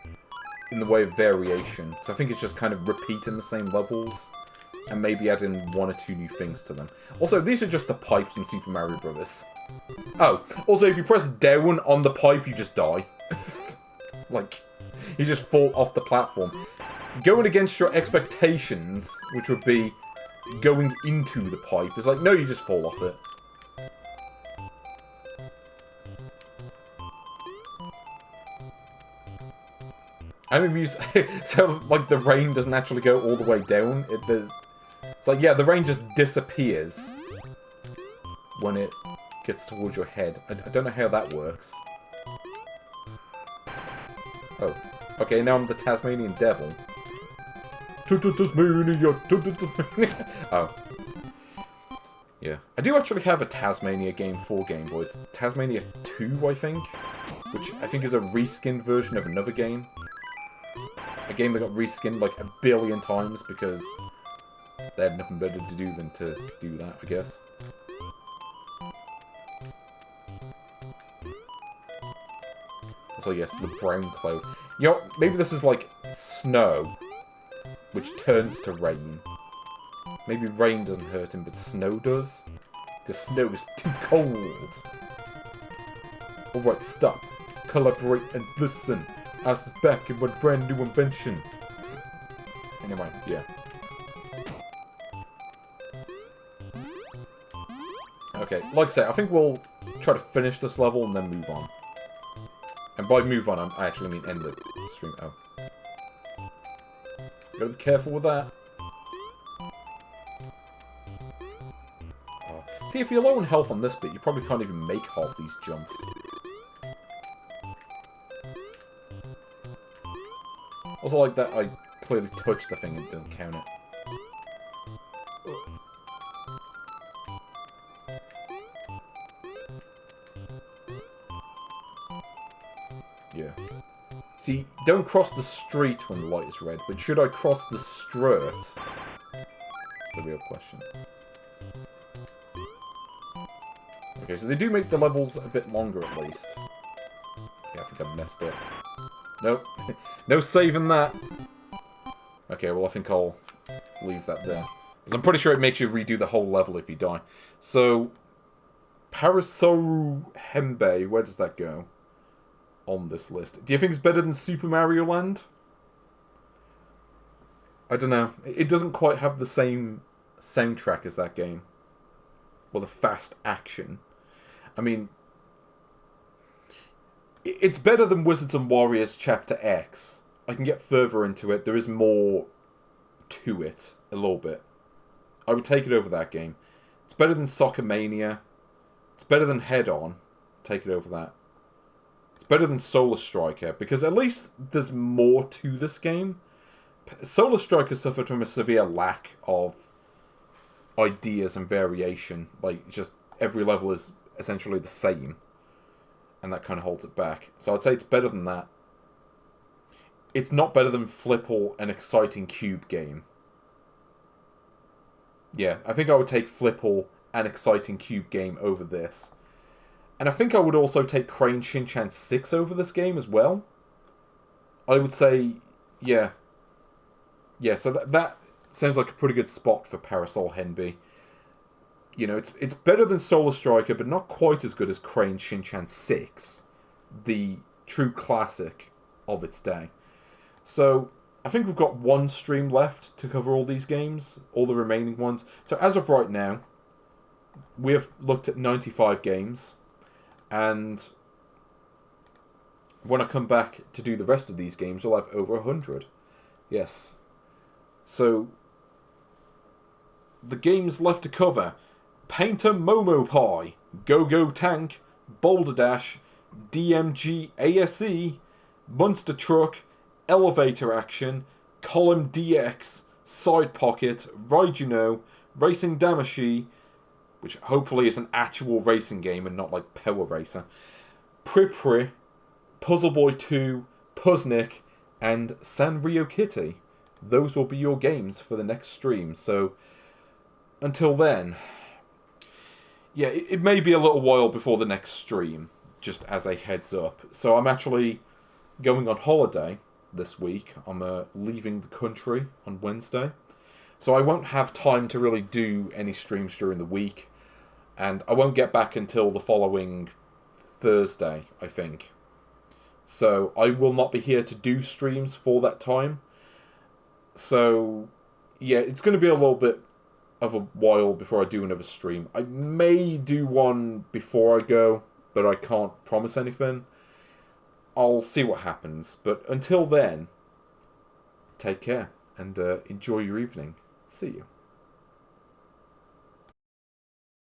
A: in the way of variation. Because I think it's just kind of repeating the same levels. And maybe adding 1 or 2 new things to them. Also, these are just the pipes in Super Mario Bros. Oh, also, if you press down on the pipe, you just die. Like, you just fall off the platform. Going against your expectations, which would be going into the pipe, is like, no, you just fall off it. I mean, so, like, the rain doesn't actually go all the way down. It's like, yeah, the rain just disappears when it gets towards your head. I don't know how that works. Oh. Okay, now I'm the Tasmanian Devil. Tasmania. Oh. Yeah. I do actually have a Tasmania game for Game Boy. It's Tasmania 2, I think. Which I think is a reskinned version of another game. A game that got reskinned like 1 billion times because they had nothing better to do than to do that, I guess. So yes, the brown cloud. You know, maybe this is like snow, which turns to rain. Maybe rain doesn't hurt him, but snow does? Because snow is too cold. Alright, stop. Collaborate and listen. Us is back in one brand new invention. Anyway, yeah. Okay, like I say, I think we'll try to finish this level and then move on. And by move on, I actually mean end the stream. Oh. Gotta be careful with that. Oh. See, if you're low on health on this bit, you probably can't even make half these jumps. Also, like that, I clearly touched the thing and it doesn't count it. Yeah. See, don't cross the street when the light is red, but should I cross the skirt? That's the real question. Okay, so they do make the levels a bit longer at least. Yeah, I think I messed up. Nope. No saving that. Okay, well I think I'll leave that there. Because I'm pretty sure it makes you redo the whole level if you die. So, Parasoru Hembei, where does that go on this list? Do you think it's better than Super Mario Land? I don't know. It doesn't quite have the same soundtrack as that game. Or the fast action. I mean, it's better than Wizards and Warriors Chapter X. I can get further into it. There is more to it, a little bit. I would take it over that game. It's better than Soccer Mania. It's better than Head On. Take it over that. It's better than Solar Striker, because at least there's more to this game. Solar Striker suffered from a severe lack of ideas and variation. Like, just every level is essentially the same. And that kind of holds it back. So I'd say it's better than that. It's not better than Flipple, an exciting cube game. Yeah, I think I would take Flipple, an exciting cube game over this. And I think I would also take Crane Shinchan 6 over this game as well. I would say, yeah. Yeah, so that sounds like a pretty good spot for Parasoru Hembei. You know, it's better than Solar Striker, but not quite as good as Crane Shinchan 6. The true classic of its day. So, I think we've got one stream left to cover all these games. All the remaining ones. So, as of right now, we have looked at 95 games. And when I come back to do the rest of these games, we'll have over 100. Yes. So, the games left to cover: Painter Momo Pie, Go-Go Tank, Boulder Dash, DMG ASE, Monster Truck, Elevator Action, Column DX, Side Pocket, Raijuno, Racing Damashi, which hopefully is an actual racing game and not like Power Racer, Pripri, Puzzle Boy 2, Puznik, and Sanrio Kitty. Those will be your games for the next stream. So, until then, yeah, it may be a little while before the next stream, just as a heads up. So I'm actually going on holiday this week. I'm leaving the country on Wednesday. So I won't have time to really do any streams during the week. And I won't get back until the following Thursday, I think. So I will not be here to do streams for that time. So, yeah, it's going to be a little bit of a while before I do another stream. I may do one before I go, but I can't promise anything. I'll see what happens. But until then, take care and enjoy your evening. See you.